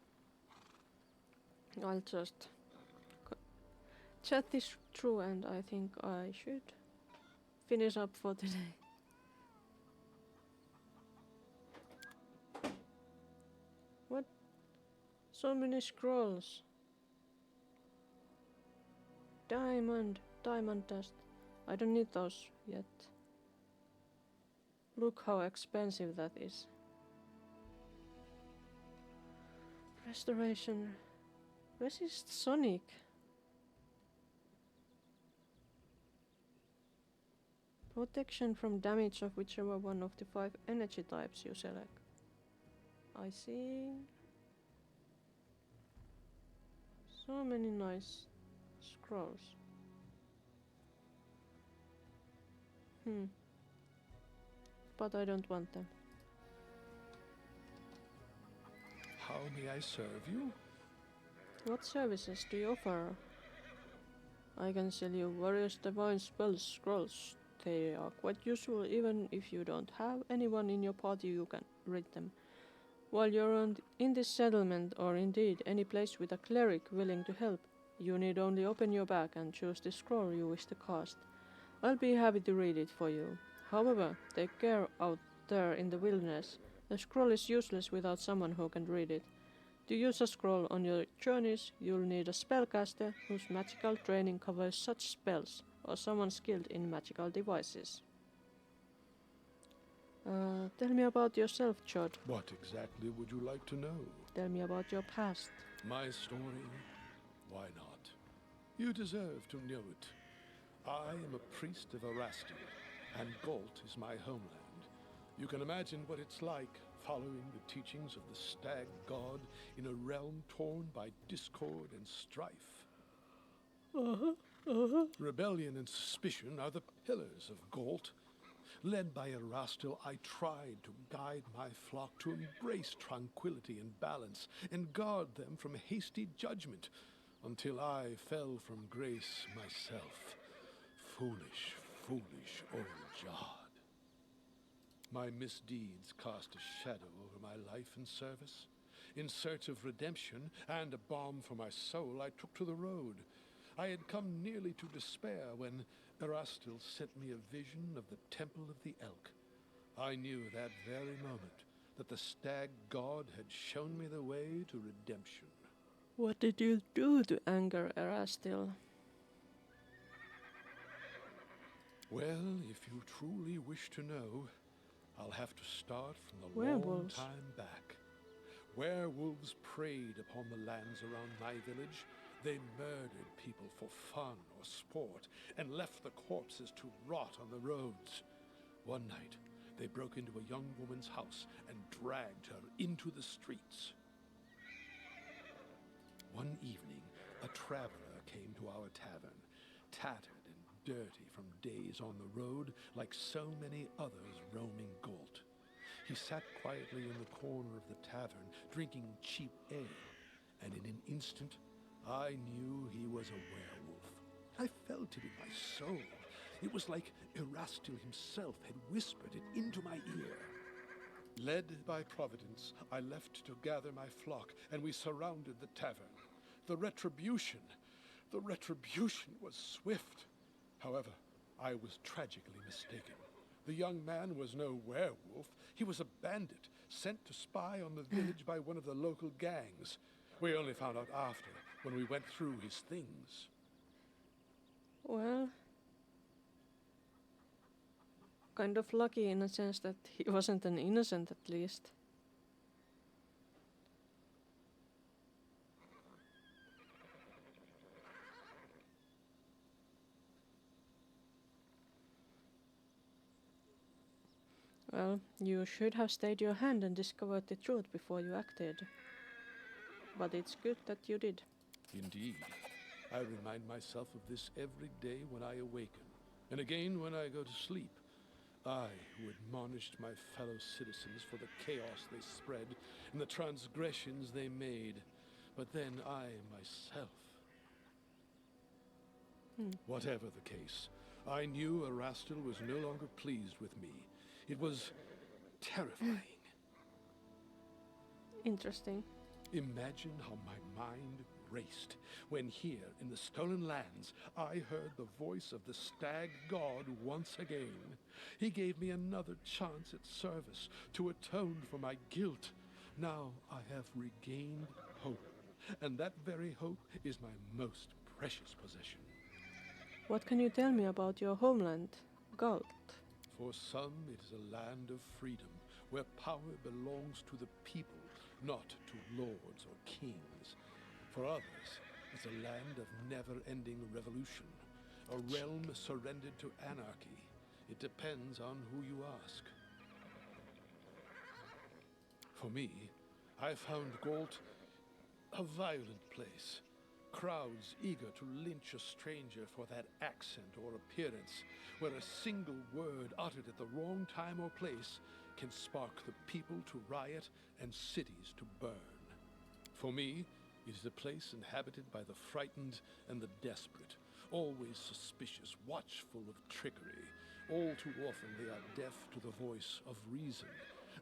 I'll just chat this through and I think I should finish up for today. What? So many scrolls. Diamond dust. I don't need those yet. Look how expensive that is. Restoration. Resist Sonic. Protection from damage of whichever one of the 5 energy types you select. I see. So many nice scrolls. But I don't want them. How may I serve you? What services do you offer? I can sell you various divine spells, scrolls. They are quite useful even if you don't have anyone in your party who can read them. While you're in this settlement, or indeed any place with a cleric willing to help, you need only open your bag and choose the scroll you wish to cast. I'll be happy to read it for you. However, take care out there in the wilderness. The scroll is useless without someone who can read it. To use a scroll on your journeys, you'll need a spellcaster whose magical training covers such spells, or someone skilled in magical devices. Tell me about yourself, Chod. What exactly would you like to know? Tell me about your past. My story? Why not? You deserve to know it. I am a priest of Arastal, and Galt is my homeland. You can imagine what it's like following the teachings of the stag god in a realm torn by discord and strife. Rebellion and suspicion are the pillars of Galt. Led by Erastil, I tried to guide my flock to embrace tranquility and balance, and guard them from hasty judgment, until I fell from grace myself. Foolish, foolish old Jard. My misdeeds cast a shadow over my life and service. In search of redemption and a balm for my soul, I took to the road. I had come nearly to despair when Erastil sent me a vision of the Temple of the Elk. I knew that very moment that the stag god had shown me the way to redemption. What did you do to anger Erastil? Well, if you truly wish to know, I'll have to start from the long Werewolves. time back. Werewolves preyed upon the lands around my village. They murdered people for fun or sport and left the corpses to rot on the roads. One night, they broke into a young woman's house and dragged her into the streets. One evening, a traveler came to our tavern, tattered and dirty from days on the road, like so many others roaming Galt. He sat quietly in the corner of the tavern, drinking cheap ale, and in an instant, I knew he was a werewolf. I felt it in my soul. It was like Erastil himself had whispered it into my ear. Led by Providence, I left to gather my flock, and we surrounded the tavern. The retribution was swift. However, I was tragically mistaken. The young man was no werewolf. He was a bandit, sent to spy on the village by one of the local gangs. We only found out after, when we went through his things. Well, kind of lucky in a sense that he wasn't an innocent at least. Well, you should have stayed your hand and discovered the truth before you acted. But it's good that you did. Indeed. I remind myself of this every day when I awaken, and again when I go to sleep. I, who admonished my fellow citizens for the chaos they spread and the transgressions they made, but then I myself. Whatever the case, I knew Erastil was no longer pleased with me. It was terrifying. Interesting. Imagine how my mind raced when here in the Stolen Lands I heard the voice of the stag god once again. He gave me another chance at service to atone for my guilt. Now I have regained hope, and that very hope is my most precious possession. What can you tell me about your homeland, Galt? For some, it is a land of freedom, where power belongs to the people, not to lords or kings. For others, it's a land of never-ending revolution, a realm surrendered to anarchy. It depends on who you ask. For me, I found Galt a violent place. Crowds eager to lynch a stranger for that accent or appearance, where a single word uttered at the wrong time or place can spark the people to riot and cities to burn. For me, it is a place inhabited by the frightened and the desperate, always suspicious, watchful of trickery. All too often they are deaf to the voice of reason.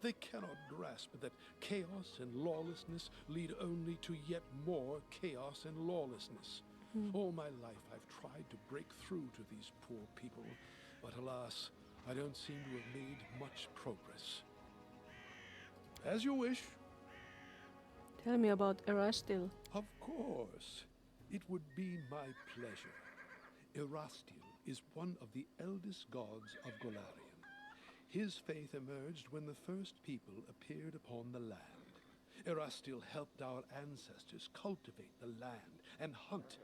They cannot grasp that chaos and lawlessness lead only to yet more chaos and lawlessness. All my life I've tried to break through to these poor people, but alas, I don't seem to have made much progress. As you wish. Tell me about Erastil. Of course. It would be my pleasure. Erastil is one of the eldest gods of Golarion. His faith emerged when the first people appeared upon the land. Erastil helped our ancestors cultivate the land and hunt.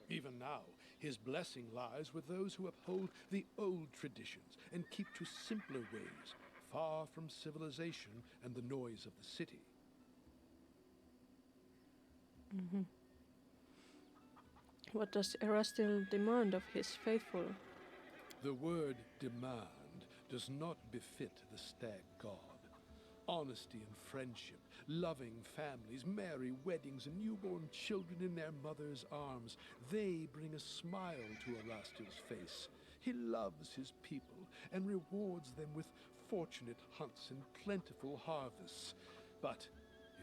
Even now, his blessing lies with those who uphold the old traditions and keep to simpler ways, far from civilization and the noise of the city. What does Erastil demand of his faithful? The word demand does not befit the stag god. Honesty and friendship, loving families, merry weddings, and newborn children in their mother's arms, they bring a smile to Erastil's face. He loves his people and rewards them with fortunate hunts and plentiful harvests. But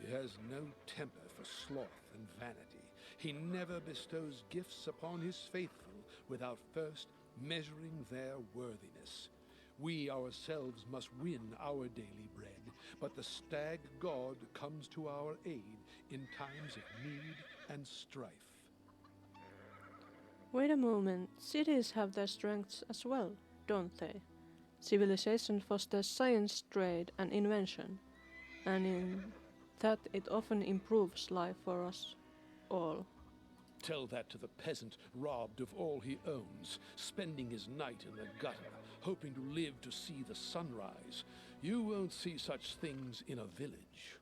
he has no temper for sloth and vanity. He never bestows gifts upon his faithful without first measuring their worthiness. We ourselves must win our daily bread, but the stag god comes to our aid in times of need and strife. Wait a moment, cities have their strengths as well, don't they? Civilization fosters science, trade, and invention, and in that it often improves life for us all. Tell that to the peasant robbed of all he owns, spending his night in the gutter, hoping to live to see the sunrise. You won't see such things in a village.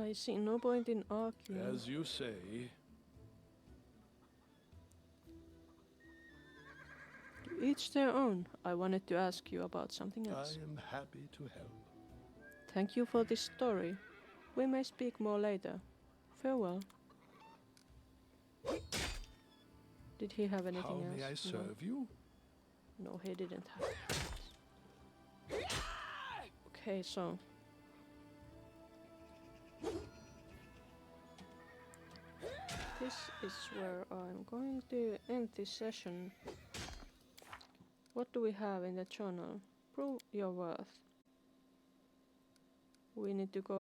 I see no point in arguing. As you say. To each their own. I wanted to ask you about something else. I am happy to help. Thank you for this story. We may speak more later. Farewell. Did he have anything else? How may I serve you? No, he didn't have anything else. Okay, so this is where I'm going to end this session. What do we have in the journal? Prove your worth. We need to go